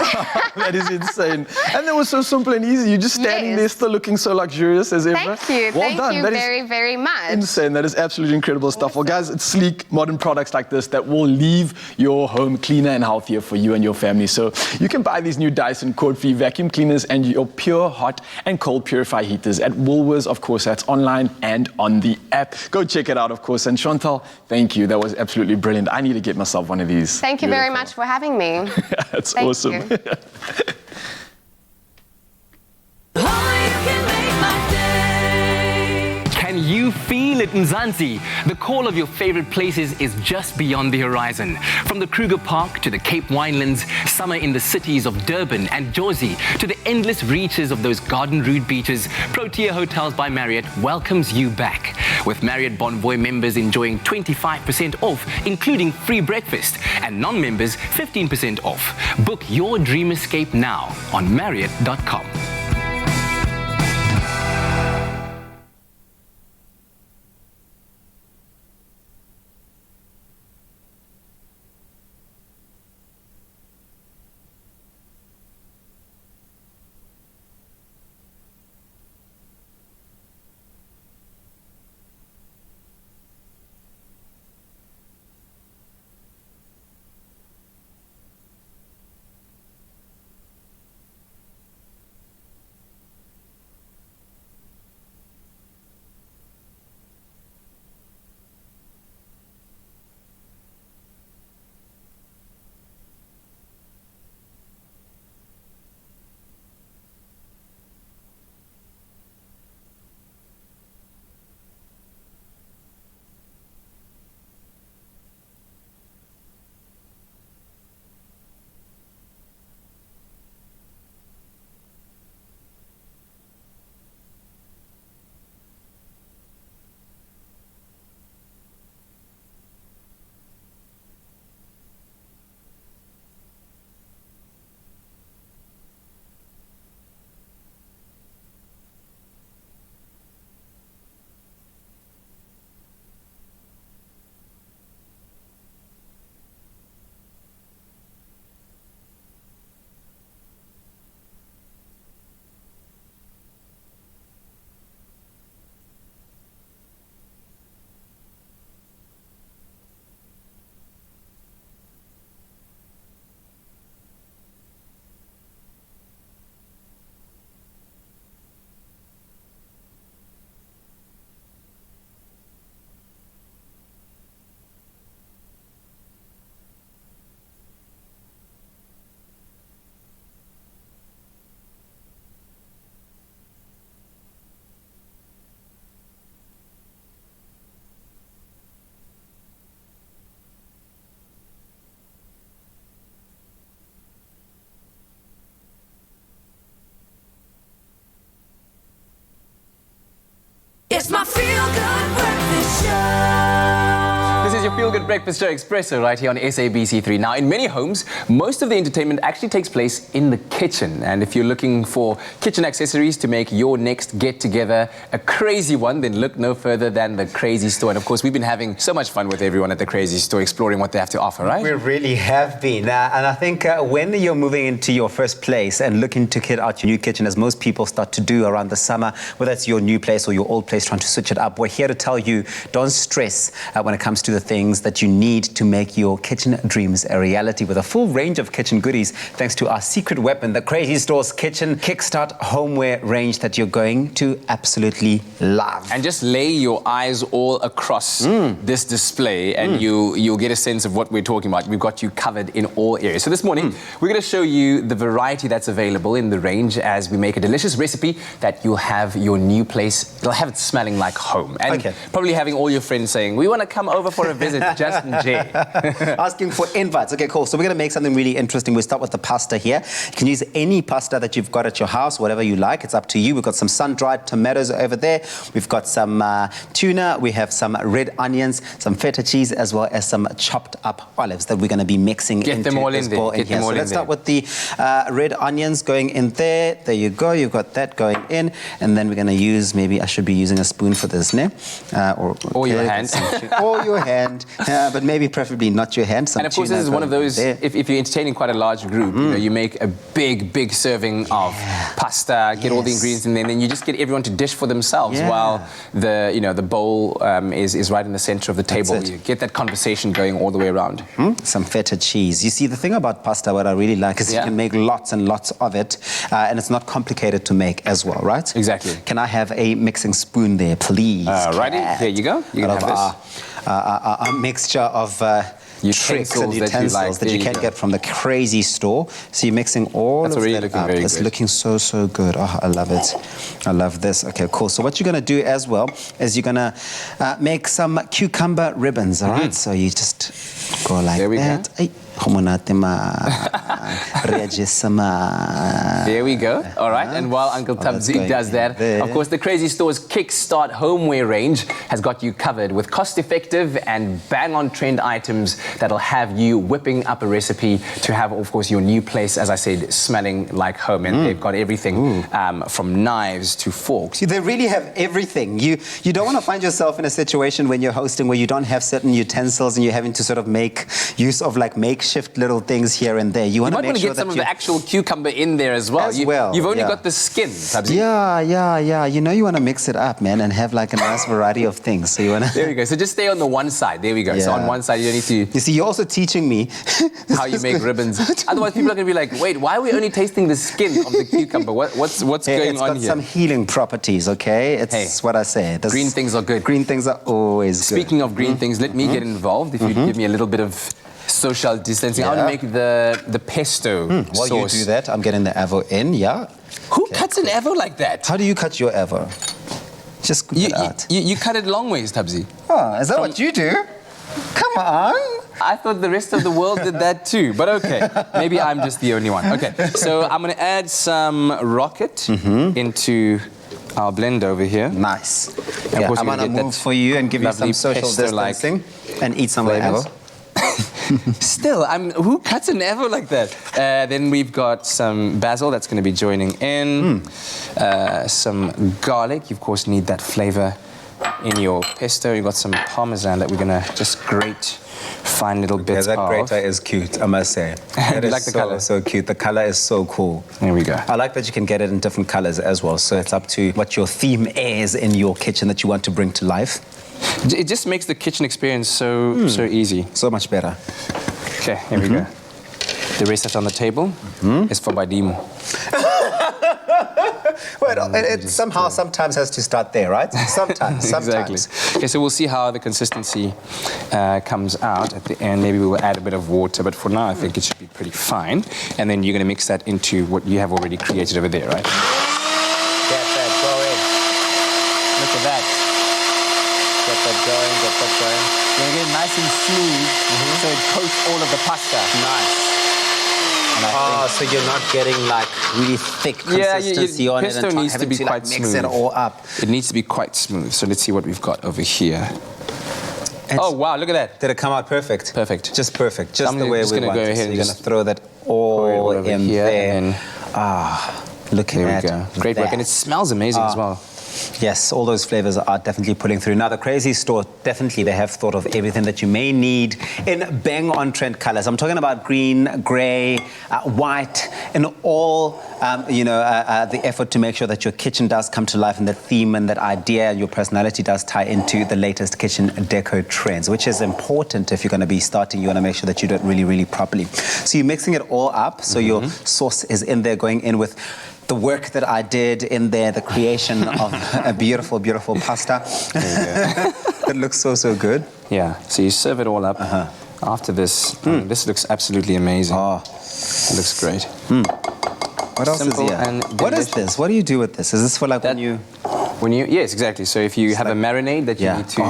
Speaker 4: that is insane. And that was so simple and easy. You're just standing there still looking so luxurious as ever.
Speaker 21: Thank you.
Speaker 4: Well done.
Speaker 21: Thank you very, very much.
Speaker 4: Insane. That is absolutely incredible stuff. Well, guys, it's sleek, modern products like this that will leave your home cleaner and healthier for you and your family. So you can buy these new Dyson cord-free vacuum cleaners and your pure hot and cold purify heaters at Woolworths. Of course, that's online and on the app. Go check it out, of course. And Chantal, thank you. That was absolutely brilliant. I need to get myself one of these.
Speaker 21: Thank you very much for having me.
Speaker 4: That's awesome.
Speaker 18: Can you feel it, Mzansi? The call of your favorite places is just beyond the horizon. From the Kruger Park to the Cape Winelands, summer in the cities of Durban and Jozi, to the endless reaches of those Garden Route beaches, Protea Hotels by Marriott welcomes you back. With Marriott Bonvoy members enjoying 25% off, including free breakfast, and non-members 15% off. Book your dream escape now on Marriott.com.
Speaker 6: Feel Good Breakfast Show Expresso right here on SABC3. Now, in many homes, most of the entertainment actually takes place in the kitchen. And if you're looking for kitchen accessories to make your next get-together a crazy one, then look no further than the Crazy Store. And of course, we've been having so much fun with everyone at the Crazy Store, exploring what they have to offer, right?
Speaker 9: We really have been. And I think when you're moving into your first place and looking to kit out your new kitchen, as most people start to do around the summer, whether it's your new place or your old place, trying to switch it up, we're here to tell you, don't stress when it comes to the things that you need to make your kitchen dreams a reality, with a full range of kitchen goodies thanks to our secret weapon, the Crazy Store's Kitchen Kickstart homeware range that you're going to absolutely love.
Speaker 6: And just lay your eyes all across this display and you'll get a sense of what we're talking about. We've got you covered in all areas. So this morning, we're going to show you the variety that's available in the range as we make a delicious recipe that you'll have your new place, you'll have it smelling like home. And probably having all your friends saying, we want to come over for a visit, Justin J.
Speaker 9: Asking for invites. Okay, cool. So we're going to make something really interesting. We'll start with the pasta here. You can use any pasta that you've got at your house, whatever you like. It's up to you. We've got some sun-dried tomatoes over there. We've got some tuna. We have some red onions, some feta cheese, as well as some chopped up olives that we're going to be mixing into this bowl in here. So let's start with the red onions going in there. There you go. You've got that going in. And then we're going to use, maybe I should be using a spoon for this, ne?
Speaker 6: Or your hand.
Speaker 9: Or your hand. But maybe preferably not your hand.
Speaker 6: And of course, this is one of those, if you're entertaining quite a large group, you know, you make a big serving of pasta, get all the ingredients in there, and then you just get everyone to dish for themselves while the bowl is right in the center of the table. You get that conversation going all the way around.
Speaker 9: Some feta cheese. You see, the thing about pasta, what I really like is you can make lots and lots of it, and it's not complicated to make as well, right?
Speaker 6: Exactly.
Speaker 9: Can I have a mixing spoon there, please?
Speaker 6: Righty, there you go. You can have this.
Speaker 9: A mixture of tricks and utensils that you can get from the Crazy Store. So you're mixing all of that up. It's looking so good. Oh, I love it. I love this. Okay, cool. So what you're going to do as well is you're going to make some cucumber ribbons, all right? So you just go like that.
Speaker 6: There we go. All right. And while Uncle Tabzi does that, of course, the Crazy Store's Kickstart homeware range has got you covered with cost-effective and bang-on-trend items that'll have you whipping up a recipe to have, of course, your new place, as I said, smelling like home. And they've got everything from knives to forks.
Speaker 9: They really have everything. You don't want to find yourself in a situation when you're hosting where you don't have certain utensils and you're having to sort of make use of like makeshift little things here and there. You want to make sure
Speaker 6: get some of the actual cucumber in there as well. You've only got the skin, Tabzi.
Speaker 9: Yeah. You know, you want to mix it up, man, and have like a nice variety of things. So you want to...
Speaker 6: There we go. So just stay on the one side. There we go. So on one side, you don't need to...
Speaker 9: You see, you're also teaching me
Speaker 6: how you make ribbons. Otherwise, people are going to be like, wait, why are we only tasting the skin of the cucumber? What's going on here?
Speaker 9: It's got some healing properties, okay? It's what I say.
Speaker 6: Green things are good.
Speaker 9: Green things are always good.
Speaker 6: Speaking of green things, let me get involved. If you give me a little bit of social distancing. I want to make the pesto
Speaker 9: While
Speaker 6: sauce.
Speaker 9: you do that, I'm getting the avo in,
Speaker 6: Who cuts an avo like that?
Speaker 9: How do you cut your avo? Just scoop it out.
Speaker 6: You cut it long ways, Tabzi.
Speaker 9: Oh, is that what you do? Come on.
Speaker 6: I thought the rest of the world did that too, but okay. Maybe I'm just the only one. Okay, so I'm going to add some rocket into our blend over here.
Speaker 9: Nice. And I'm going to move for you and give you some social distancing and eat some avo.
Speaker 6: Still, who cuts an avo like that? Then we've got some basil that's going to be joining in. Some garlic. You, of course, need that flavor in your pesto. You've got some parmesan that we're going to just grate fine little bits
Speaker 9: that grater is cute, I must say. That is
Speaker 6: like the color?
Speaker 9: So cute. The color is so cool.
Speaker 6: There we go.
Speaker 9: I like that you can get it in different colors as well. So it's up to what your theme is in your kitchen that you want to bring to life.
Speaker 6: It just makes the kitchen experience so easy.
Speaker 9: So much better.
Speaker 6: Okay, here we go. The rest that's on the table is for Badimo.
Speaker 9: Well, it somehow sometimes has to start there, right? Sometimes.
Speaker 6: Exactly. Okay, so we'll see how the consistency comes out at the end. Maybe we'll add a bit of water, but for now I think it should be pretty fine. And then you're going to mix that into what you have already created over there, right?
Speaker 9: Get that going.
Speaker 6: Look at that.
Speaker 9: Get that going.
Speaker 6: You're going to get it nice and smooth, so it coats all of the pasta.
Speaker 9: Nice. So you're not getting like really thick consistency on it and
Speaker 6: needs to be quite
Speaker 9: mix
Speaker 6: smooth.
Speaker 9: it all up.
Speaker 6: It needs to be quite smooth. So let's see what we've got over here. Oh, wow, look at that.
Speaker 10: Did it come out perfect?
Speaker 6: Perfect.
Speaker 10: Just perfect. Just
Speaker 6: I'm
Speaker 10: the way
Speaker 6: just
Speaker 10: we
Speaker 6: gonna
Speaker 10: want
Speaker 6: go
Speaker 10: it.
Speaker 6: ahead
Speaker 10: So
Speaker 6: and
Speaker 10: you're
Speaker 6: just
Speaker 10: going to throw that all
Speaker 6: over
Speaker 10: in
Speaker 6: here
Speaker 10: there.
Speaker 6: and
Speaker 10: Looking
Speaker 6: there
Speaker 10: at
Speaker 6: we go. Great work. And it smells amazing as well.
Speaker 10: Yes, all those flavors are definitely pulling through. Now, the Crazy Store, definitely they have thought of everything that you may need in bang on trend colors. I'm talking about green, gray, white, and all, the effort to make sure that your kitchen does come to life and the theme and that idea and your personality does tie into the latest kitchen deco trends, which is important if you're going to be starting. You want to make sure that you do it really, really properly. So you're mixing it all up. So your sauce is in there, going in with the work that I did in there, the creation of a beautiful, beautiful pasta. That looks so, so good.
Speaker 6: Yeah, so you serve it all up. After this, this looks absolutely amazing. Oh, it looks great.
Speaker 10: What else
Speaker 6: Simple
Speaker 10: is here?
Speaker 6: and
Speaker 10: What is this? What do you do with this? Is this for like
Speaker 6: yes, exactly. So if you have a marinade that you need to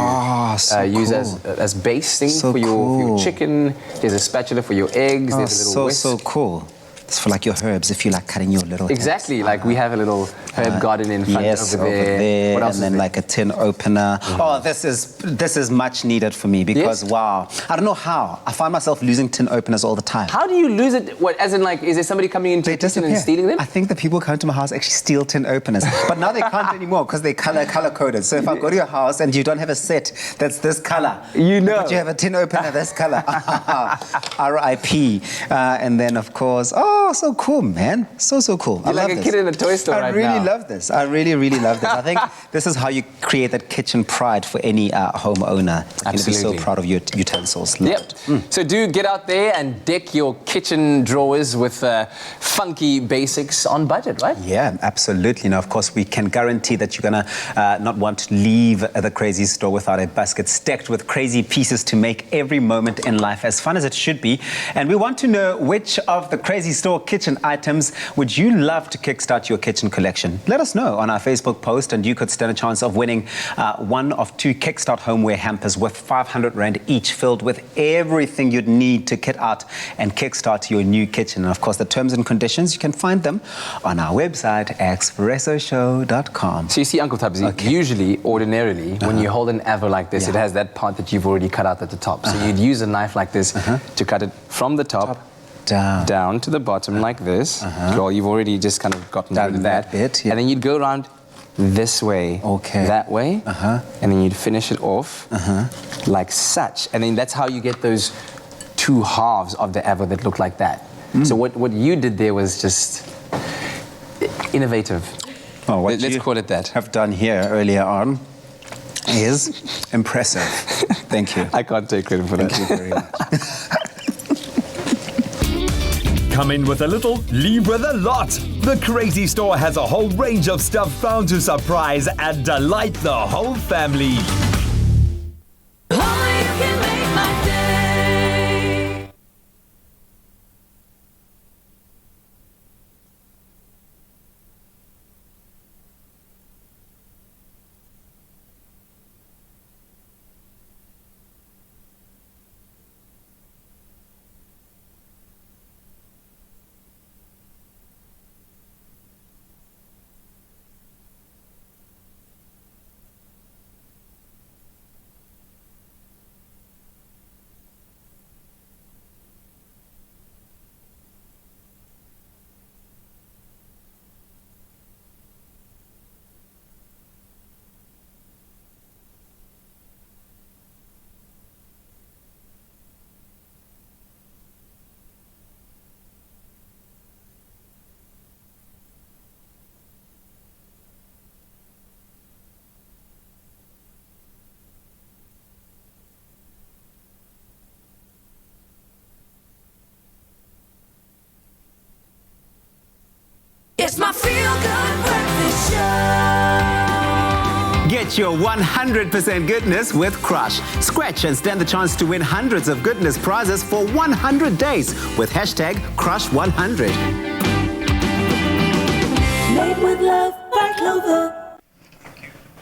Speaker 6: use as basting for your chicken, there's a spatula for your eggs, there's a little whisk.
Speaker 10: So cool. It's for like your herbs, if you like cutting your little
Speaker 6: Exactly, like we have a little herb garden in front over there. What else
Speaker 10: and then like a tin opener. Oh, this is much needed for me because wow, I don't know how. I find myself losing tin openers all the time.
Speaker 6: How do you lose it? What, as in like, is there somebody coming into your kitchen and stealing them?
Speaker 10: I think the people come to my house actually steal tin openers, but now they can't anymore because they color coded. So if I go to your house and you don't have a set that's this color, but you have a tin opener this color, R.I.P. And then of course, oh, so cool, man. So cool.
Speaker 6: You're like a kid in a toy store right now.
Speaker 10: I really love this. I really, really love this. I think this is how you create that kitchen pride for any homeowner. You're going to be so proud of your utensils.
Speaker 6: Yep. So do get out there and deck your kitchen drawers with funky basics on budget, right?
Speaker 10: Yeah, absolutely. Now, of course, we can guarantee that you're going to not want to leave the Crazy Store without a basket stacked with crazy pieces to make every moment in life as fun as it should be. And we want to know which of the Crazy Store kitchen items would you love to kickstart your kitchen collection? Let us know on our Facebook post and you could stand a chance of winning one of 2 Kickstart homeware hampers worth 500 Rand each, filled with everything you'd need to kit out and kickstart your new kitchen. And of course, the terms and conditions, you can find them on our website, expressoshow.com.
Speaker 6: So you see, Uncle Tabzi, usually, ordinarily, when you hold an avo like this, it has that part that you've already cut out at the top. So you'd use a knife like this to cut it from the top down to the bottom like this. Well, you've already just kind of gotten rid of that
Speaker 10: bit.
Speaker 6: And then you'd go around this way, that way, and then you'd finish it off like such. And then that's how you get those 2 halves of the avo that look like that. So what you did there was just innovative.
Speaker 10: Oh, what
Speaker 6: let's call it that.
Speaker 10: Have done here earlier on is impressive. Thank you.
Speaker 6: I can't take credit for that.
Speaker 10: Thank you very much.
Speaker 22: Come in with a little, leave with a lot. The Crazy Store has a whole range of stuff found to surprise and delight the whole family.
Speaker 1: It's my feel-good breakfast show.
Speaker 9: Get your 100% goodness with Crush. Scratch and stand the chance to win hundreds of goodness prizes for 100 days with hashtag Crush100.
Speaker 1: Made with love by Clover.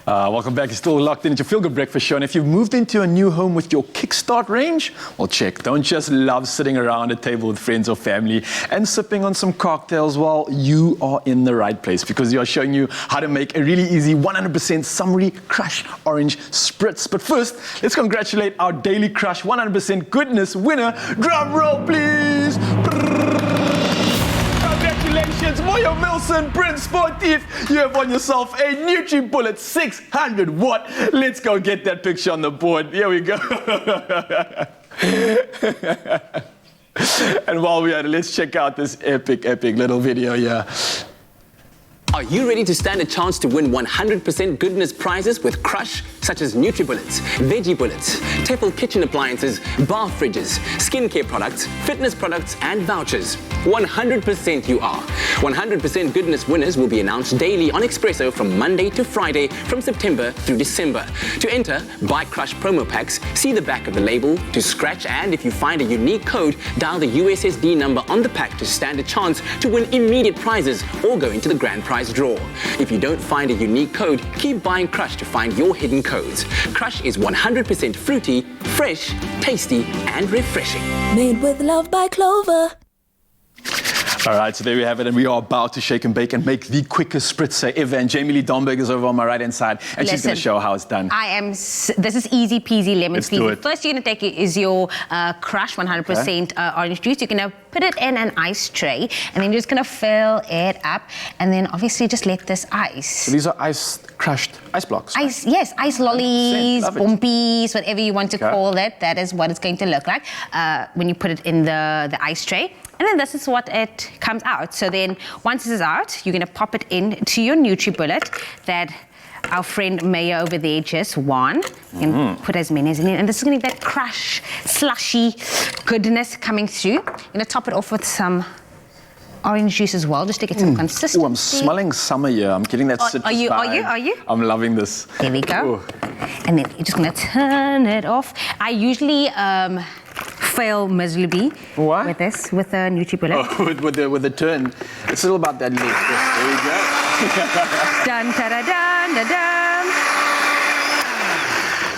Speaker 4: Welcome back. You're still locked in at your Feel Good Breakfast Show. And if you've moved into a new home with your Kickstart range, well, check. Don't just love sitting around a table with friends or family and sipping on some cocktails. Well, you are in the right place because we are showing you how to make a really easy 100% summery crush orange spritz. But first, let's congratulate our Daily Crush 100% goodness winner. Drum roll, please. Congratulations, Moyo Milson, Prince Sportif. You have won yourself a NutriBullet 600 watt. Let's go get that picture on the board. Here we go. And while we're at it, let's check out this epic little video here.
Speaker 18: Are you ready to stand a chance to win 100% goodness prizes with Crush, such as NutriBullets, Veggie Bullets, Tefl kitchen appliances, bar fridges, skincare products, fitness products, and vouchers? 100% you are. 100% goodness winners will be announced daily on Expresso from Monday to Friday from September through December. To enter, buy Crush promo packs, see the back of the label to scratch, and if you find a unique code, dial the USSD number on the pack to stand a chance to win immediate prizes or go into the grand prize draw. If you don't find a unique code, keep buying Crush to find your hidden codes. Crush is 100% fruity, fresh, tasty, and refreshing.
Speaker 1: Made with love by Clover.
Speaker 4: All right, so there we have it, and we are about to shake and bake and make the quickest spritzer ever. And Jamie Lee Domberg is over on my right-hand side, and she's going to show how it's done.
Speaker 5: This is easy peasy lemon
Speaker 4: Let's do
Speaker 5: squeezy.
Speaker 4: it.
Speaker 5: First you're going to take is your Crush 100% orange juice. You're going to put it in an ice tray, and then you're just going to fill it up, and then obviously just let this ice.
Speaker 4: So these are crushed ice blocks.
Speaker 5: Ice, yes, ice lollies,
Speaker 4: Love it.
Speaker 5: bumpies, whatever you want to call it. That is what it's going to look like when you put it in the ice tray. And then this is what it comes out. So then once this is out, you're going to pop it into your NutriBullet that our friend Maya over there just won. You can put as many as you need. And this is going to be that crush, slushy goodness coming through. You're going to top it off with some orange juice as well, just to get some consistency.
Speaker 4: Oh, I'm smelling summer here. I'm getting that citrus
Speaker 5: Are you?
Speaker 4: vibe. I'm loving this.
Speaker 5: There we go.
Speaker 4: Ooh.
Speaker 5: And then you're just going to turn it off. I usually fail miserably with this, with a NutriBullet.
Speaker 4: Oh, with the turn. It's all about that lick. Yes, there we go.
Speaker 5: Dun, da, da, dun, da, dun.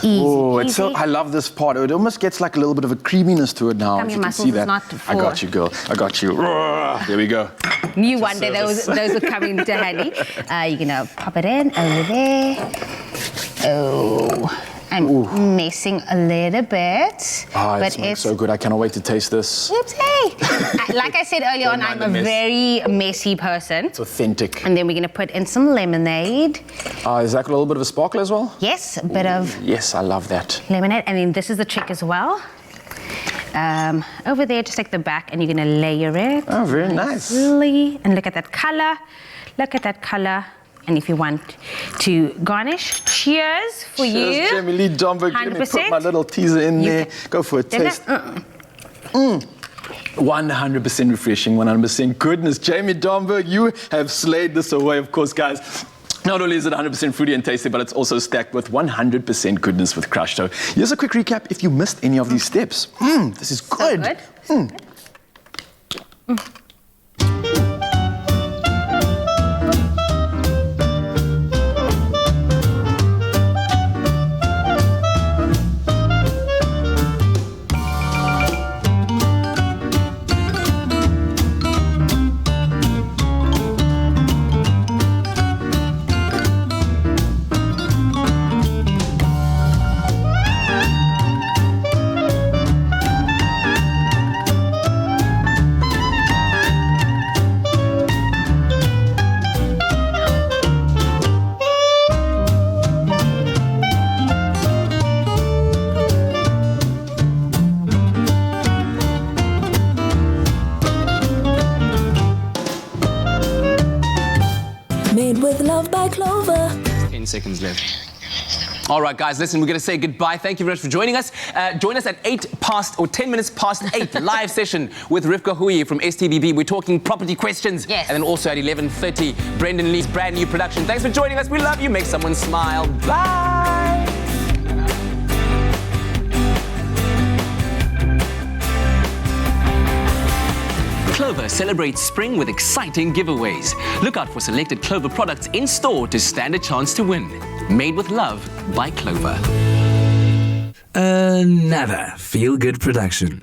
Speaker 5: Easy,
Speaker 4: Oh, it's
Speaker 5: easy.
Speaker 4: so, I love this part. It almost gets like a little bit of a creaminess to it now.
Speaker 5: Tummy
Speaker 4: If you can
Speaker 5: muscles
Speaker 4: see
Speaker 5: is
Speaker 4: that.
Speaker 5: not
Speaker 4: I
Speaker 5: for-
Speaker 4: got you, girl. I got you. There we go.
Speaker 5: Knew one day those would come into handy. You're going to pop it in over there. Oh, I'm messing a little bit.
Speaker 4: Ah,
Speaker 5: but
Speaker 4: it smells so good. I cannot wait to taste this.
Speaker 5: Oopsie. Like I said earlier on,
Speaker 4: Don't
Speaker 5: I'm
Speaker 4: mind
Speaker 5: a
Speaker 4: the mess.
Speaker 5: very messy person.
Speaker 4: It's authentic.
Speaker 5: And then we're going to put in some lemonade.
Speaker 4: Is that got a little bit of a sparkle as well?
Speaker 5: Yes, a bit of
Speaker 4: Yes, I love that.
Speaker 5: lemonade. And then this is the trick as well. Over there, just like the back, and you're going to layer it.
Speaker 4: Oh, very nice.
Speaker 5: Nicely. And look at that color. Look at that color. And if you want to garnish, cheers for you.
Speaker 4: Cheers, Jamie Lee Domberg. Let me put
Speaker 5: 100%.
Speaker 4: my little teaser in there. Go for a taste. 100% refreshing, 100% goodness. Jamie Domberg, you have slayed this away, of course, guys. Not only is it 100% fruity and tasty, but it's also stacked with 100% goodness with Crush. So here's a quick recap if you missed any of these steps. This is good.
Speaker 1: Made with love by Clover.
Speaker 18: 10 seconds left. All right, guys, listen, we're going to say goodbye. Thank you very much for joining us. Join us at 10 minutes past 8, live session with Rivka Hui from STBB. We're talking property questions.
Speaker 5: Yes.
Speaker 18: And then also at 11:30, Brendan Lee's brand new production. Thanks for joining us. We love you. Make someone smile. Bye. Clover celebrates spring with exciting giveaways. Look out for selected Clover products in store to stand a chance to win. Made with love by Clover.
Speaker 11: Another feel-good production.